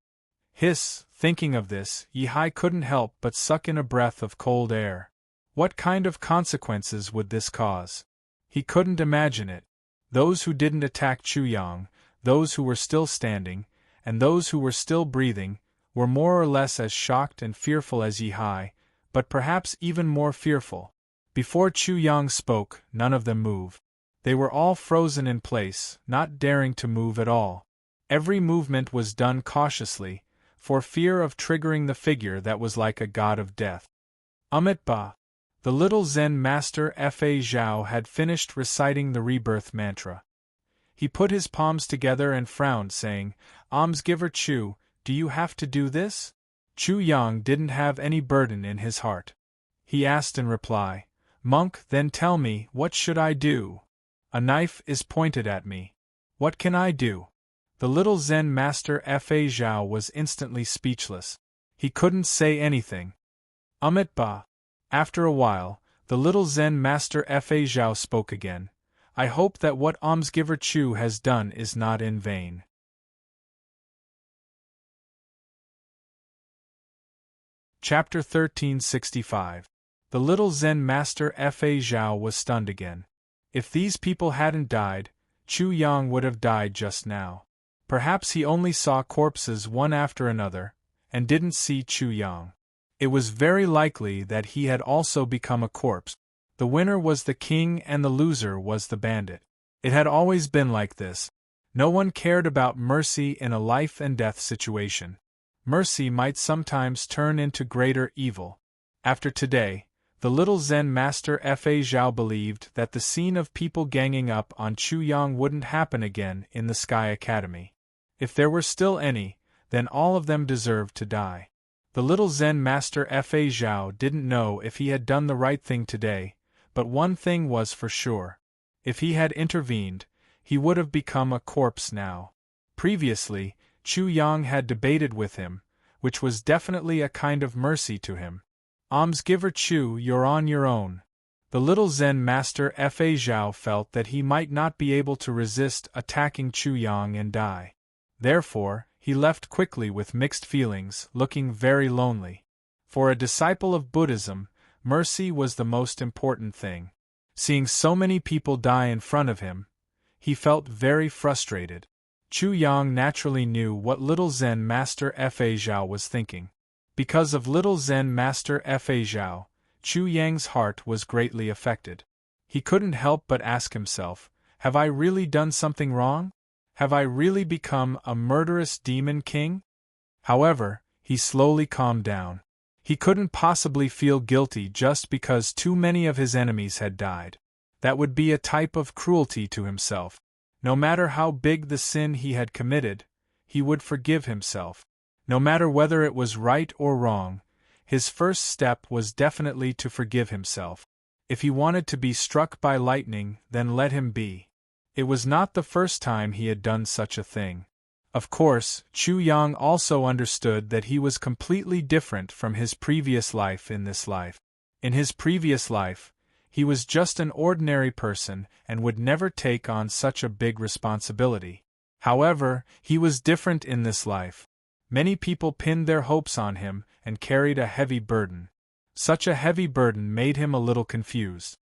Thinking of this, Yihai couldn't help but suck in a breath of cold air. What kind of consequences would this cause? He couldn't imagine it. Those who didn't attack Chu Yang, those who were still standing, and those who were still breathing, were more or less as shocked and fearful as Yihai, but perhaps even more fearful. Before Chu Yang spoke, none of them moved. They were all frozen in place, not daring to move at all. Every movement was done cautiously, for fear of triggering the figure that was like a god of death. Ba. The little Zen master Fa Zhao had finished reciting the rebirth mantra. He put his palms together and frowned, saying, "Almsgiver Chu, do you have to do this?" Chu Yang didn't have any burden in his heart. He asked in reply, "Monk, then tell me, what should I do? A knife is pointed at me. What can I do?" The little Zen master Fa Zhao was instantly speechless. He couldn't say anything. Ba. After a while, the little Zen master Fa Zhao spoke again. "I hope that what almsgiver Chu has done is not in vain." Chapter 1365. The little Zen master Fa Zhao was stunned again. If these people hadn't died, Chu Yang would have died just now. Perhaps he only saw corpses one after another, and didn't see Chu Yang. It was very likely that he had also become a corpse. The winner was the king and the loser was the bandit. It had always been like this. No one cared about mercy in a life-and-death situation. Mercy might sometimes turn into greater evil. After today, The little Zen master Fa Zhao believed that the scene of people ganging up on Chu Yang wouldn't happen again in the Sky Academy. If there were still any, then all of them deserved to die. The little Zen master Fa Zhao didn't know if he had done the right thing today, but one thing was for sure. If he had intervened, he would have become a corpse now. Previously, Chu Yang had debated with him, which was definitely a kind of mercy to him. Almsgiver Chu, you're on your own. The little Zen master Fa Zhao felt that he might not be able to resist attacking Chu Yang and die. Therefore, he left quickly with mixed feelings, looking very lonely. For a disciple of Buddhism, mercy was the most important thing. Seeing so many people die in front of him, he felt very frustrated. Chu Yang naturally knew what little Zen master Fa Zhao was thinking. Because of little Zen master Fa Zhao, Chu Yang's heart was greatly affected. He couldn't help but ask himself, have I really done something wrong? Have I really become a murderous demon king? However, he slowly calmed down. He couldn't possibly feel guilty just because too many of his enemies had died. That would be a type of cruelty to himself. No matter how big the sin he had committed, he would forgive himself. No matter whether it was right or wrong, his first step was definitely to forgive himself. If he wanted to be struck by lightning, then let him be. It was not the first time he had done such a thing. Of course, Chu Yang also understood that he was completely different from his previous life in this life. In his previous life, he was just an ordinary person and would never take on such a big responsibility. However, he was different in this life. Many people pinned their hopes on him and carried a heavy burden. Such a heavy burden made him a little confused.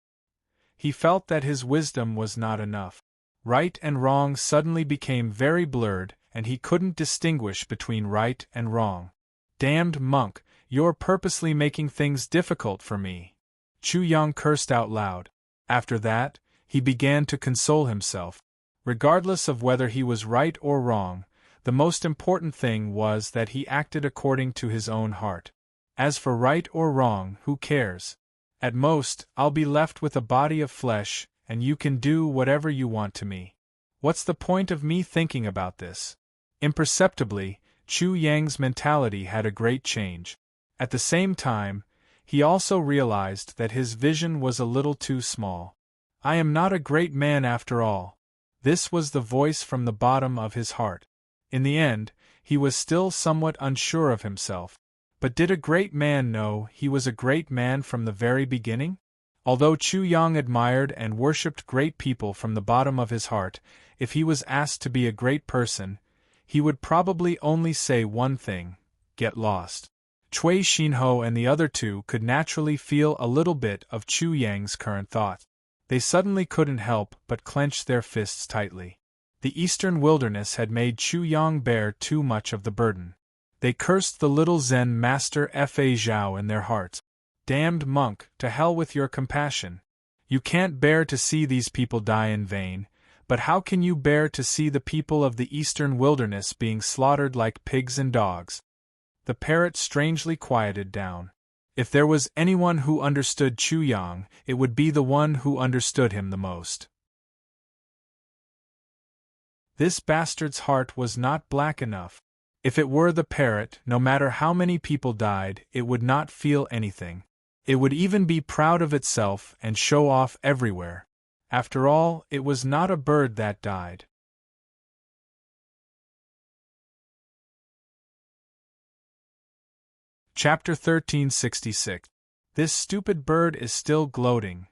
He felt that his wisdom was not enough. Right and wrong suddenly became very blurred, and he couldn't distinguish between right and wrong. Damned monk, you're purposely making things difficult for me. Chu Yang cursed out loud. After that, he began to console himself. Regardless of whether he was right or wrong, the most important thing was that he acted according to his own heart. As for right or wrong, who cares? At most, I'll be left with a body of flesh, and you can do whatever you want to me. What's the point of me thinking about this? Imperceptibly, Chu Yang's mentality had a great change. At the same time, he also realized that his vision was a little too small. I am not a great man after all. This was the voice from the bottom of his heart. In the end, he was still somewhat unsure of himself. But did a great man know he was a great man from the very beginning? Although Chu Yang admired and worshipped great people from the bottom of his heart, if he was asked to be a great person, he would probably only say one thing: get lost. Cui Xinho and the other two could naturally feel a little bit of Chu Yang's current thought. They suddenly couldn't help but clench their fists tightly. The eastern wilderness had made Chu Yang bear too much of the burden. They cursed the little Zen master Fa Zhao in their hearts. Damned monk, to hell with your compassion. You can't bear to see these people die in vain, but how can you bear to see the people of the eastern wilderness being slaughtered like pigs and dogs? The parrot strangely quieted down. If there was anyone who understood Chu Yang, it would be the one who understood him the most. This bastard's heart was not black enough. If it were the parrot, no matter how many people died, it would not feel anything. It would even be proud of itself and show off everywhere. After all, it was not a bird that died. Chapter 1366. This stupid bird is still gloating.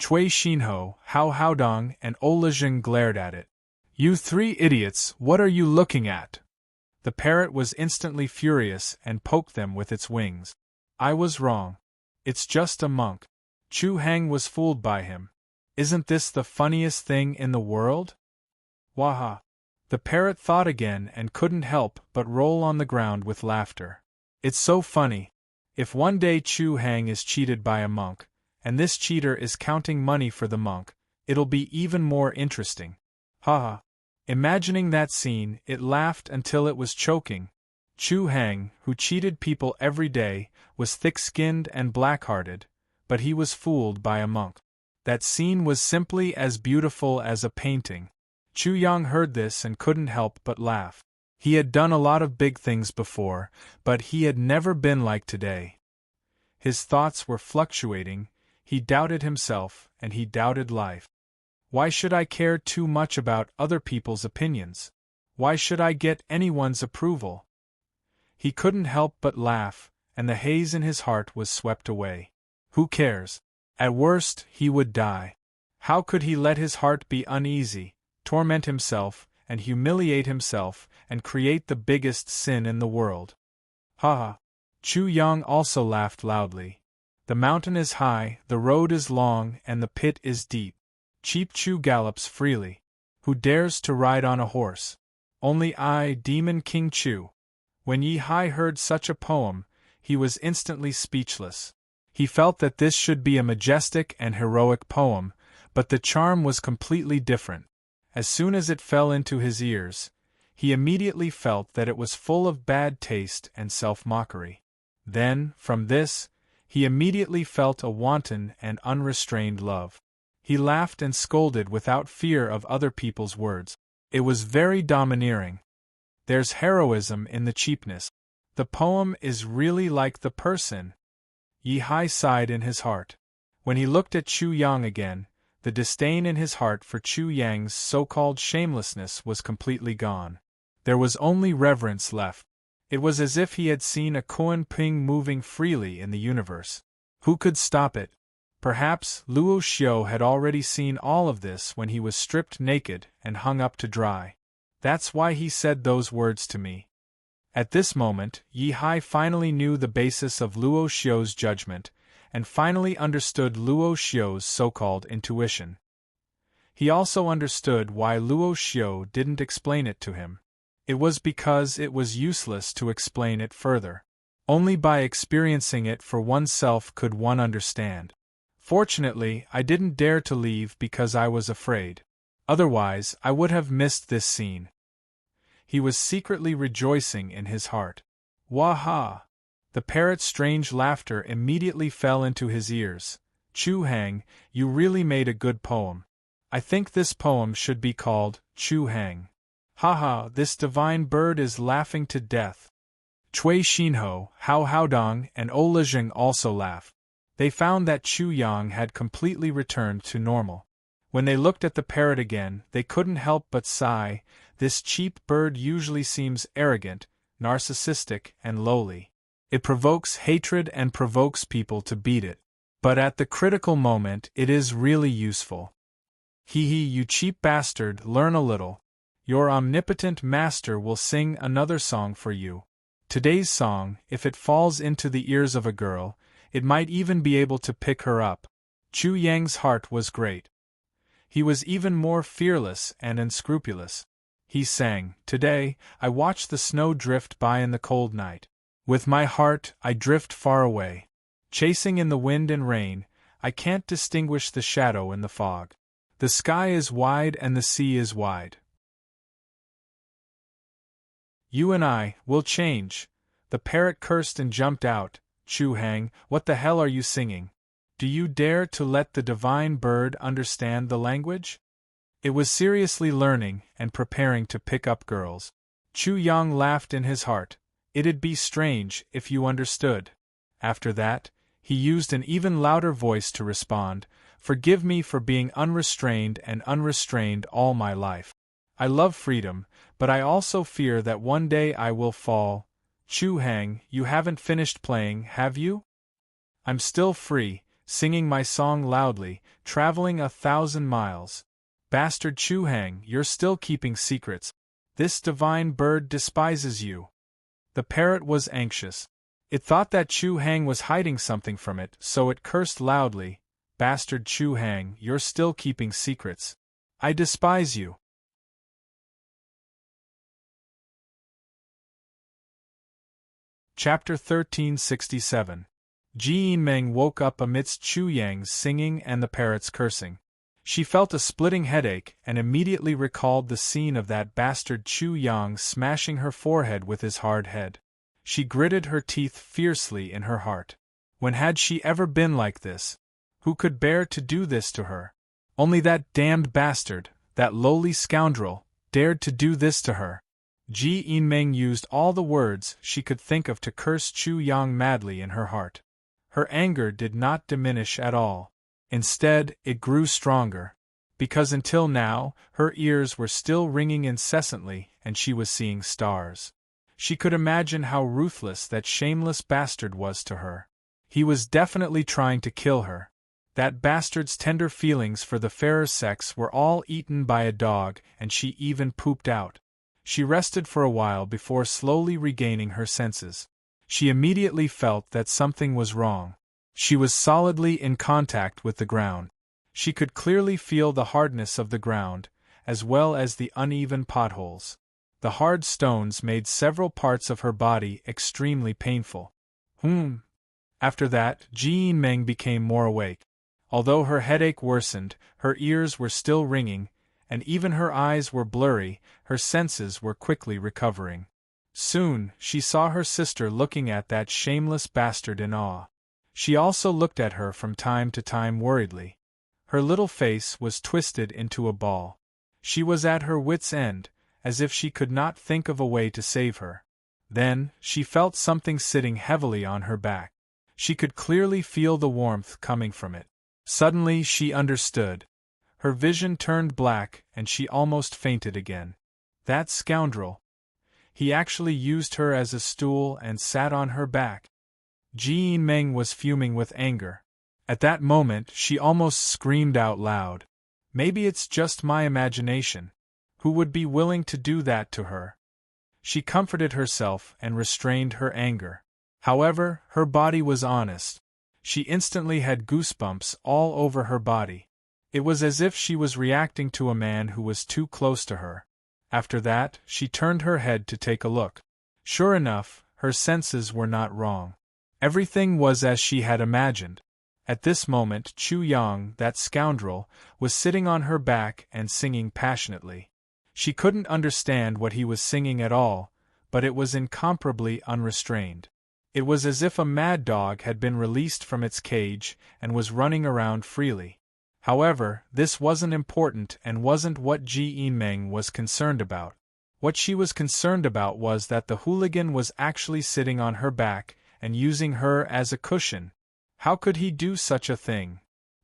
Cui Xinho, Hao Haodong, and Olajing glared at it. You three idiots, what are you looking at? The parrot was instantly furious and poked them with its wings. I was wrong. It's just a monk. Chu Hang was fooled by him. Isn't this the funniest thing in the world? Waha! The parrot thought again and couldn't help but roll on the ground with laughter. It's so funny. If one day Chu Hang is cheated by a monk, and this cheater is counting money for the monk, it'll be even more interesting. Haha! Imagining that scene, it laughed until it was choking. Chu Hang, who cheated people every day, was thick-skinned and black-hearted, but he was fooled by a monk. That scene was simply as beautiful as a painting. Chu Yang heard this and couldn't help but laugh. He had done a lot of big things before, but he had never been like today. His thoughts were fluctuating, he doubted himself, and he doubted life. Why should I care too much about other people's opinions? Why should I get anyone's approval? He couldn't help but laugh, and the haze in his heart was swept away. Who cares? At worst, he would die. How could he let his heart be uneasy, torment himself, and humiliate himself, and create the biggest sin in the world? Ha ha! Chu Yang also laughed loudly. The mountain is high, the road is long, and the pit is deep. Cheap Chu gallops freely. Who dares to ride on a horse? Only I, Demon King Chu. When Yi Hai heard such a poem, he was instantly speechless. He felt that this should be a majestic and heroic poem, but the charm was completely different. As soon as it fell into his ears, he immediately felt that it was full of bad taste and self-mockery. Then, from this, he immediately felt a wanton and unrestrained love. He laughed and scolded without fear of other people's words. It was very domineering. There's heroism in the cheapness. The poem is really like the person. Yi Hai sighed in his heart. When he looked at Chu Yang again, the disdain in his heart for Chu Yang's so-called shamelessness was completely gone. There was only reverence left. It was as if he had seen a Kuan Ping moving freely in the universe. Who could stop it? Perhaps Luo Xiu had already seen all of this when he was stripped naked and hung up to dry. That's why he said those words to me. At this moment, Yi Hai finally knew the basis of Luo Xiu's judgment, and finally understood Luo Xiu's so-called intuition. He also understood why Luo Xiu didn't explain it to him. It was because it was useless to explain it further. Only by experiencing it for oneself could one understand. Fortunately, I didn't dare to leave because I was afraid. Otherwise, I would have missed this scene. He was secretly rejoicing in his heart. Wah-ha! The parrot's strange laughter immediately fell into his ears. Chu Hang, you really made a good poem. I think this poem should be called Chu Hang. Ha-ha, this divine bird is laughing to death. Cui Xinho, Hao Haodong, and O Lezheng also laughed. They found that Chu Yang had completely returned to normal. When they looked at the parrot again, they couldn't help but sigh. This cheap bird usually seems arrogant, narcissistic, and lowly. It provokes hatred and provokes people to beat it. But at the critical moment it is really useful. Hee hee, you cheap bastard, learn a little. Your omnipotent master will sing another song for you. Today's song, if it falls into the ears of a girl, it might even be able to pick her up. Chu Yang's heart was great. He was even more fearless and unscrupulous. He sang, "Today, I watch the snow drift by in the cold night. With my heart, I drift far away. Chasing in the wind and rain, I can't distinguish the shadow in the fog. The sky is wide and the sea is wide. You and I will change." The parrot cursed and jumped out. Chu Hang, what the hell are you singing? Do you dare to let the divine bird understand the language? It was seriously learning and preparing to pick up girls. Chu Yang laughed in his heart. It'd be strange if you understood. After that, he used an even louder voice to respond, "Forgive me for being unrestrained and unrestrained all my life. I love freedom, but I also fear that one day I will fall. Chu Hang, you haven't finished playing, have you? I'm still free, singing my song loudly, traveling 1,000 miles. Bastard Chu Hang, you're still keeping secrets. This divine bird despises you." The parrot was anxious. It thought that Chu Hang was hiding something from it, so it cursed loudly. "Bastard Chu Hang, you're still keeping secrets. I despise you." Chapter 1367. Ji Yinmeng woke up amidst Chu Yang's singing and the parrot's cursing. She felt a splitting headache and immediately recalled the scene of that bastard Chu Yang smashing her forehead with his hard head. She gritted her teeth fiercely in her heart. When had she ever been like this? Who could bear to do this to her? Only that damned bastard, that lowly scoundrel, dared to do this to her. Ji Yinming used all the words she could think of to curse Chu Yang madly in her heart. Her anger did not diminish at all. Instead, it grew stronger. Because until now, her ears were still ringing incessantly and she was seeing stars. She could imagine how ruthless that shameless bastard was to her. He was definitely trying to kill her. That bastard's tender feelings for the fairer sex were all eaten by a dog, and she even pooped out. She rested for a while before slowly regaining her senses. She immediately felt that something was wrong. She was solidly in contact with the ground. She could clearly feel the hardness of the ground, as well as the uneven potholes. The hard stones made several parts of her body extremely painful. After that, Ji Yinming became more awake. Although her headache worsened, her ears were still ringing, and even her eyes were blurry, her senses were quickly recovering. Soon, she saw her sister looking at that shameless bastard in awe. She also looked at her from time to time worriedly. Her little face was twisted into a ball. She was at her wits' end, as if she could not think of a way to save her. Then, she felt something sitting heavily on her back. She could clearly feel the warmth coming from it. Suddenly she understood. Her vision turned black and she almost fainted again. That scoundrel! He actually used her as a stool and sat on her back. Ji Yinming was fuming with anger. At that moment she almost screamed out loud. Maybe it's just my imagination. Who would be willing to do that to her? She comforted herself and restrained her anger. However, her body was honest. She instantly had goosebumps all over her body. It was as if she was reacting to a man who was too close to her. After that, she turned her head to take a look. Sure enough, her senses were not wrong. Everything was as she had imagined. At this moment, Chu Yang, that scoundrel, was sitting on her back and singing passionately. She couldn't understand what he was singing at all, but it was incomparably unrestrained. It was as if a mad dog had been released from its cage and was running around freely. However, this wasn't important and wasn't what Ji Yinming was concerned about. What she was concerned about was that the hooligan was actually sitting on her back and using her as a cushion. How could he do such a thing?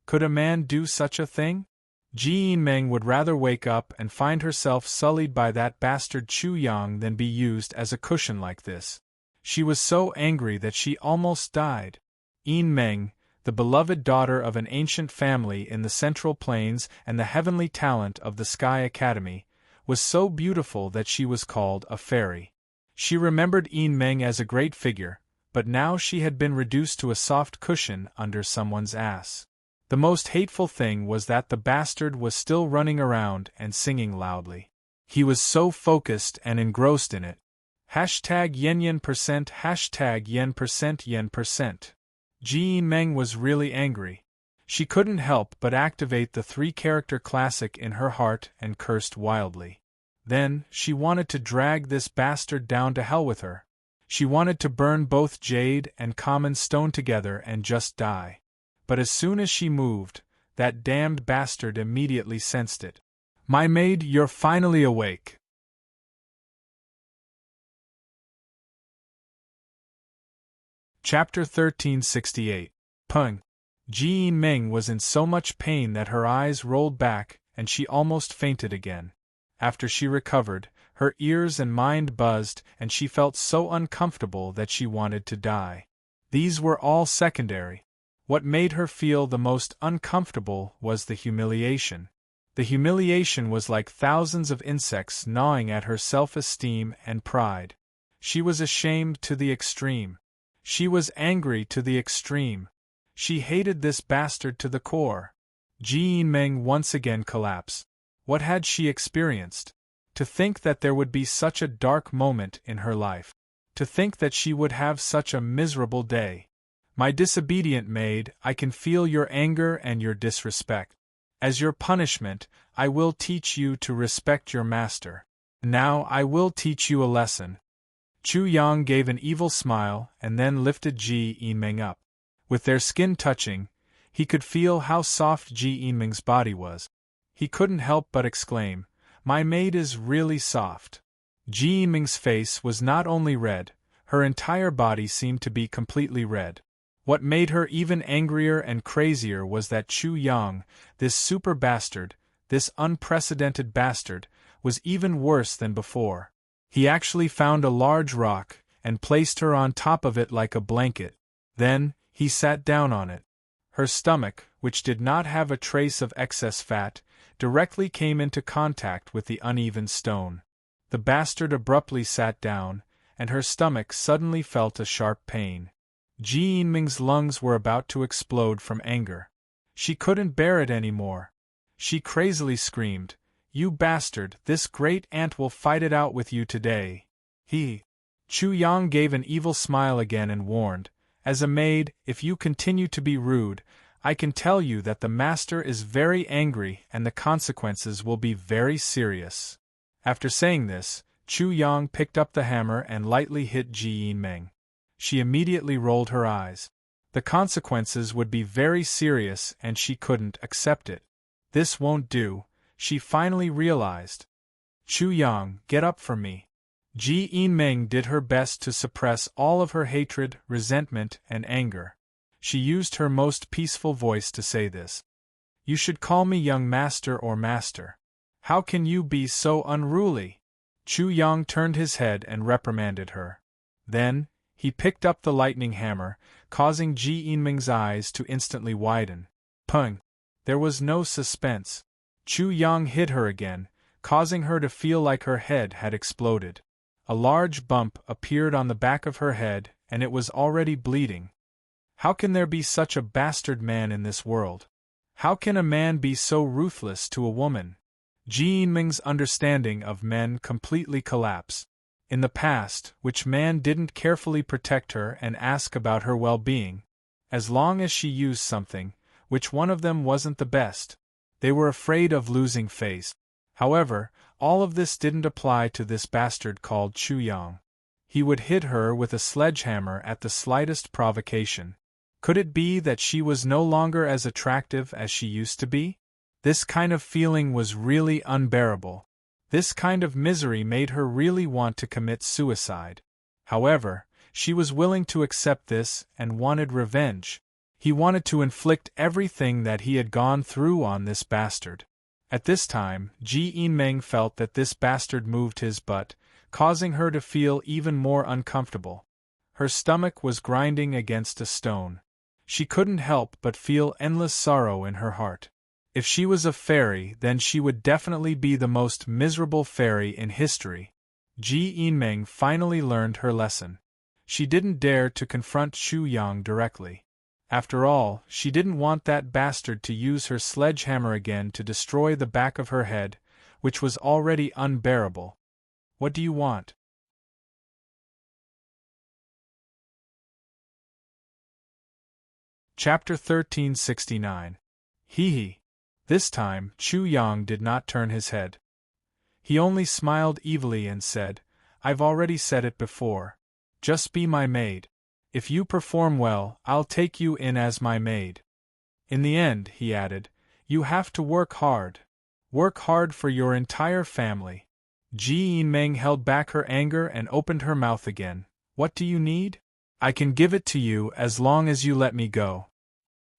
Could a man do such a thing? Ji Yinming would rather wake up and find herself sullied by that bastard Chu Yang than be used as a cushion like this. She was so angry that she almost died. Yinming, the beloved daughter of an ancient family in the Central Plains and the heavenly talent of the Sky Academy, was so beautiful that she was called a fairy. She remembered Yinming as a great figure, but now she had been reduced to a soft cushion under someone's ass. The most hateful thing was that the bastard was still running around and singing loudly. He was so focused and engrossed in it. #yen%, #yen%. Ji Yinming was really angry. She couldn't help but activate the 3-character classic in her heart and cursed wildly. Then, she wanted to drag this bastard down to hell with her. She wanted to burn both jade and common stone together and just die. But as soon as she moved, that damned bastard immediately sensed it. "My maid, you're finally awake." Chapter 1368. Pung. Ji Yinming was in so much pain that her eyes rolled back and she almost fainted again. After she recovered, her ears and mind buzzed and she felt so uncomfortable that she wanted to die. These were all secondary. What made her feel the most uncomfortable was the humiliation. The humiliation was like thousands of insects gnawing at her self-esteem and pride. She was ashamed to the extreme. She was angry to the extreme. She hated this bastard to the core. Ji Yinming once again collapsed. What had she experienced? To think that there would be such a dark moment in her life. To think that she would have such a miserable day. "My disobedient maid, I can feel your anger and your disrespect. As your punishment, I will teach you to respect your master. Now I will teach you a lesson." Chu Yang gave an evil smile and then lifted Ji Yinming up. With their skin touching, he could feel how soft Ji Yinming's body was. He couldn't help but exclaim, "My maid is really soft." Ji Yinming's face was not only red, her entire body seemed to be completely red. What made her even angrier and crazier was that Chu Yang, this super bastard, this unprecedented bastard, was even worse than before. He actually found a large rock, and placed her on top of it like a blanket. Then, he sat down on it. Her stomach, which did not have a trace of excess fat, directly came into contact with the uneven stone. The bastard abruptly sat down, and her stomach suddenly felt a sharp pain. Ji Yinming's lungs were about to explode from anger. She couldn't bear it anymore. She crazily screamed, "You bastard, this great ant will fight it out with you today." Chu Yang gave an evil smile again and warned, "As a maid, if you continue to be rude, I can tell you that the master is very angry and the consequences will be very serious." After saying this, Chu Yang picked up the hammer and lightly hit Ji Yinming. She immediately rolled her eyes. The consequences would be very serious and she couldn't accept it. This won't do, she finally realized. "Chu Yang, get up for me." Ji Yinming did her best to suppress all of her hatred, resentment, and anger. She used her most peaceful voice to say this. "You should call me young master or master. How can you be so unruly?" Chu Yang turned his head and reprimanded her. Then, he picked up the lightning hammer, causing Ji Yinming's eyes to instantly widen. Pung! There was no suspense. Chu Yang hit her again, causing her to feel like her head had exploded. A large bump appeared on the back of her head, and it was already bleeding. How can there be such a bastard man in this world? How can a man be so ruthless to a woman? Ji Yinming's understanding of men completely collapsed. In the past, which man didn't carefully protect her and ask about her well-being? As long as she used something, which one of them wasn't the best? They were afraid of losing face. However, all of this didn't apply to this bastard called Chu Yang. He would hit her with a sledgehammer at the slightest provocation. Could it be that she was no longer as attractive as she used to be? This kind of feeling was really unbearable. This kind of misery made her really want to commit suicide. However, she was willing to accept this and wanted revenge. He wanted to inflict everything that he had gone through on this bastard. At this time, Ji Yinming felt that this bastard moved his butt, causing her to feel even more uncomfortable. Her stomach was grinding against a stone. She couldn't help but feel endless sorrow in her heart. If she was a fairy, then she would definitely be the most miserable fairy in history. Ji Yinming finally learned her lesson. She didn't dare to confront Chu Yang directly. After all, she didn't want that bastard to use her sledgehammer again to destroy the back of her head, which was already unbearable. What do you want? Chapter 1369. Hee. This time, Chu Yang did not turn his head. He only smiled evilly and said, "I've already said it before. Just be my maid. If you perform well, I'll take you in as my maid. In the end," he added, "you have to work hard. Work hard for your entire family." Ji Yinming held back her anger and opened her mouth again. "What do you need? I can give it to you as long as you let me go.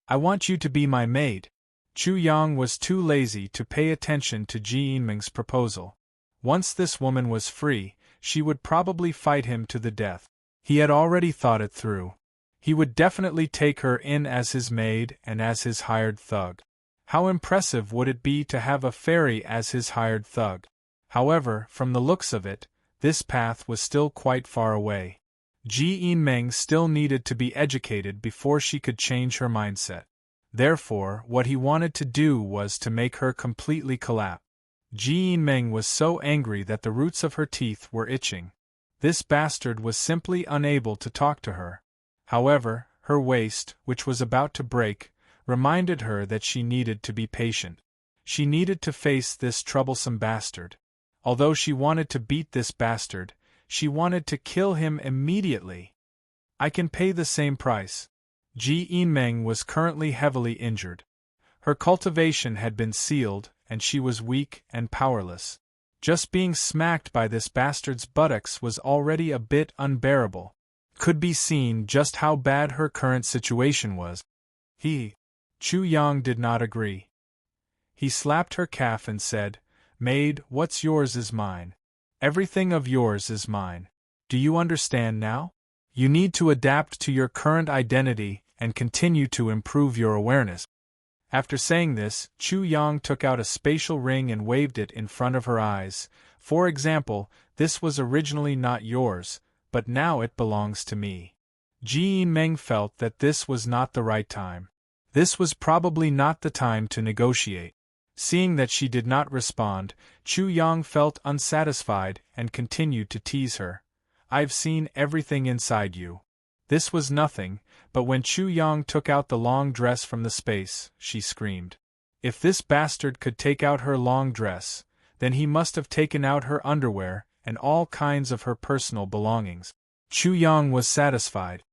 I want you to be my maid." Chu Yang was too lazy to pay attention to Ji Yinming's proposal. Once this woman was free, she would probably fight him to the death. He had already thought it through. He would definitely take her in as his maid and as his hired thug. How impressive would it be to have a fairy as his hired thug? However, from the looks of it, this path was still quite far away. Ji Yinming still needed to be educated before she could change her mindset. Therefore, what he wanted to do was to make her completely collapse. Ji Yinming was so angry that the roots of her teeth were itching. This bastard was simply unable to talk to her. However, her waist, which was about to break, reminded her that she needed to be patient. She needed to face this troublesome bastard. Although she wanted to beat this bastard, she wanted to kill him immediately. "I can pay the same price." Ji Meng was currently heavily injured. Her cultivation had been sealed, and she was weak and powerless. Just being smacked by this bastard's buttocks was already a bit unbearable. Could be seen just how bad her current situation was. Chu Yang did not agree. He slapped her calf and said, "Maid, what's yours is mine. Everything of yours is mine. Do you understand now? You need to adapt to your current identity and continue to improve your awareness." After saying this, Chu Yang took out a spatial ring and waved it in front of her eyes. "For example, this was originally not yours, but now it belongs to me." Ji Meng felt that this was not the right time. This was probably not the time to negotiate. Seeing that she did not respond, Chu Yang felt unsatisfied and continued to tease her. "I've seen everything inside you." This was nothing, but when Chu Yang took out the long dress from the space, she screamed. If this bastard could take out her long dress, then he must have taken out her underwear and all kinds of her personal belongings. Chu Yang was satisfied.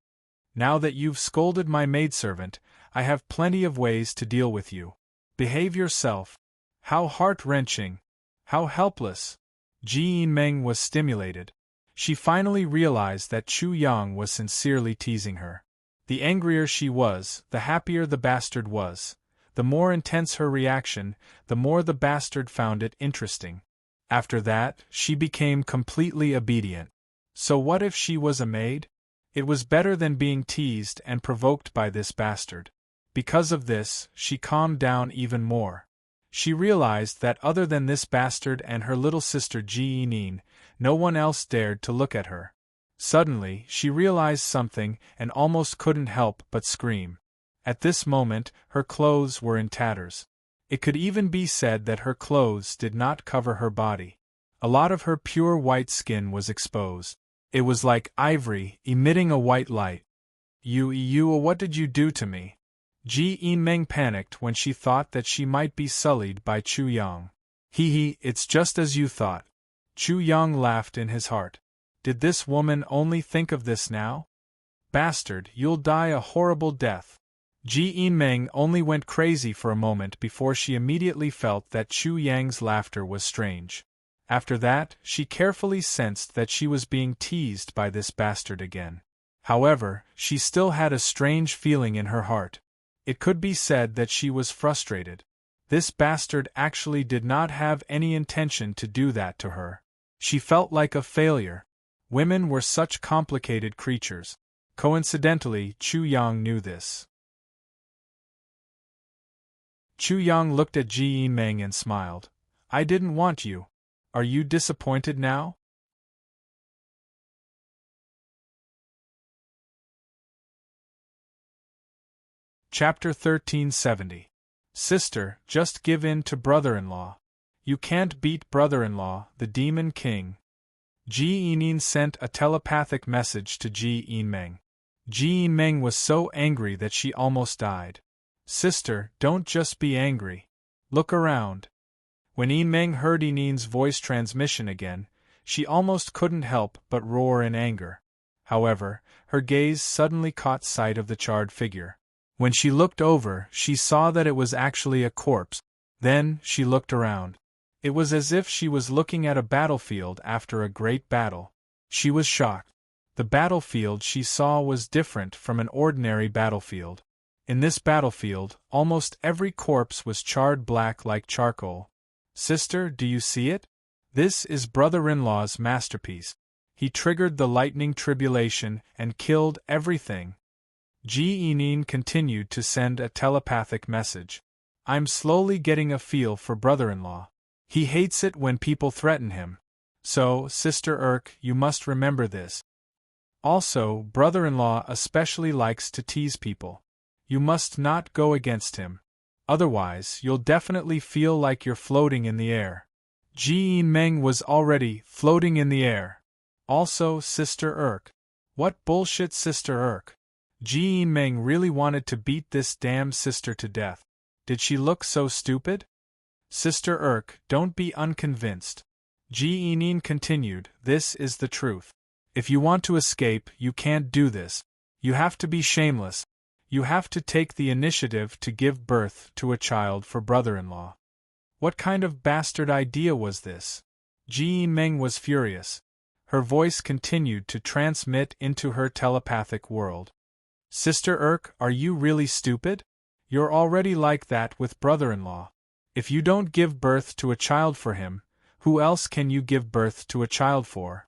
"Now that you've scolded my maidservant, I have plenty of ways to deal with you. Behave yourself." How heart-wrenching! How helpless! Ji Meng was stimulated. She finally realized that Chu Yang was sincerely teasing her. The angrier she was, the happier the bastard was. The more intense her reaction, the more the bastard found it interesting. After that, she became completely obedient. So what if she was a maid? It was better than being teased and provoked by this bastard. Because of this, she calmed down even more. She realized that other than this bastard and her little sister Ji Nin, no one else dared to look at her. Suddenly, she realized something and almost couldn't help but scream. At this moment, her clothes were in tatters. It could even be said that her clothes did not cover her body. A lot of her pure white skin was exposed. It was like ivory, emitting a white light. What did you do to me?" Ji Meng panicked when she thought that she might be sullied by Chu Yang. It's just as you thought." Chu Yang laughed in his heart. Did this woman only think of this now? "Bastard, you'll die a horrible death." Ji Meng only went crazy for a moment before she immediately felt that Chu Yang's laughter was strange. After that, she carefully sensed that she was being teased by this bastard again. However, she still had a strange feeling in her heart. It could be said that she was frustrated. This bastard actually did not have any intention to do that to her. She felt like a failure. Women were such complicated creatures. Coincidentally, Chu Yang knew this. Chu Yang looked at Ji Meng and smiled. "I didn't want you. Are you disappointed now?" Chapter 1370. Sister, just give in to brother-in-law. You can't beat brother-in-law, the Demon King. Ji Nin sent a telepathic message to Ji Meng. Ji Meng was so angry that she almost died. "Sister, don't just be angry. Look around." When Meng heard Nin's voice transmission again, she almost couldn't help but roar in anger. However, her gaze suddenly caught sight of the charred figure. When she looked over, she saw that it was actually a corpse. Then, she looked around. It was as if she was looking at a battlefield after a great battle. She was shocked. The battlefield she saw was different from an ordinary battlefield. In this battlefield, almost every corpse was charred black like charcoal. "Sister, do you see it? This is brother-in-law's masterpiece. He triggered the lightning tribulation and killed everything." Ji Nin continued to send a telepathic message. "I'm slowly getting a feel for brother-in-law. He hates it when people threaten him. So, Sister Urk, you must remember this. Also, brother-in-law especially likes to tease people. You must not go against him. Otherwise, you'll definitely feel like you're floating in the air." Ji Meng was already floating in the air. Also, Sister Urk. What bullshit, Sister Urk. Ji Meng really wanted to beat this damn sister to death. Did she look so stupid? "Sister Urk, don't be unconvinced." Ji Nin continued, "This is the truth. If you want to escape, you can't do this. You have to be shameless. You have to take the initiative to give birth to a child for brother-in-law. What kind of bastard idea was this? Ji Meng was furious. Her voice continued to transmit into her telepathic world. Sister Urk, are you really stupid? You're already like that with brother-in-law. If you don't give birth to a child for him, who else can you give birth to a child for?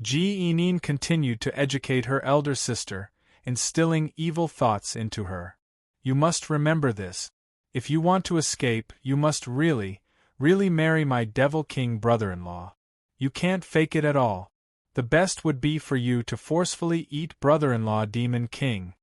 Ji Enin continued to educate her elder sister, instilling evil thoughts into her. You must remember this. If you want to escape, you must really marry my Devil King brother-in-law. You can't fake it at all. The best would be for you to forcefully eat brother-in-law Demon King.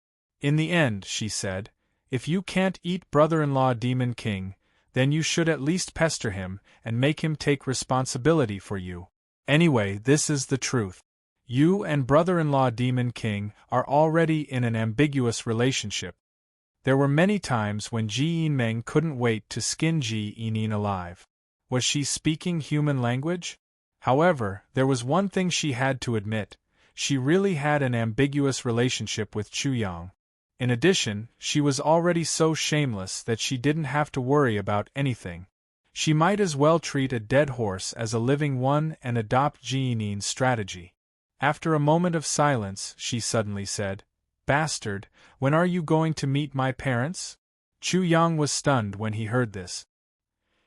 In the end, she said, if you can't eat brother-in-law Demon King, then you should at least pester him and make him take responsibility for you. Anyway, this is the truth. You and brother-in-law Demon King are already in an ambiguous relationship. There were many times when Ji Meng couldn't wait to skin Ji Enin alive. Was she speaking human language? However, there was one thing she had to admit: she really had an ambiguous relationship with Chu Yang. In addition, she was already so shameless that she didn't have to worry about anything. She might as well treat a dead horse as a living one and adopt Ji Enin's strategy. After a moment of silence, she suddenly said, "Bastard, when are you going to meet my parents?" Chu Yang was stunned when he heard this.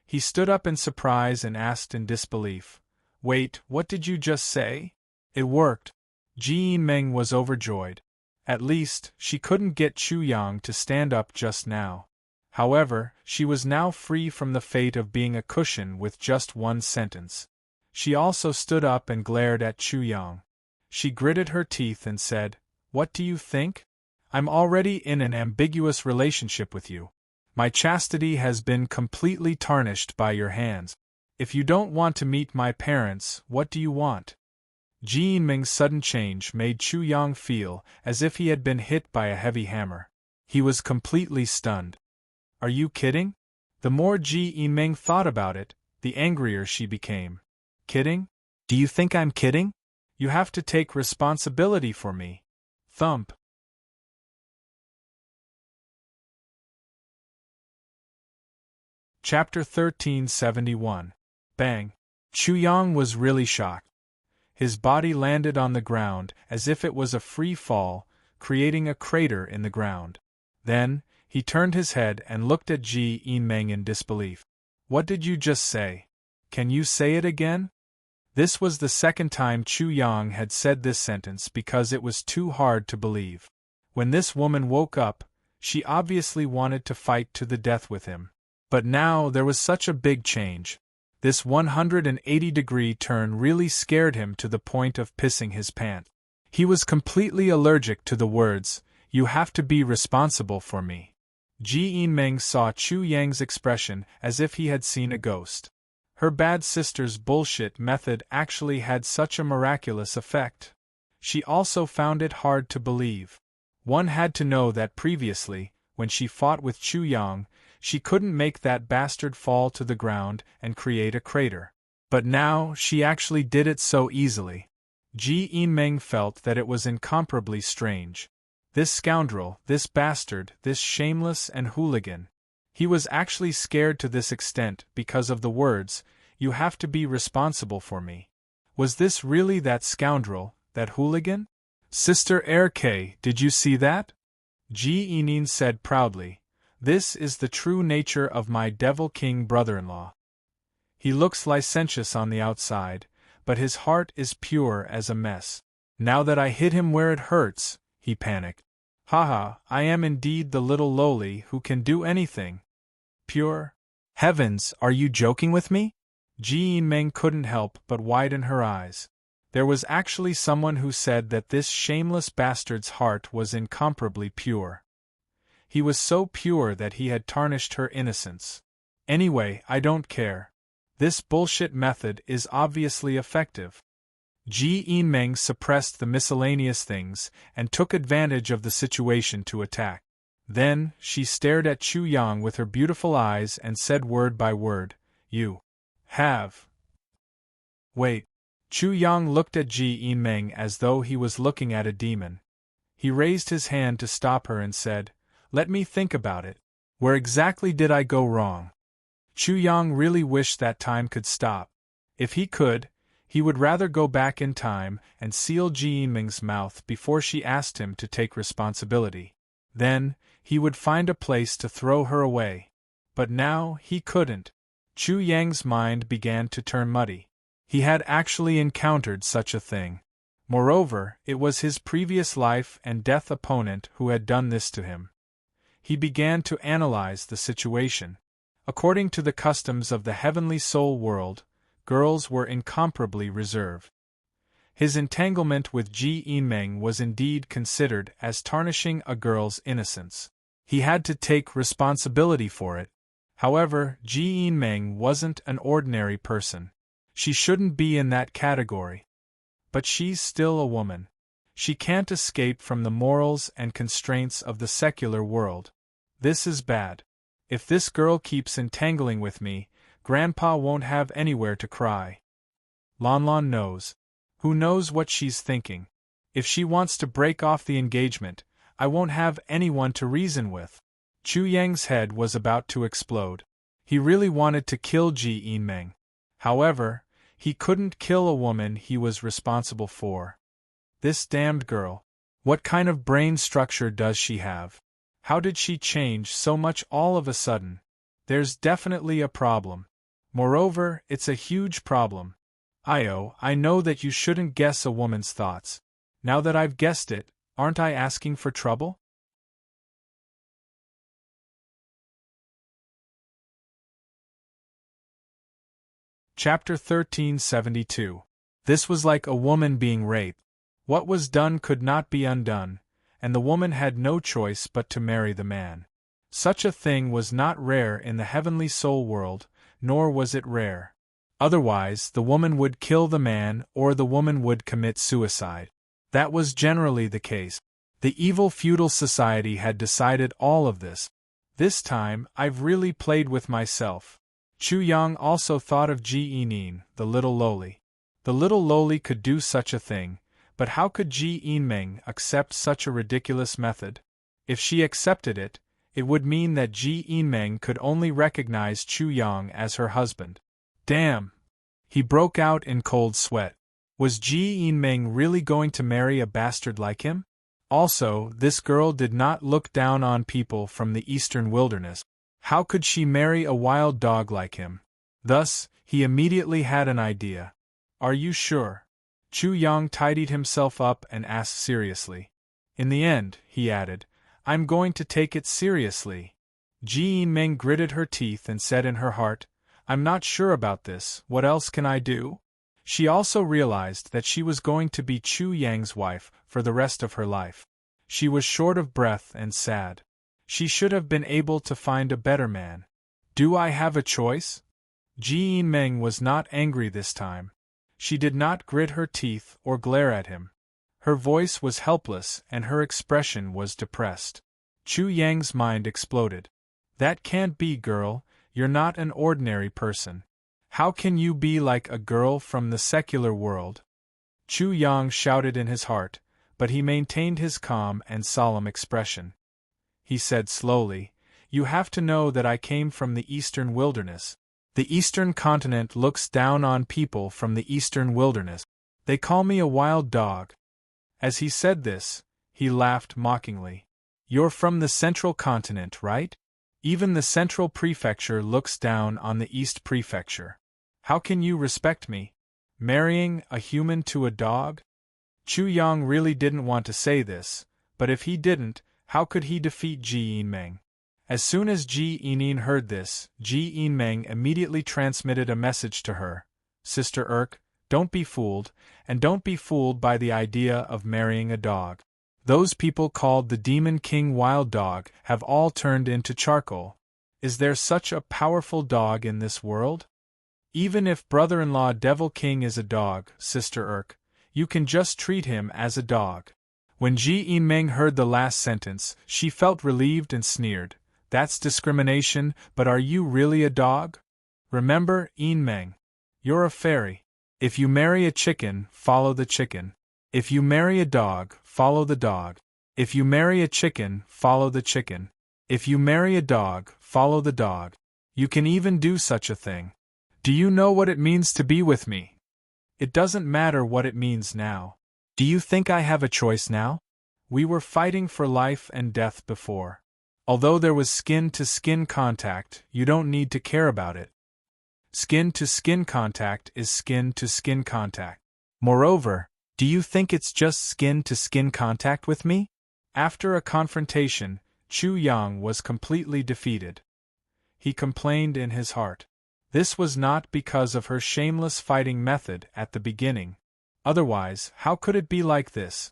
He stood up in surprise and asked in disbelief, "Wait, what did you just say?" It worked. Ji Meng was overjoyed. At least, she couldn't get Chu Yang to stand up just now. However, she was now free from the fate of being a cushion with just one sentence. She also stood up and glared at Chu Yang. She gritted her teeth and said, "What do you think? I'm already in an ambiguous relationship with you. My chastity has been completely tarnished by your hands. If you don't want to meet my parents, what do you want?" Ji Ming's sudden change made Chu Yang feel as if he had been hit by a heavy hammer. He was completely stunned. Are you kidding? The more Ji Ming thought about it, the angrier she became. Kidding? Do you think I'm kidding? You have to take responsibility for me. Thump. Chapter 1371. Bang. Chu Yang was really shocked. His body landed on the ground as if it was a free fall, creating a crater in the ground. Then, he turned his head and looked at Ji Meng in disbelief. What did you just say? Can you say it again? This was the second time Chu Yang had said this sentence because it was too hard to believe. When this woman woke up, she obviously wanted to fight to the death with him. But now there was such a big change. This 180-degree turn really scared him to the point of pissing his pants. He was completely allergic to the words, "You have to be responsible for me." Ji Meng saw Chu Yang's expression as if he had seen a ghost. Her bad sister's bullshit method actually had such a miraculous effect. She also found it hard to believe. One had to know that previously, when she fought with Chu Yang, she couldn't make that bastard fall to the ground and create a crater. But now, she actually did it so easily. Ji Meng felt that it was incomparably strange. This scoundrel, this bastard, this shameless and hooligan. He was actually scared to this extent because of the words, "You have to be responsible for me." Was this really that scoundrel, that hooligan? "Sister RK, did you see that?" Ji Enin said proudly. "This is the true nature of my Devil King brother-in-law. He looks licentious on the outside, but his heart is pure as a mess. Now that I hit him where it hurts," he panicked. "Haha, I am indeed the little lowly who can do anything. Pure? Heavens, are you joking with me?" Ji Meng couldn't help but widen her eyes. There was actually someone who said that this shameless bastard's heart was incomparably pure. He was so pure that he had tarnished her innocence. Anyway, I don't care. This bullshit method is obviously effective. Ji Meng suppressed the miscellaneous things and took advantage of the situation to attack. Then, she stared at Chu Yang with her beautiful eyes and said word by word, "You have." Wait. Chu Yang looked at Ji Meng as though he was looking at a demon. He raised his hand to stop her and said, Let me think about it. Where exactly did I go wrong? Chu Yang really wished that time could stop. If he could, he would rather go back in time and seal Ji Yinming's mouth before she asked him to take responsibility. Then, he would find a place to throw her away. But now, he couldn't. Chu Yang's mind began to turn muddy. He had actually encountered such a thing. Moreover, it was his previous life and death opponent who had done this to him. He began to analyze the situation. According to the customs of the heavenly soul world, girls were incomparably reserved. His entanglement with Ji Yinming was indeed considered as tarnishing a girl's innocence. He had to take responsibility for it. However, Ji Yinming wasn't an ordinary person. She shouldn't be in that category. But she's still a woman. She can't escape from the morals and constraints of the secular world. This is bad. If this girl keeps entangling with me, Grandpa won't have anywhere to cry. Lanlan knows. Who knows what she's thinking? If she wants to break off the engagement, I won't have anyone to reason with. Chu Yang's head was about to explode. He really wanted to kill Ji Yinming. However, he couldn't kill a woman he was responsible for. This damned girl. What kind of brain structure does she have? How did she change so much all of a sudden? There's definitely a problem. Moreover, it's a huge problem. I know that you shouldn't guess a woman's thoughts. Now that I've guessed it, aren't I asking for trouble? Chapter 1372. This was like a woman being raped. What was done could not be undone, and the woman had no choice but to marry the man. Such a thing was not rare in the heavenly soul world, nor was it rare. Otherwise, the woman would kill the man or the woman would commit suicide. That was generally the case. The evil feudal society had decided all of this. This time, I've really played with myself. Chu Yang also thought of Ji Yinming, the little lowly. The little lowly could do such a thing, but how could Ji Yinming accept such a ridiculous method? If she accepted it, it would mean that Ji Yinming could only recognize Chu Yang as her husband. Damn! He broke out in cold sweat. Was Ji Yinming really going to marry a bastard like him? Also, this girl did not look down on people from the eastern wilderness. How could she marry a wild dog like him? Thus, he immediately had an idea. Are you sure? Chu Yang tidied himself up and asked seriously. In the end, he added, I'm going to take it seriously. Ji Yinming gritted her teeth and said in her heart, I'm not sure about this, what else can I do? She also realized that she was going to be Chu Yang's wife for the rest of her life. She was short of breath and sad. She should have been able to find a better man. Do I have a choice? Ji Yinming was not angry this time. She did not grit her teeth or glare at him. Her voice was helpless and her expression was depressed. Chu Yang's mind exploded. That can't be, girl, you're not an ordinary person. How can you be like a girl from the secular world? Chu Yang shouted in his heart, but he maintained his calm and solemn expression. He said slowly, You have to know that I came from the eastern wilderness. The eastern continent looks down on people from the eastern wilderness. They call me a wild dog. As he said this, he laughed mockingly. You're from the central continent, right? Even the central prefecture looks down on the east prefecture. How can you respect me? Marrying a human to a dog? Chu Yang really didn't want to say this, but if he didn't, how could he defeat Ji Yinming? As soon as Ji Yinming heard this, Ji Yinming immediately transmitted a message to her. Sister Erk, don't be fooled, and don't be fooled by the idea of marrying a dog. Those people called the Demon King Wild Dog have all turned into charcoal. Is there such a powerful dog in this world? Even if brother-in-law Devil King is a dog, Sister Erk, you can just treat him as a dog. When Ji Yinming heard the last sentence, she felt relieved and sneered. That's discrimination, but are you really a dog? Remember, Yinming, you're a fairy. If you marry a chicken, follow the chicken. If you marry a dog, follow the dog. If you marry a chicken, follow the chicken. If you marry a dog, follow the dog. You can even do such a thing. Do you know what it means to be with me? It doesn't matter what it means now. Do you think I have a choice now? We were fighting for life and death before. Although there was skin-to-skin contact, you don't need to care about it. Skin-to-skin contact is skin-to-skin contact. Moreover, do you think it's just skin-to-skin contact with me? After a confrontation, Chu Yang was completely defeated. He complained in his heart. This was not because of her shameless fighting method at the beginning. Otherwise, how could it be like this?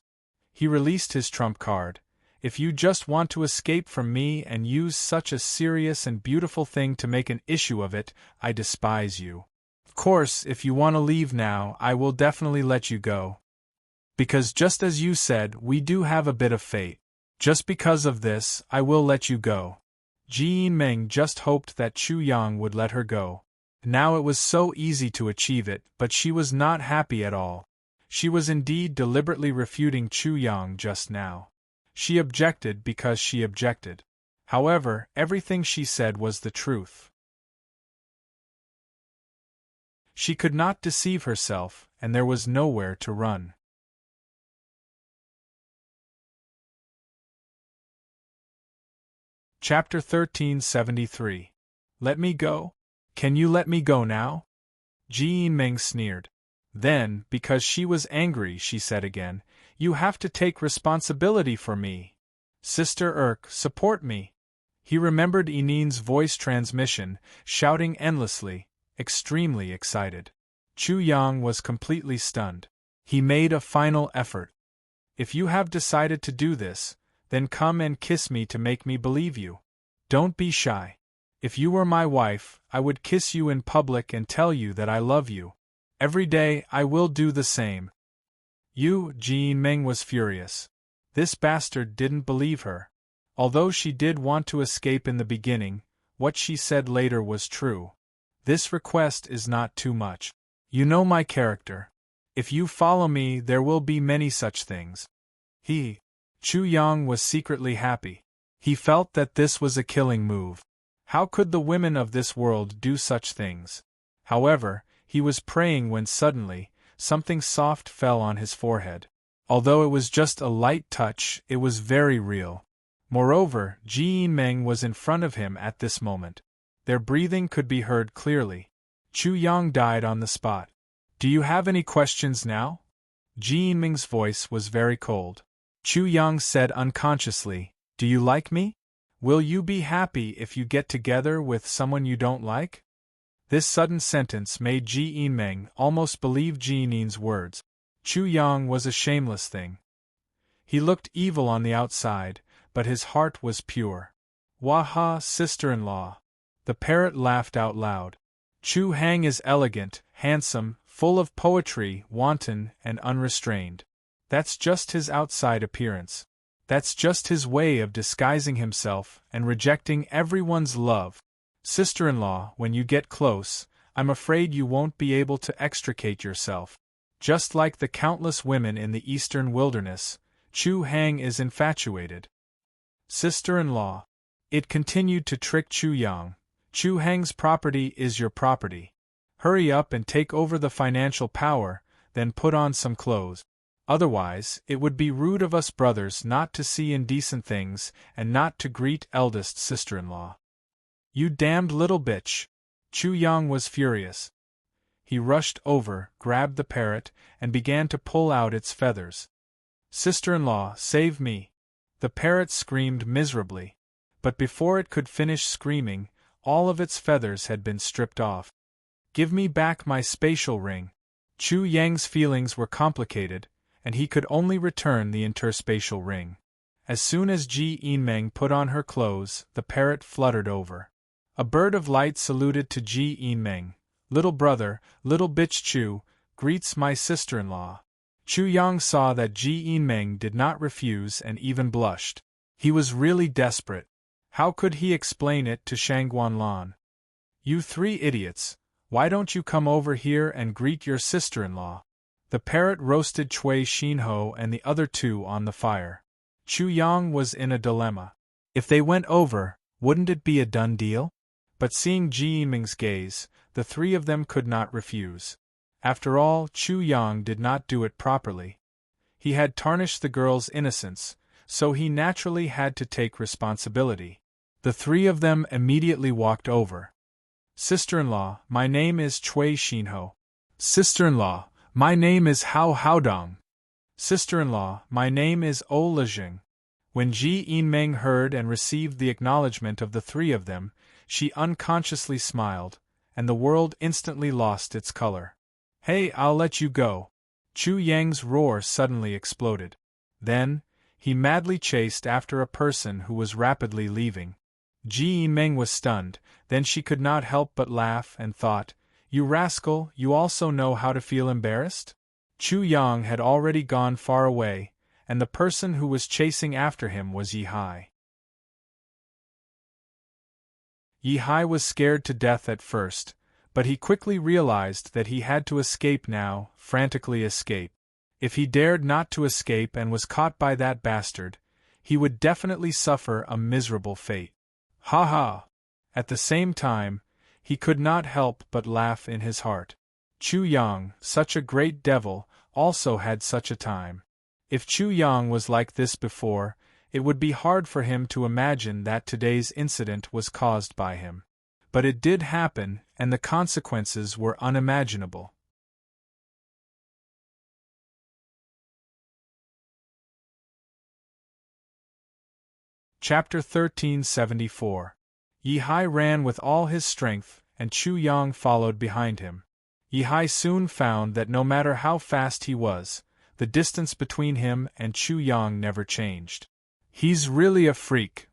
He released his trump card. If you just want to escape from me and use such a serious and beautiful thing to make an issue of it, I despise you. Of course, if you want to leave now, I will definitely let you go. Because just as you said, we do have a bit of fate. Just because of this, I will let you go. Ji Yinming just hoped that Chu Yang would let her go. Now it was so easy to achieve it, but she was not happy at all. She was indeed deliberately refuting Chu Yang just now. She objected because she objected. However, everything she said was the truth. She could not deceive herself, and there was nowhere to run. Chapter 1373. Let me go? Can you let me go now? Ji Yinming sneered. Then, because she was angry, she said again, you have to take responsibility for me. Sister Erk, support me. He remembered Enin's voice transmission, shouting endlessly, extremely excited. Chu Yang was completely stunned. He made a final effort. If you have decided to do this, then come and kiss me to make me believe you. Don't be shy. If you were my wife, I would kiss you in public and tell you that I love you. Every day I will do the same. Ji Yinming was furious. This bastard didn't believe her. Although she did want to escape in the beginning, what she said later was true. This request is not too much. You know my character. If you follow me, there will be many such things. Chu Yang was secretly happy. He felt that this was a killing move. How could the women of this world do such things? However, he was praying when suddenly, something soft fell on his forehead. Although it was just a light touch, it was very real. Moreover, Ji Yinming was in front of him at this moment. Their breathing could be heard clearly. Chu Yang died on the spot. Do you have any questions now? Ji Yinming's voice was very cold. Chu Yang said unconsciously, do you like me? Will you be happy if you get together with someone you don't like? This sudden sentence made Ji Yinming almost believe Ji Yinin's words. Chu Yang was a shameless thing. He looked evil on the outside, but his heart was pure. Waha, sister-in-law. The parrot laughed out loud. Chu Hang is elegant, handsome, full of poetry, wanton, and unrestrained. That's just his outside appearance. That's just his way of disguising himself and rejecting everyone's love. Sister-in-law, when you get close, I'm afraid you won't be able to extricate yourself. Just like the countless women in the eastern wilderness, Chu Hang is infatuated. Sister-in-law. It continued to trick Chu Yang. Chu Hang's property is your property. Hurry up and take over the financial power, then put on some clothes. Otherwise, it would be rude of us brothers not to see indecent things and not to greet eldest sister-in-law. You damned little bitch! Chu Yang was furious. He rushed over, grabbed the parrot, and began to pull out its feathers. Sister-in-law, save me! The parrot screamed miserably. But before it could finish screaming, all of its feathers had been stripped off. Give me back my spatial ring. Chu Yang's feelings were complicated, and he could only return the interspatial ring. As soon as Ji Yinming put on her clothes, the parrot fluttered over. A bird of light saluted to Ji Yinming. Little brother, little bitch Chu, greets my sister-in-law. Chu Yang saw that Ji Yinming did not refuse and even blushed. He was really desperate. How could he explain it to Shangguanlan? You three idiots, why don't you come over here and greet your sister-in-law? The parrot roasted Cui Xinho and the other two on the fire. Chu Yang was in a dilemma. If they went over, wouldn't it be a done deal? But seeing Ji Yiming's gaze, the three of them could not refuse. After all, Chu Yang did not do it properly. He had tarnished the girl's innocence, so he naturally had to take responsibility. The three of them immediately walked over. Sister-in-law, my name is Cui Xinho. Sister-in-law, my name is Hao Haodong. Sister-in-law, my name is O Lejing. When Ji Yiming heard and received the acknowledgement of the three of them, she unconsciously smiled, and the world instantly lost its color. Hey, I'll let you go. Chu Yang's roar suddenly exploded. Then, he madly chased after a person who was rapidly leaving. Ji Yiming was stunned, then she could not help but laugh and thought, "You rascal, you also know how to feel embarrassed?" Chu Yang had already gone far away, and the person who was chasing after him was Yi Hai. Yi Hai was scared to death at first, but he quickly realized that he had to escape now, frantically escape. If he dared not to escape and was caught by that bastard, he would definitely suffer a miserable fate. Ha ha! At the same time, he could not help but laugh in his heart. Chu Yang, such a great devil, also had such a time. If Chu Yang was like this before, it would be hard for him to imagine that today's incident was caused by him. But it did happen, and the consequences were unimaginable. Chapter 1374. Yi Hai ran with all his strength, and Chu Yang followed behind him. Yi Hai soon found that no matter how fast he was, the distance between him and Chu Yang never changed. "He's really a freak,"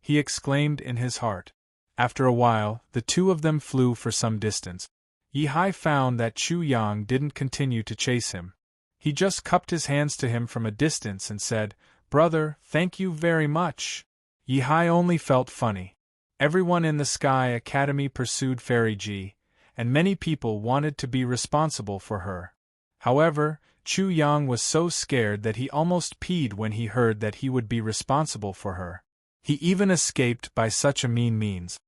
he exclaimed in his heart. After a while, the two of them flew for some distance. Yi Hai found that Chu Yang didn't continue to chase him. He just cupped his hands to him from a distance and said, "Brother, thank you very much." Yi Hai only felt funny. Everyone in the Sky Academy pursued Fairy Ji, and many people wanted to be responsible for her. However, Chu Yang was so scared that he almost peed when he heard that he would be responsible for her. He even escaped by such a mean means.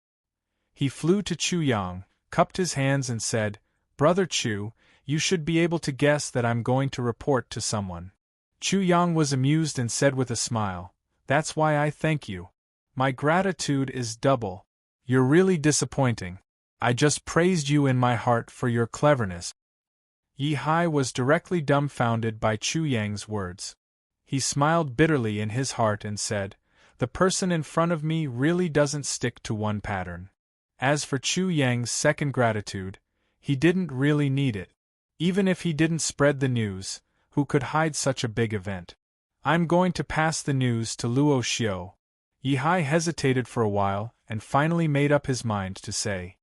He flew to Chu Yang, cupped his hands and said, "Brother Chu, you should be able to guess that I'm going to report to someone." Chu Yang was amused and said with a smile, "That's why I thank you. My gratitude is double. You're really disappointing. I just praised you in my heart for your cleverness." Yi Hai was directly dumbfounded by Chu Yang's words. He smiled bitterly in his heart and said, "The person in front of me really doesn't stick to one pattern." As for Chu Yang's second gratitude, he didn't really need it. Even if he didn't spread the news, who could hide such a big event? "I'm going to pass the news to Luo Xiu." Yi Hai hesitated for a while and finally made up his mind to say,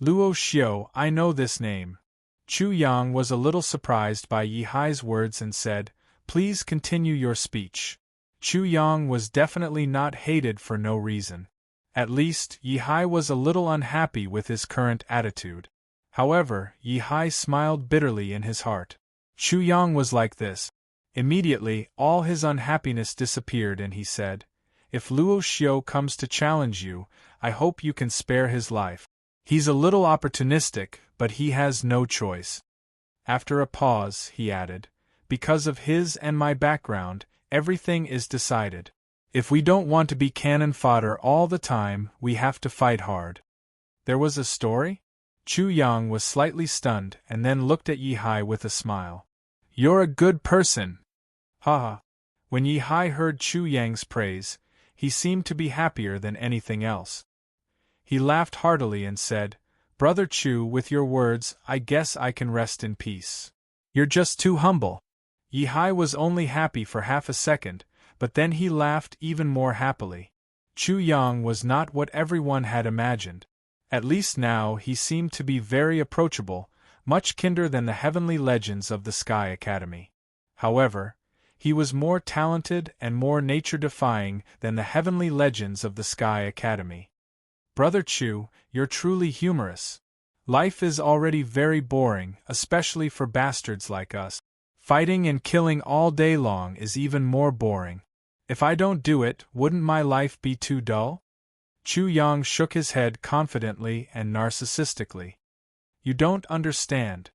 "Luo Xiu, I know this name." Chu Yang was a little surprised by Yi Hai's words and said, "Please continue your speech." Chu Yang was definitely not hated for no reason. At least, Yi Hai was a little unhappy with his current attitude. However, Yi Hai smiled bitterly in his heart. Chu Yang was like this. Immediately, all his unhappiness disappeared and he said, "If Luo Xiu comes to challenge you, I hope you can spare his life. He's a little opportunistic, but he has no choice." After a pause, he added, "Because of his and my background, everything is decided. If we don't want to be cannon fodder all the time, we have to fight hard." There was a story? Chu Yang was slightly stunned and then looked at Yi Hai with a smile. "You're a good person." Ha ha. When Yi Hai heard Chu Yang's praise, he seemed to be happier than anything else. He laughed heartily and said, "Brother Chu, with your words, I guess I can rest in peace. You're just too humble." Yi Hai was only happy for half a second, but then he laughed even more happily. Chu Yang was not what everyone had imagined. At least now he seemed to be very approachable, much kinder than the heavenly legends of the Sky Academy. However, he was more talented and more nature-defying than the heavenly legends of the Sky Academy. "Brother Chu, you're truly humorous. Life is already very boring, especially for bastards like us. Fighting and killing all day long is even more boring. If I don't do it, wouldn't my life be too dull? Chu Yang shook his head confidently and narcissistically. You don't understand.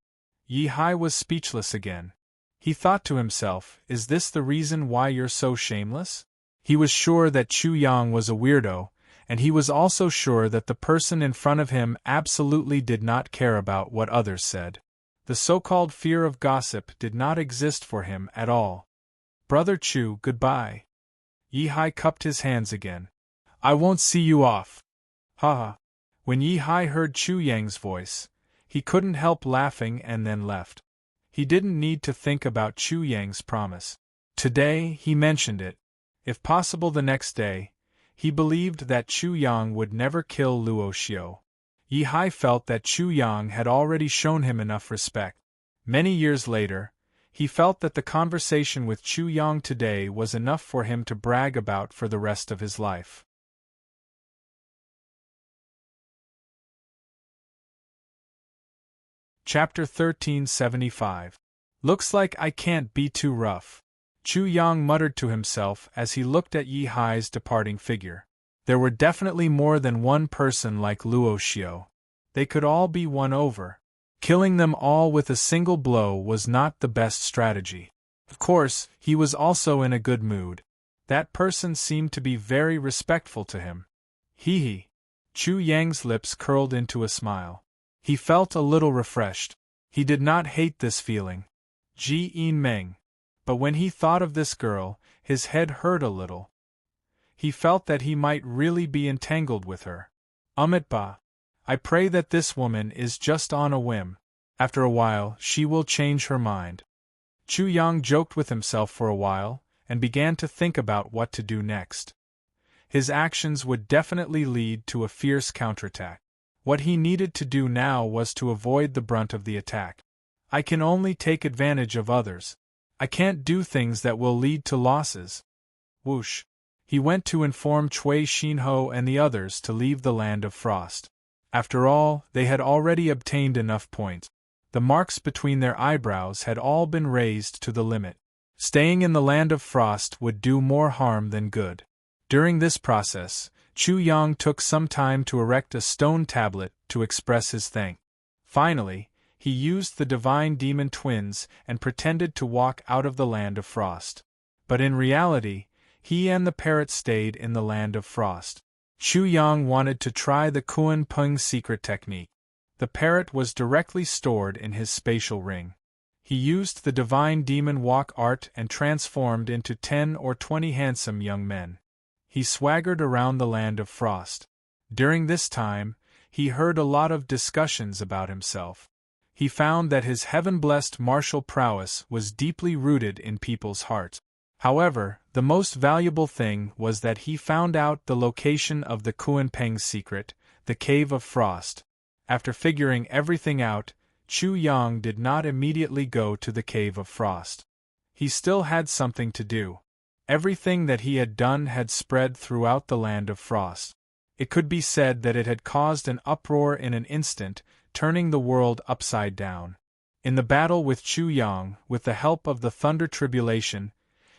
Yi Hai was speechless again. He thought to himself, is this the reason why you're so shameless? He was sure that Chu Yang was a weirdo, and he was also sure that the person in front of him absolutely did not care about what others said. The so-called fear of gossip did not exist for him at all. Brother Chu, goodbye. Yi Hai cupped his hands again. I won't see you off. Ha ha. When Yi Hai heard Chu Yang's voice, he couldn't help laughing and then left. He didn't need to think about Chu Yang's promise. Today, he mentioned it. If possible the next day, he believed that Chu Yang would never kill Luo Xiu. Yi Hai felt that Chu Yang had already shown him enough respect. Many years later, he felt that the conversation with Chu Yang today was enough for him to brag about for the rest of his life. Chapter 1375. Looks like I can't be too rough. Chu Yang muttered to himself as he looked at Yi Hai's departing figure. There were definitely more than one person like Luo Xiu. They could all be won over. Killing them all with a single blow was not the best strategy. Of course, he was also in a good mood. That person seemed to be very respectful to him. Hee hee. Chu Yang's lips curled into a smile. He felt a little refreshed. He did not hate this feeling. Ji Yin Meng. But when he thought of this girl, his head hurt a little. He felt that he might really be entangled with her. Ba. I pray that this woman is just on a whim. After a while, she will change her mind. Chu Yang joked with himself for a while, and began to think about what to do next. His actions would definitely lead to a fierce counterattack. What he needed to do now was to avoid the brunt of the attack. I can only take advantage of others. I can't do things that will lead to losses. Whoosh. He went to inform Cui Xinho and the others to leave the Land of Frost. After all, they had already obtained enough points. The marks between their eyebrows had all been raised to the limit. Staying in the Land of Frost would do more harm than good. During this process, Chu Yang took some time to erect a stone tablet to express his thanks. Finally, he used the divine demon twins and pretended to walk out of the Land of Frost. But in reality, he and the parrot stayed in the Land of Frost. Chu Yang wanted to try the Kuan Peng secret technique. The parrot was directly stored in his spatial ring. He used the divine demon walk art and transformed into 10 or 20 handsome young men. He swaggered around the Land of Frost. During this time, he heard a lot of discussions about himself. He found that his heaven-blessed martial prowess was deeply rooted in people's hearts. However, the most valuable thing was that he found out the location of the Kuan Peng secret, the Cave of Frost. After figuring everything out, Chu Yang did not immediately go to the Cave of Frost. He still had something to do. Everything that he had done had spread throughout the Land of Frost. It could be said that it had caused an uproar in an instant, turning the world upside down. In the battle with Chu Yang, with the help of the Thunder Tribulation,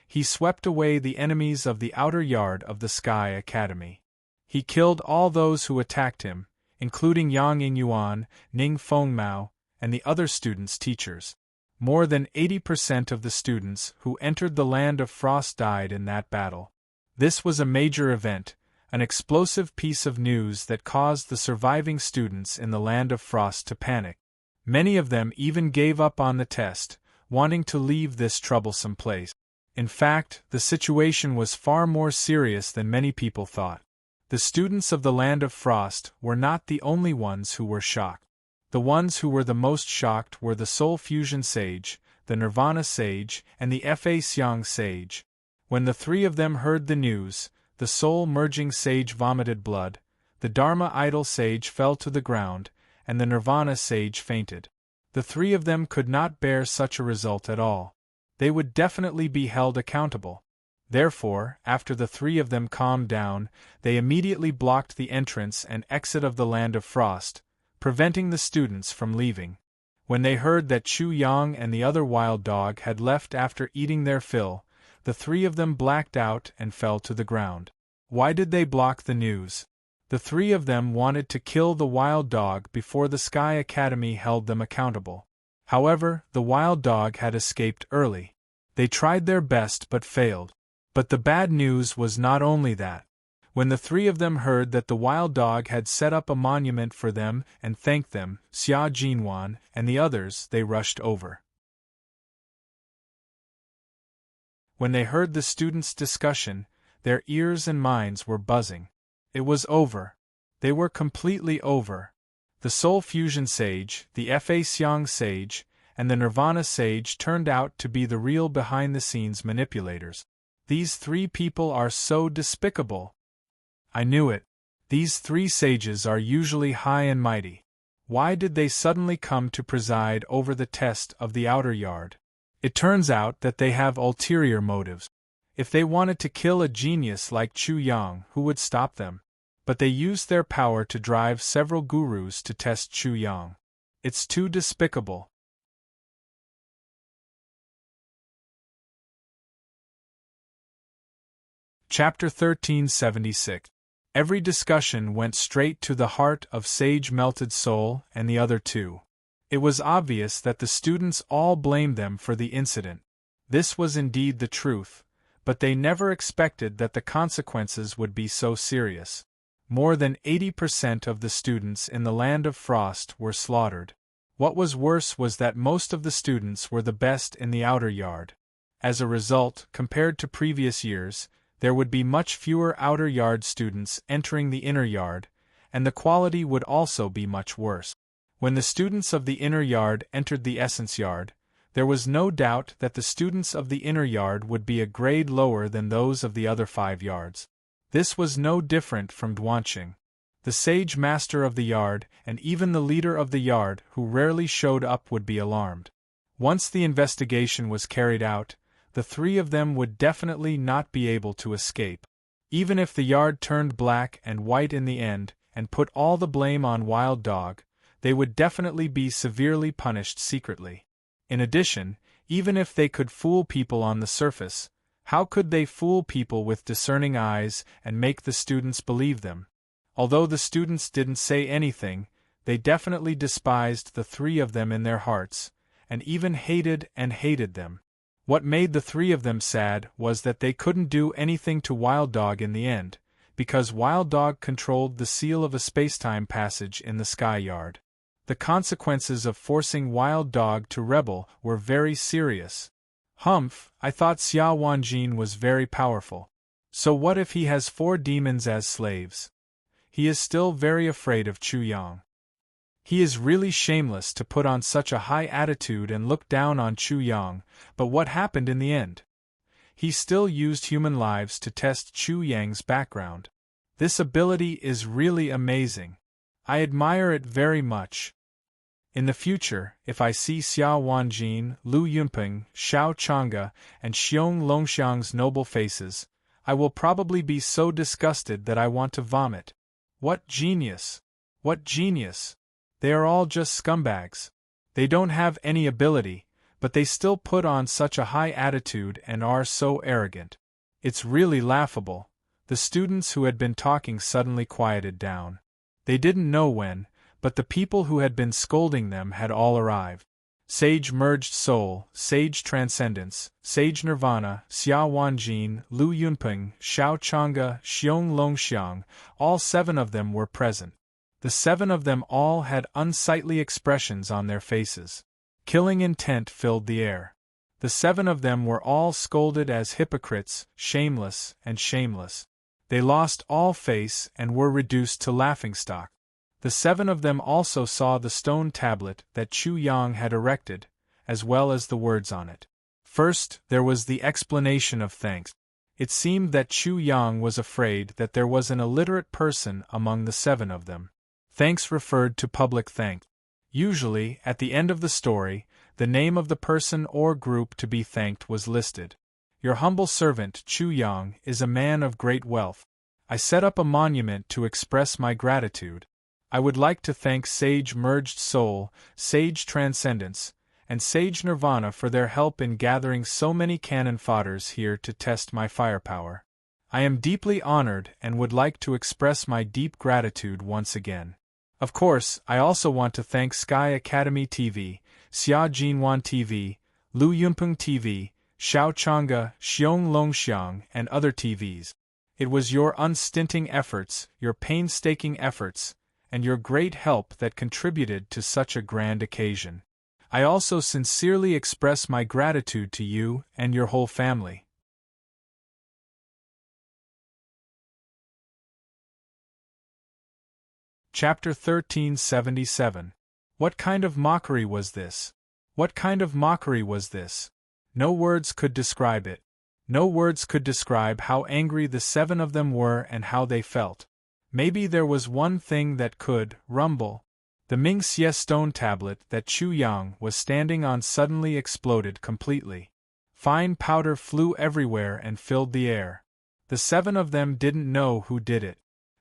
he swept away the enemies of the outer yard of the Sky Academy. He killed all those who attacked him, including Yang Yingyuan, Ning Fengmao, and the other students' teachers. More than 80% of the students who entered the Land of Frost died in that battle. This was a major event, an explosive piece of news that caused the surviving students in the Land of Frost to panic. Many of them even gave up on the test, wanting to leave this troublesome place. In fact, the situation was far more serious than many people thought. The students of the Land of Frost were not the only ones who were shocked. The ones who were the most shocked were the Soul Fusion Sage, the Nirvana Sage, and the Fa Xiang Sage. When the three of them heard the news, the Soul Merging Sage vomited blood, the Dharma Idol Sage fell to the ground, and the Nirvana Sage fainted. The three of them could not bear such a result at all. They would definitely be held accountable. Therefore, after the three of them calmed down, they immediately blocked the entrance and exit of the Land of Frost, preventing the students from leaving. When they heard that Chu Yang and the other wild dog had left after eating their fill, The three of them blacked out and fell to the ground. Why did they block the news? The three of them wanted to kill the wild dog before the Sky Academy held them accountable. However, the wild dog had escaped early. They tried their best but failed. But the bad news was not only that. When the three of them heard that the wild dog had set up a monument for them and thanked them, Xia Jinwan and the others, they rushed over. When they heard the students' discussion, their ears and minds were buzzing. It was over. They were completely over. The Soul Fusion Sage, the Fa Xiang Sage, and the Nirvana Sage turned out to be the real behind-the-scenes manipulators. These three people are so despicable. I knew it. These three sages are usually high and mighty. Why did they suddenly come to preside over the test of the outer yard? It turns out that they have ulterior motives. If they wanted to kill a genius like Chu Yang, who would stop them? But they used their power to drive several gurus to test Chu Yang. It's too despicable. Chapter 1376. Every discussion went straight to the heart of Sage Melted Soul and the other two. It was obvious that the students all blamed them for the incident. This was indeed the truth, but they never expected that the consequences would be so serious. More than 80% of the students in the Land of Frost were slaughtered. What was worse was that most of the students were the best in the outer yard. As a result, compared to previous years, there would be much fewer outer yard students entering the inner yard, and the quality would also be much worse. When the students of the inner yard entered the essence yard, there was no doubt that the students of the inner yard would be a grade lower than those of the other 5 yards. This was no different from Duanqing. The sage master of the yard and even the leader of the yard who rarely showed up would be alarmed. Once the investigation was carried out, the three of them would definitely not be able to escape. Even if the yard turned black and white in the end and put all the blame on Wild Dog, they would definitely be severely punished secretly. In addition, even if they could fool people on the surface, how could they fool people with discerning eyes and make the students believe them? Although the students didn't say anything, they definitely despised the three of them in their hearts, and even hated them. What made the three of them sad was that they couldn't do anything to Wild Dog in the end, because Wild Dog controlled the seal of a spacetime passage in the Sky Yard. The consequences of forcing Wild Dog to rebel were very serious. Humph, I thought Xia Wanjin was very powerful. So what if he has 4 demons as slaves? He is still very afraid of Chu Yang. He is really shameless to put on such a high attitude and look down on Chu Yang, but what happened in the end? He still used human lives to test Chu Yang's background. This ability is really amazing. I admire it very much. In the future, if I see Xia Wanjin, Lu Yunping, Xiao Chang'e, and Xiong Longxiang's noble faces, I will probably be so disgusted that I want to vomit. What genius! What genius! They are all just scumbags. They don't have any ability, but they still put on such a high attitude and are so arrogant. It's really laughable. The students who had been talking suddenly quieted down. They didn't know when, but the people who had been scolding them had all arrived. Sage Merged Soul, Sage Transcendence, Sage Nirvana, Xia Wanjin, Lu Yunping, Xiao Chang'e, Xiong Longxiang, all 7 of them were present. The 7 of them all had unsightly expressions on their faces. Killing intent filled the air. The 7 of them were all scolded as hypocrites, shameless, and shameless. They lost all face and were reduced to laughingstock. The 7 of them also saw the stone tablet that Chu Yang had erected, as well as the words on it. First, there was the explanation of thanks. It seemed that Chu Yang was afraid that there was an illiterate person among the 7 of them. Thanks referred to public thanks. Usually, at the end of the story, the name of the person or group to be thanked was listed. Your humble servant, Chu Yang, is a man of great wealth. I set up a monument to express my gratitude. I would like to thank Sage Merged Soul, Sage Transcendence, and Sage Nirvana for their help in gathering so many cannon fodders here to test my firepower. I am deeply honored and would like to express my deep gratitude once again. Of course, I also want to thank Sky Academy TV, Xia Jinwan TV, Lu Yunpeng TV, Xiao Chang'e, Xiong Longxiang, and other TVs. It was your unstinting efforts, your painstaking efforts, and your great help that contributed to such a grand occasion. I also sincerely express my gratitude to you and your whole family. Chapter 1377. What kind of mockery was this? What kind of mockery was this? No words could describe it. No words could describe how angry the 7 of them were and how they felt. Maybe there was one thing that could, rumble. The Mingxie stone tablet that Chu Yang was standing on suddenly exploded completely. Fine powder flew everywhere and filled the air. The 7 of them didn't know who did it.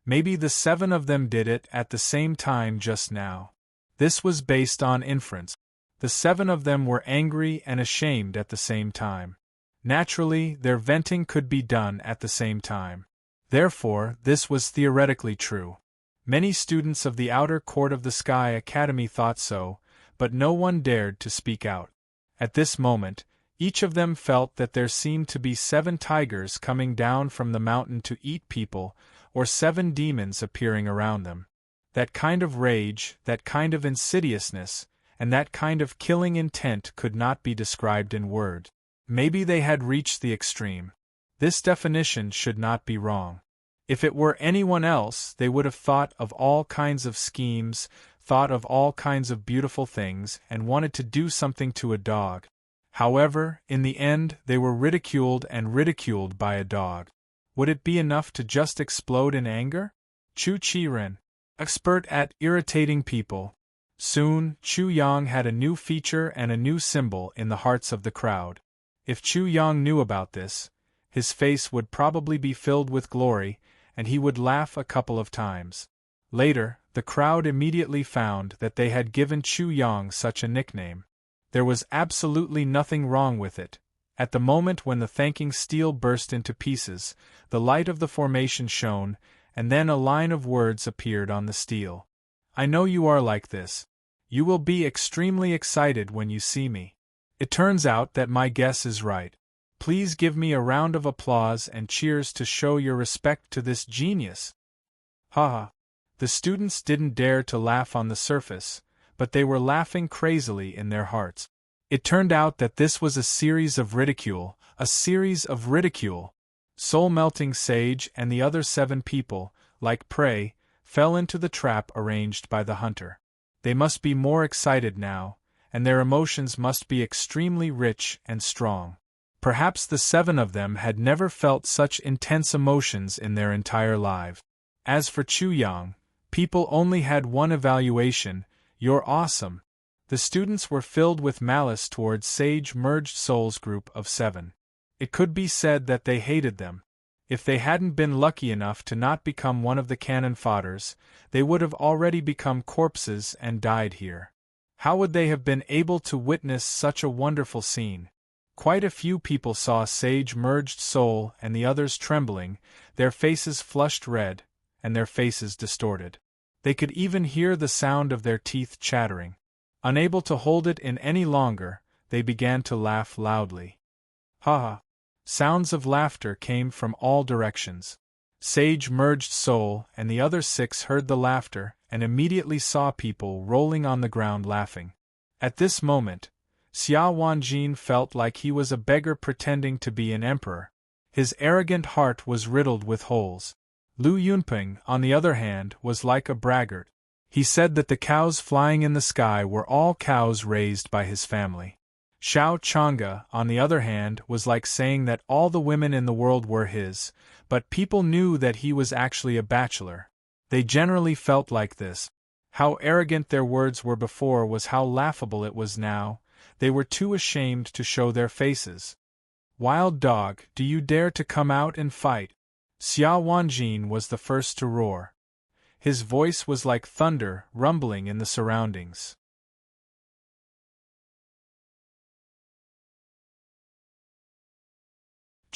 Maybe the 7 of them did it at the same time just now. This was based on inference. The 7 of them were angry and ashamed at the same time. Naturally, their venting could be done at the same time. Therefore, this was theoretically true. Many students of the outer court of the Sky Academy thought so, but no one dared to speak out. At this moment, each of them felt that there seemed to be 7 tigers coming down from the mountain to eat people, or 7 demons appearing around them. That kind of rage, that kind of insidiousness, and that kind of killing intent could not be described in words. Maybe they had reached the extreme. This definition should not be wrong. If it were anyone else, they would have thought of all kinds of schemes, thought of all kinds of beautiful things, and wanted to do something to a dog. However, in the end, they were ridiculed and ridiculed by a dog. Would it be enough to just explode in anger? Chu Qiren, expert at irritating people. Soon, Chu Yang had a new feature and a new symbol in the hearts of the crowd. If Chu Yang knew about this, his face would probably be filled with glory, and he would laugh a couple of times. Later, the crowd immediately found that they had given Chu Yang such a nickname. There was absolutely nothing wrong with it. At the moment when the thanking steel burst into pieces, the light of the formation shone, and then a line of words appeared on the steel. I know you are like this. You will be extremely excited when you see me. It turns out that my guess is right. Please give me a round of applause and cheers to show your respect to this genius. Haha. The students didn't dare to laugh on the surface, but they were laughing crazily in their hearts. It turned out that this was a series of ridicule, a series of ridicule. Soul-melting Sage and the other 7 people, like prey, fell into the trap arranged by the hunter. They must be more excited now, and their emotions must be extremely rich and strong. Perhaps the 7 of them had never felt such intense emotions in their entire lives. As for Chu Yang, people only had one evaluation: you're awesome. The students were filled with malice towards Sage Merged Souls group of 7. It could be said that they hated them. If they hadn't been lucky enough to not become one of the cannon fodders, they would have already become corpses and died here. How would they have been able to witness such a wonderful scene? Quite a few people saw Sage Merged Soul and the others trembling, their faces flushed red, and their faces distorted. They could even hear the sound of their teeth chattering. Unable to hold it in any longer, they began to laugh loudly. Ha ha! Sounds of laughter came from all directions. Sage Merged Soul and the other 6 heard the laughter and immediately saw people rolling on the ground laughing. At this moment, Xia Wanjin felt like he was a beggar pretending to be an emperor. His arrogant heart was riddled with holes. Lu Yunpeng, on the other hand, was like a braggart. He said that the cows flying in the sky were all cows raised by his family. Xiao Chang'e, on the other hand, was like saying that all the women in the world were his, but people knew that he was actually a bachelor. They generally felt like this. How arrogant their words were before was how laughable it was now. They were too ashamed to show their faces. Wild dog, do you dare to come out and fight? Xia Wanjin was the first to roar. His voice was like thunder rumbling in the surroundings.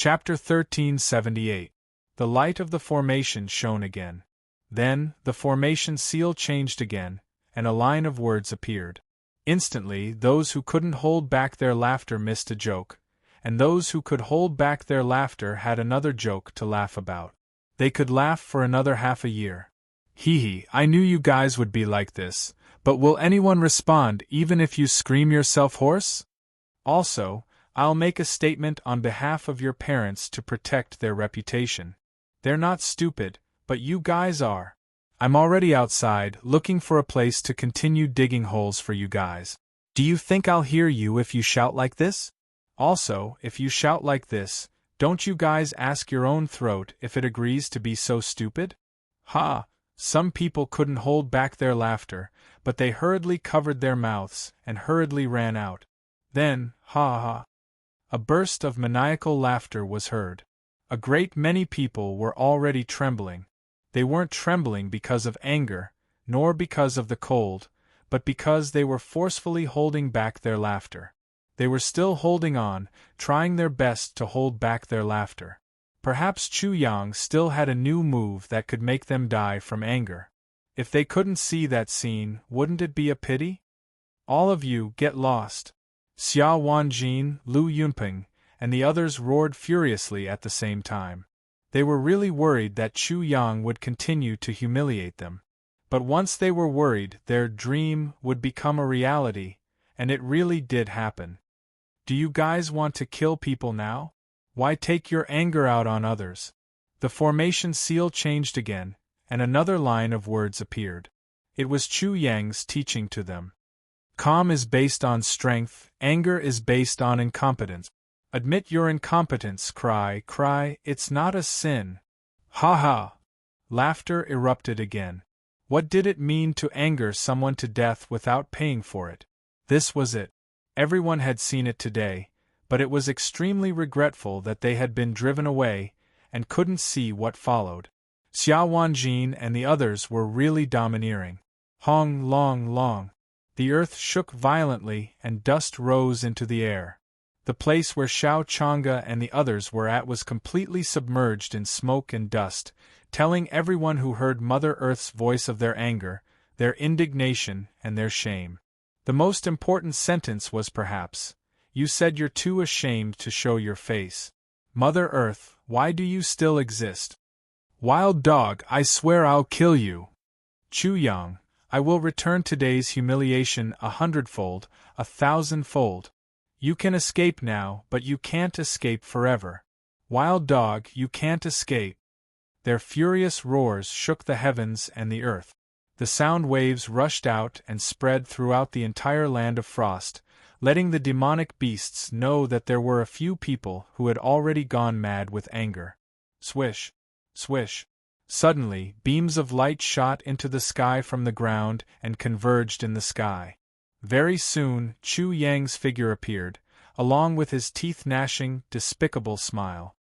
Chapter 1378. The light of the formation shone again. Then, the formation seal changed again, and a line of words appeared. Instantly, those who couldn't hold back their laughter missed a joke, and those who could hold back their laughter had another joke to laugh about. They could laugh for another half a year. Hee hee, I knew you guys would be like this, but will anyone respond even if you scream yourself hoarse? Also, I'll make a statement on behalf of your parents to protect their reputation. They're not stupid, but you guys are. I'm already outside, looking for a place to continue digging holes for you guys. Do you think I'll hear you if you shout like this? Also, if you shout like this, don't you guys ask your own throat if it agrees to be so stupid? Ha! Some people couldn't hold back their laughter, but they hurriedly covered their mouths and hurriedly ran out. Then, ha ha! A burst of maniacal laughter was heard. A great many people were already trembling. They weren't trembling because of anger, nor because of the cold, but because they were forcefully holding back their laughter. They were still holding on, trying their best to hold back their laughter. Perhaps Chu Yang still had a new move that could make them die from anger. If they couldn't see that scene, wouldn't it be a pity? All of you, get lost! Xia Wanjin, Lu Yunping, and the others roared furiously at the same time. They were really worried that Chu Yang would continue to humiliate them. But once they were worried, their dream would become a reality, and it really did happen. Do you guys want to kill people now? Why take your anger out on others? The formation seal changed again, and another line of words appeared. It was Chu Yang's teaching to them. Calm is based on strength, anger is based on incompetence. Admit your incompetence, cry, it's not a sin. Ha ha! Laughter erupted again. What did it mean to anger someone to death without paying for it? This was it. Everyone had seen it today, but it was extremely regretful that they had been driven away, and couldn't see what followed. Xia Wanjin and the others were really domineering. Hong long long. The earth shook violently and dust rose into the air. The place where Xiao Chang'e and the others were at was completely submerged in smoke and dust, telling everyone who heard Mother Earth's voice of their anger, their indignation, and their shame. The most important sentence was perhaps, "You said you're too ashamed to show your face. Mother Earth, why do you still exist? Wild dog, I swear I'll kill you. Chu Yang, I will return today's humiliation 100-fold, 1,000-fold. You can escape now, but you can't escape forever. Wild dog, you can't escape." Their furious roars shook the heavens and the earth. The sound waves rushed out and spread throughout the entire land of frost, letting the demonic beasts know that there were a few people who had already gone mad with anger. Swish! Swish! Suddenly, beams of light shot into the sky from the ground and converged in the sky. Very soon, Chu Yang's figure appeared, along with his teeth-gnashing, despicable smile.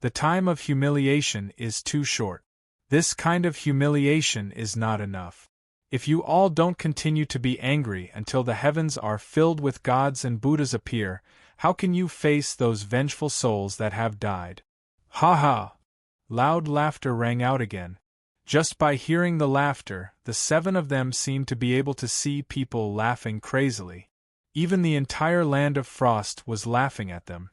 The time of humiliation is too short. This kind of humiliation is not enough. If you all don't continue to be angry until the heavens are filled with gods and Buddhas appear, how can you face those vengeful souls that have died? Ha ha! Loud laughter rang out again. Just by hearing the laughter, the 7 of them seemed to be able to see people laughing crazily. Even the entire land of frost was laughing at them.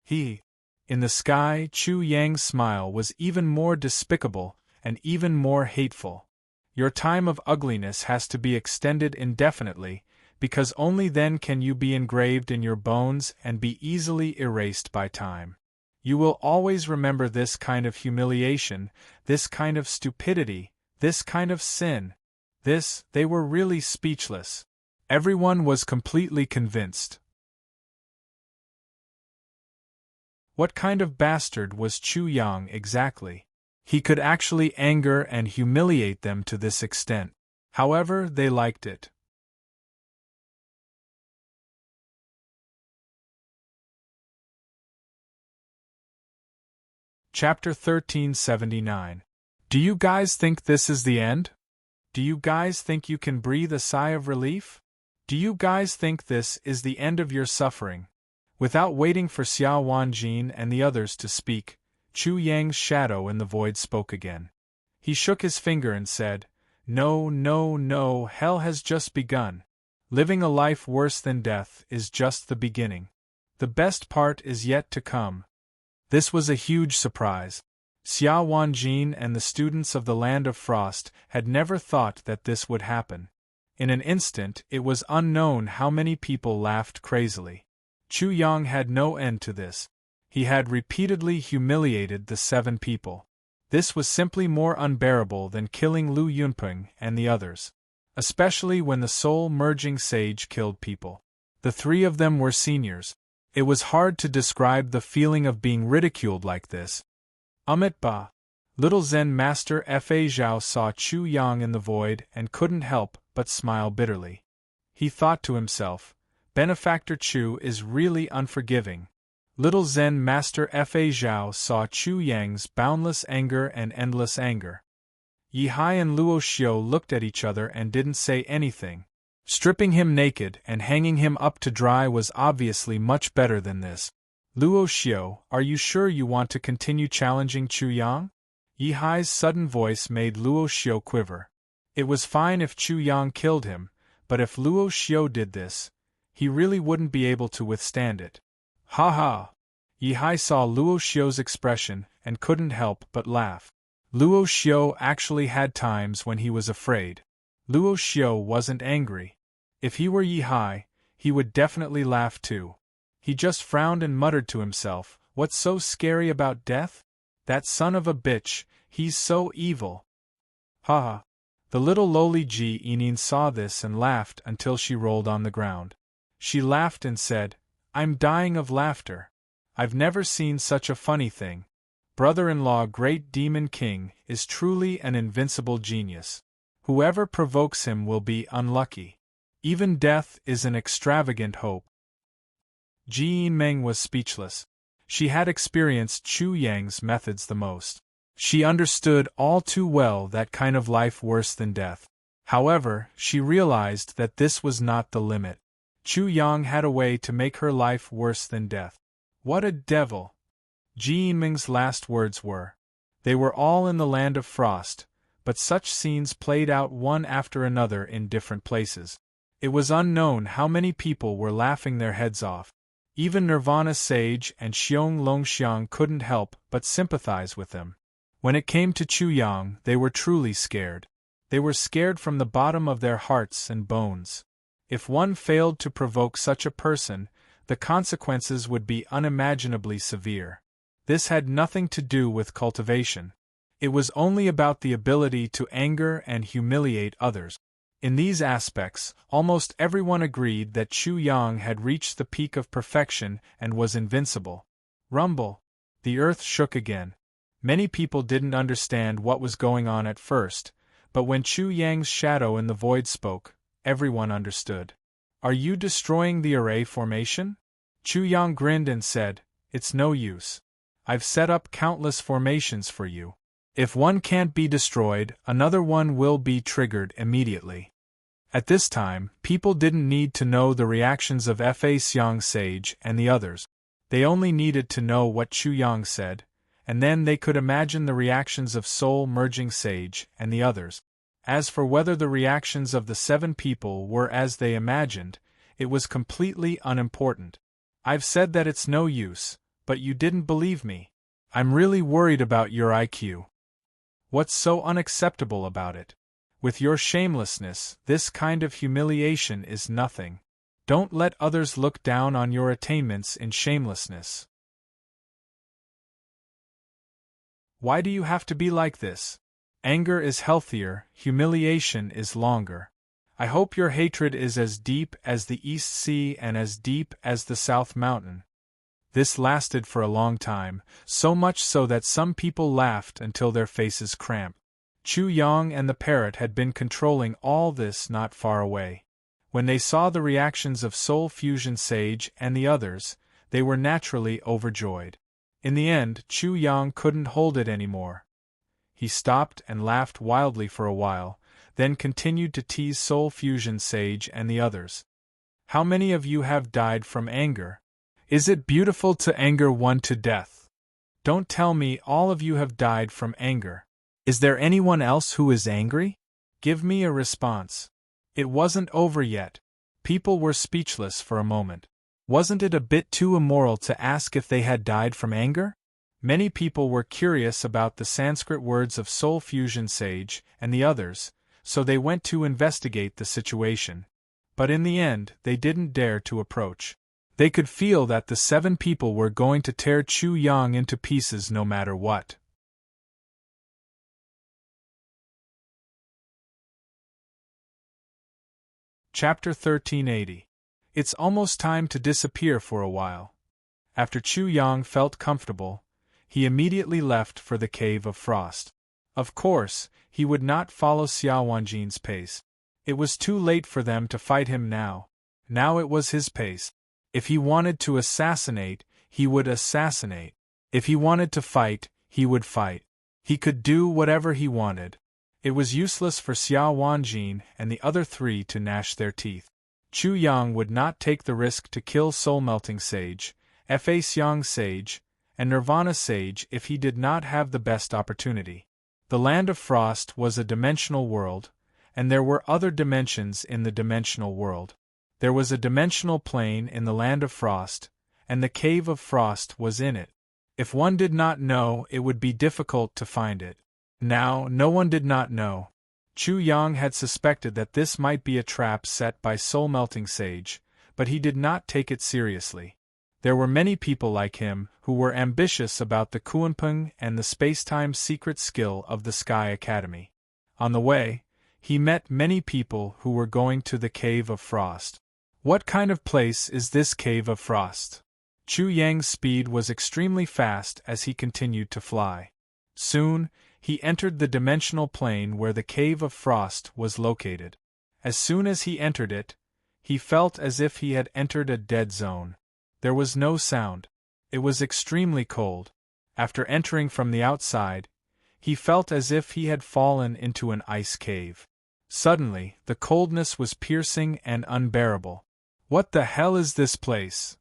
In the sky, Chu Yang's smile was even more despicable and even more hateful. Your time of ugliness has to be extended indefinitely, because only then can you be engraved in your bones and be easily erased by time. You will always remember this kind of humiliation, this kind of stupidity, this kind of sin. They were really speechless. Everyone was completely convinced. What kind of bastard was Chu Yang exactly? He could actually anger and humiliate them to this extent. However, they liked it. Chapter 1379. Do you guys think this is the end? Do you guys think you can breathe a sigh of relief? Do you guys think this is the end of your suffering? Without waiting for Xiao Wanjin and the others to speak, Chu Yang's shadow in the void spoke again. He shook his finger and said, "No, no, no, hell has just begun. Living a life worse than death is just the beginning. The best part is yet to come." This was a huge surprise. Xiao Wanjin and the students of the Land of Frost had never thought that this would happen. In an instant, it was unknown how many people laughed crazily. Chu Yang had no end to this. He had repeatedly humiliated the 7 people. This was simply more unbearable than killing Lu Yunpeng and the others. Especially when the soul-merging sage killed people. The 3 of them were seniors. It was hard to describe the feeling of being ridiculed like this. Ba. Little Zen Master Fa Zhao saw Chu Yang in the void and couldn't help but smile bitterly. He thought to himself, Benefactor Chu is really unforgiving. Little Zen Master Fa Zhao saw Chu Yang's boundless anger and endless anger. Yi Hai and Luo Xiu looked at each other and didn't say anything. Stripping him naked and hanging him up to dry was obviously much better than this. Luo Xiu, are you sure you want to continue challenging Chu Yang? Yi Hai's sudden voice made Luo Xiu quiver. It was fine if Chu Yang killed him, but if Luo Xiu did this, he really wouldn't be able to withstand it. Ha ha! Yi Hai saw Luo Xiu's expression and couldn't help but laugh. Luo Xiu actually had times when he was afraid. Luo Xiu wasn't angry. If he were Yi Hai, he would definitely laugh too. He just frowned and muttered to himself, "What's so scary about death? That son of a bitch, he's so evil." Ha ha! The little lowly Ji Enin saw this and laughed until she rolled on the ground. She laughed and said, "I'm dying of laughter. I've never seen such a funny thing. Brother-in-law Great Demon King is truly an invincible genius. Whoever provokes him will be unlucky. Even death is an extravagant hope." Ji Meng was speechless. She had experienced Chu Yang's methods the most. She understood all too well that kind of life worse than death. However, she realized that this was not the limit. Chu Yang had a way to make her life worse than death. What a devil! Ji Meng's last words were. They were all in the Land of Frost, but such scenes played out one after another in different places. It was unknown how many people were laughing their heads off. Even Nirvana Sage and Xiong Longxiang couldn't help but sympathize with them. When it came to Chu Yang, they were truly scared. They were scared from the bottom of their hearts and bones. If one failed to provoke such a person, the consequences would be unimaginably severe. This had nothing to do with cultivation. It was only about the ability to anger and humiliate others. In these aspects, almost everyone agreed that Chu Yang had reached the peak of perfection and was invincible. Rumble! The earth shook again. Many people didn't understand what was going on at first, but when Chu Yang's shadow in the void spoke, everyone understood. "Are you destroying the array formation?" Chu Yang grinned and said, "It's no use. I've set up countless formations for you. If one can't be destroyed, another one will be triggered immediately." At this time, people didn't need to know the reactions of Fa Xiang Sage and the others. They only needed to know what Chu Yang said, and then they could imagine the reactions of Soul Merging Sage and the others. As for whether the reactions of the 7 people were as they imagined, it was completely unimportant. I've said that it's no use, but you didn't believe me. I'm really worried about your IQ. What's so unacceptable about it? With your shamelessness, this kind of humiliation is nothing. Don't let others look down on your attainments in shamelessness. Why do you have to be like this? Anger is healthier, humiliation is longer. I hope your hatred is as deep as the East Sea and as deep as the South Mountain. This lasted for a long time, so much so that some people laughed until their faces cramped. Chu Yang and the parrot had been controlling all this not far away. When they saw the reactions of Soul Fusion Sage and the others, they were naturally overjoyed. In the end, Chu Yang couldn't hold it anymore. He stopped and laughed wildly for a while, then continued to tease Soul Fusion Sage and the others. "How many of you have died from anger? Is it beautiful to anger one to death? Don't tell me all of you have died from anger. Is there anyone else who is angry? Give me a response. It wasn't over yet. People were speechless for a moment. Wasn't it a bit too immoral to ask if they had died from anger? Many people were curious about the Sanskrit words of Soul Fusion Sage and the others, so they went to investigate the situation. But in the end, they didn't dare to approach. They could feel that the 7 people were going to tear Chu Yang into pieces no matter what. Chapter 1380. It's almost time to disappear for a while. After Chu Yang felt comfortable, he immediately left for the Cave of Frost. Of course, he would not follow Xiao Wanjin's pace. It was too late for them to fight him now. Now it was his pace. If he wanted to assassinate, he would assassinate. If he wanted to fight, he would fight. He could do whatever he wanted. It was useless for Xiao Wanjin and the other 3 to gnash their teeth. Chu Yang would not take the risk to kill Soul Melting Sage, Fa Xiang Sage, and Nirvana Sage if he did not have the best opportunity. The Land of Frost was a dimensional world, and there were other dimensions in the dimensional world. There was a dimensional plane in the Land of Frost, and the Cave of Frost was in it. If one did not know, it would be difficult to find it. Now, no one did not know. Chu Yang had suspected that this might be a trap set by Soul Melting Sage, but he did not take it seriously. There were many people like him who were ambitious about the Kuanping and the space-time secret skill of the Sky Academy. On the way, he met many people who were going to the Cave of Frost. What kind of place is this Cave of Frost? Chu Yang's speed was extremely fast as he continued to fly. Soon, he entered the dimensional plane where the Cave of Frost was located. As soon as he entered it, he felt as if he had entered a dead zone. There was no sound. It was extremely cold. After entering from the outside, he felt as if he had fallen into an ice cave. Suddenly, the coldness was piercing and unbearable. What the hell is this place?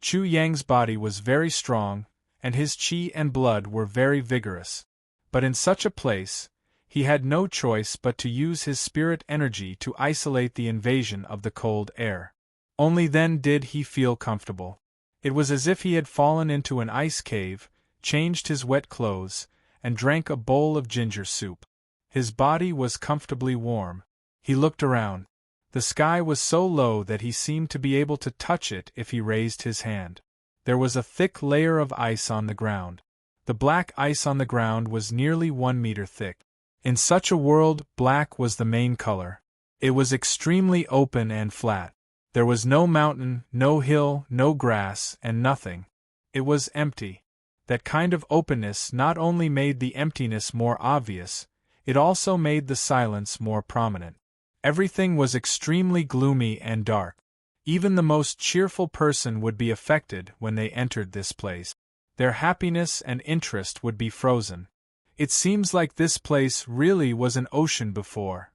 Chu Yang's body was very strong, and his qi and blood were very vigorous. But in such a place, he had no choice but to use his spirit energy to isolate the invasion of the cold air. Only then did he feel comfortable. It was as if he had fallen into an ice cave, changed his wet clothes, and drank a bowl of ginger soup. His body was comfortably warm. He looked around. The sky was so low that he seemed to be able to touch it if he raised his hand. There was a thick layer of ice on the ground. The black ice on the ground was nearly 1 meter thick. In such a world, black was the main color. It was extremely open and flat. There was no mountain, no hill, no grass, and nothing. It was empty. That kind of openness not only made the emptiness more obvious, it also made the silence more prominent. Everything was extremely gloomy and dark. Even the most cheerful person would be affected when they entered this place. Their happiness and interest would be frozen. It seems like this place really was an ocean before.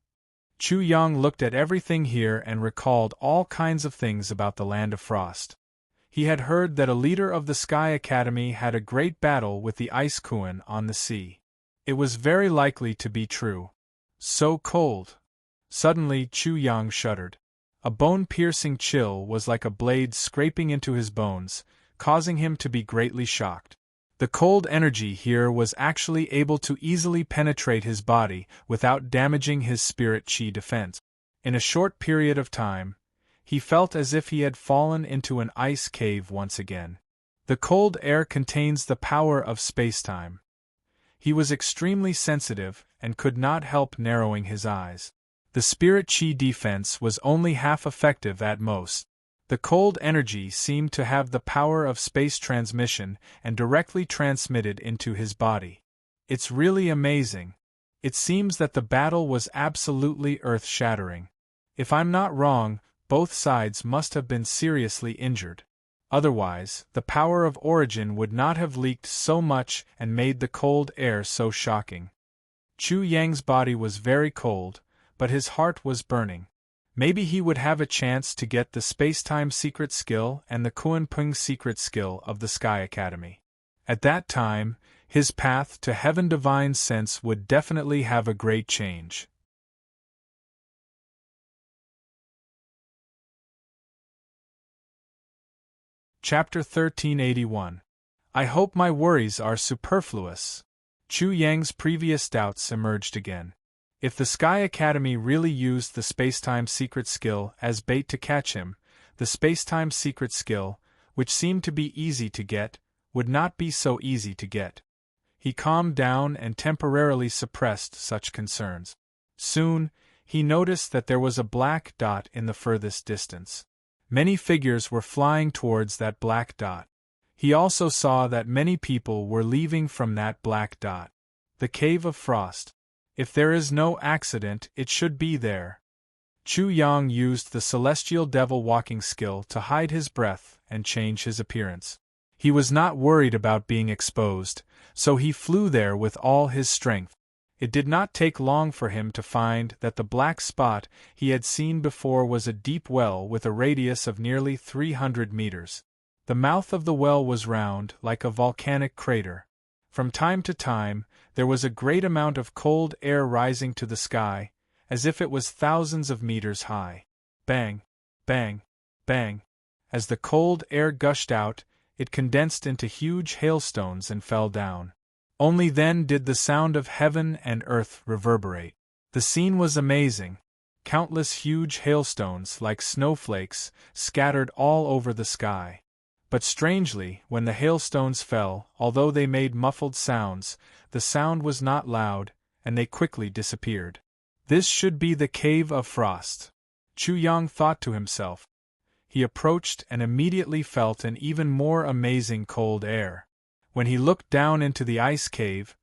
Chu Yang looked at everything here and recalled all kinds of things about the Land of Frost. He had heard that a leader of the Sky Academy had a great battle with the Ice Kuan on the sea. It was very likely to be true. So cold. Suddenly Chu Yang shuddered. A bone-piercing chill was like a blade scraping into his bones, causing him to be greatly shocked. The cold energy here was actually able to easily penetrate his body without damaging his spirit chi defense. In a short period of time, he felt as if he had fallen into an ice cave once again. The cold air contains the power of spacetime. He was extremely sensitive and could not help narrowing his eyes. The spirit chi defense was only half effective at most. The cold energy seemed to have the power of space transmission and directly transmitted into his body. It's really amazing. It seems that the battle was absolutely earth-shattering. If I'm not wrong, both sides must have been seriously injured. Otherwise, the power of origin would not have leaked so much and made the cold air so shocking. Chu Yang's body was very cold, but his heart was burning. Maybe he would have a chance to get the Spacetime Secret Skill and the Kuan-Pung Secret Skill of the Sky Academy. At that time, his path to Heaven Divine Sense would definitely have a great change. Chapter 1381. I hope my worries are superfluous. Chu Yang's previous doubts emerged again. If the Sky Academy really used the Spacetime Secret Skill as bait to catch him, the Spacetime Secret Skill, which seemed to be easy to get, would not be so easy to get. He calmed down and temporarily suppressed such concerns. Soon, he noticed that there was a black dot in the furthest distance. Many figures were flying towards that black dot. He also saw that many people were leaving from that black dot. The Cave of Frost. If there is no accident, it should be there. Chu Yang used the Celestial Devil Walking skill to hide his breath and change his appearance. He was not worried about being exposed, so he flew there with all his strength. It did not take long for him to find that the black spot he had seen before was a deep well with a radius of nearly 300 meters. The mouth of the well was round, like a volcanic crater. From time to time, there was a great amount of cold air rising to the sky, as if it was thousands of meters high. Bang, bang, bang. As the cold air gushed out, it condensed into huge hailstones and fell down. Only then did the sound of heaven and earth reverberate. The scene was amazing. Countless huge hailstones, like snowflakes, scattered all over the sky. But strangely, when the hailstones fell, although they made muffled sounds, the sound was not loud, and they quickly disappeared. This should be the Cave of Frost. Chu Yang thought to himself. He approached and immediately felt an even more amazing cold air. When he looked down into the ice cave,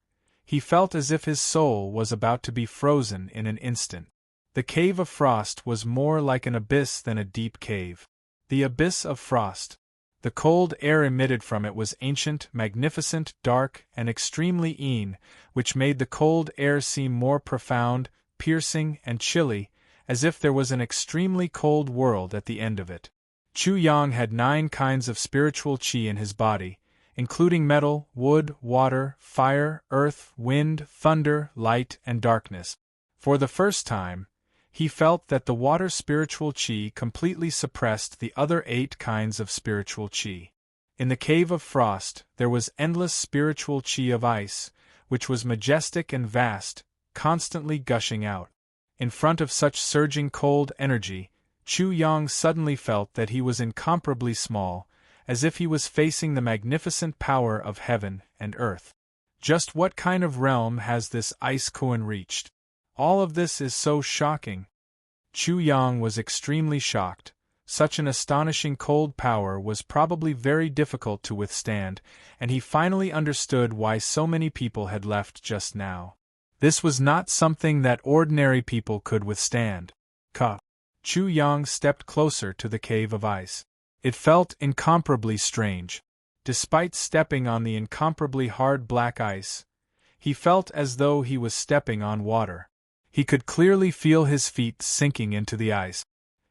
he felt as if his soul was about to be frozen in an instant. The Cave of Frost was more like an abyss than a deep cave. The Abyss of Frost. The cold air emitted from it was ancient, magnificent, dark, and extremely keen, which made the cold air seem more profound, piercing, and chilly, as if there was an extremely cold world at the end of it. Chu Yang had 9 kinds of spiritual qi in his body, including metal, wood, water, fire, earth, wind, thunder, light, and darkness. For the first time, he felt that the water spiritual qi completely suppressed the other 8 kinds of spiritual qi. In the Cave of Frost, there was endless spiritual qi of ice, which was majestic and vast, constantly gushing out. In front of such surging cold energy, Chu Yang suddenly felt that he was incomparably small, as if he was facing the magnificent power of heaven and earth. Just what kind of realm has this ice koan reached? All of this is so shocking. Chu Yang was extremely shocked. Such an astonishing cold power was probably very difficult to withstand, and he finally understood why so many people had left just now. This was not something that ordinary people could withstand. Chu Yang stepped closer to the cave of ice. It felt incomparably strange. Despite stepping on the incomparably hard black ice, he felt as though he was stepping on water. He could clearly feel his feet sinking into the ice.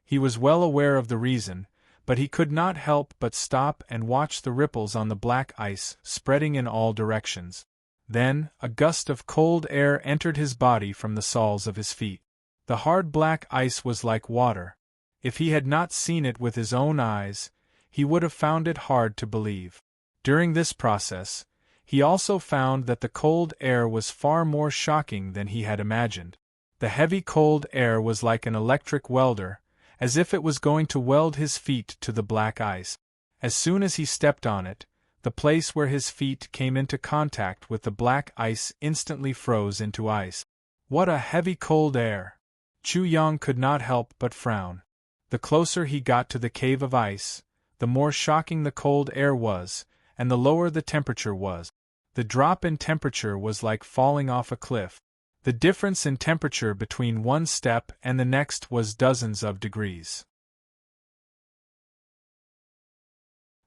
He was well aware of the reason, but he could not help but stop and watch the ripples on the black ice spreading in all directions. Then, a gust of cold air entered his body from the soles of his feet. The hard black ice was like water. If he had not seen it with his own eyes, he would have found it hard to believe. During this process, he also found that the cold air was far more shocking than he had imagined. The heavy cold air was like an electric welder, as if it was going to weld his feet to the black ice. As soon as he stepped on it, the place where his feet came into contact with the black ice instantly froze into ice. What a heavy cold air! Chu Yang could not help but frown. The closer he got to the cave of ice, the more shocking the cold air was, and the lower the temperature was. The drop in temperature was like falling off a cliff. The difference in temperature between one step and the next was dozens of degrees.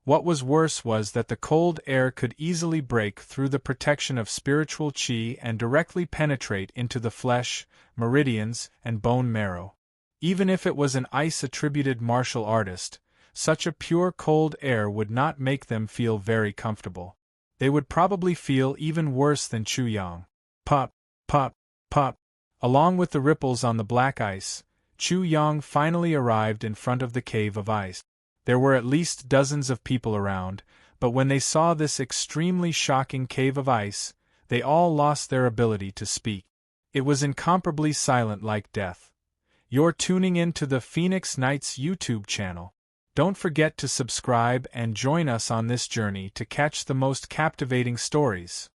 What was worse was that the cold air could easily break through the protection of spiritual qi and directly penetrate into the flesh, meridians, and bone marrow. Even if it was an ice-attributed martial artist, such a pure cold air would not make them feel very comfortable. They would probably feel even worse than Chu Yang. Pop, pop, pop. Along with the ripples on the black ice, Chu Yang finally arrived in front of the cave of ice. There were at least dozens of people around, but when they saw this extremely shocking cave of ice, they all lost their ability to speak. It was incomparably silent like death. You're tuning in to the Phoenix Nights YouTube channel. Don't forget to subscribe and join us on this journey to catch the most captivating stories.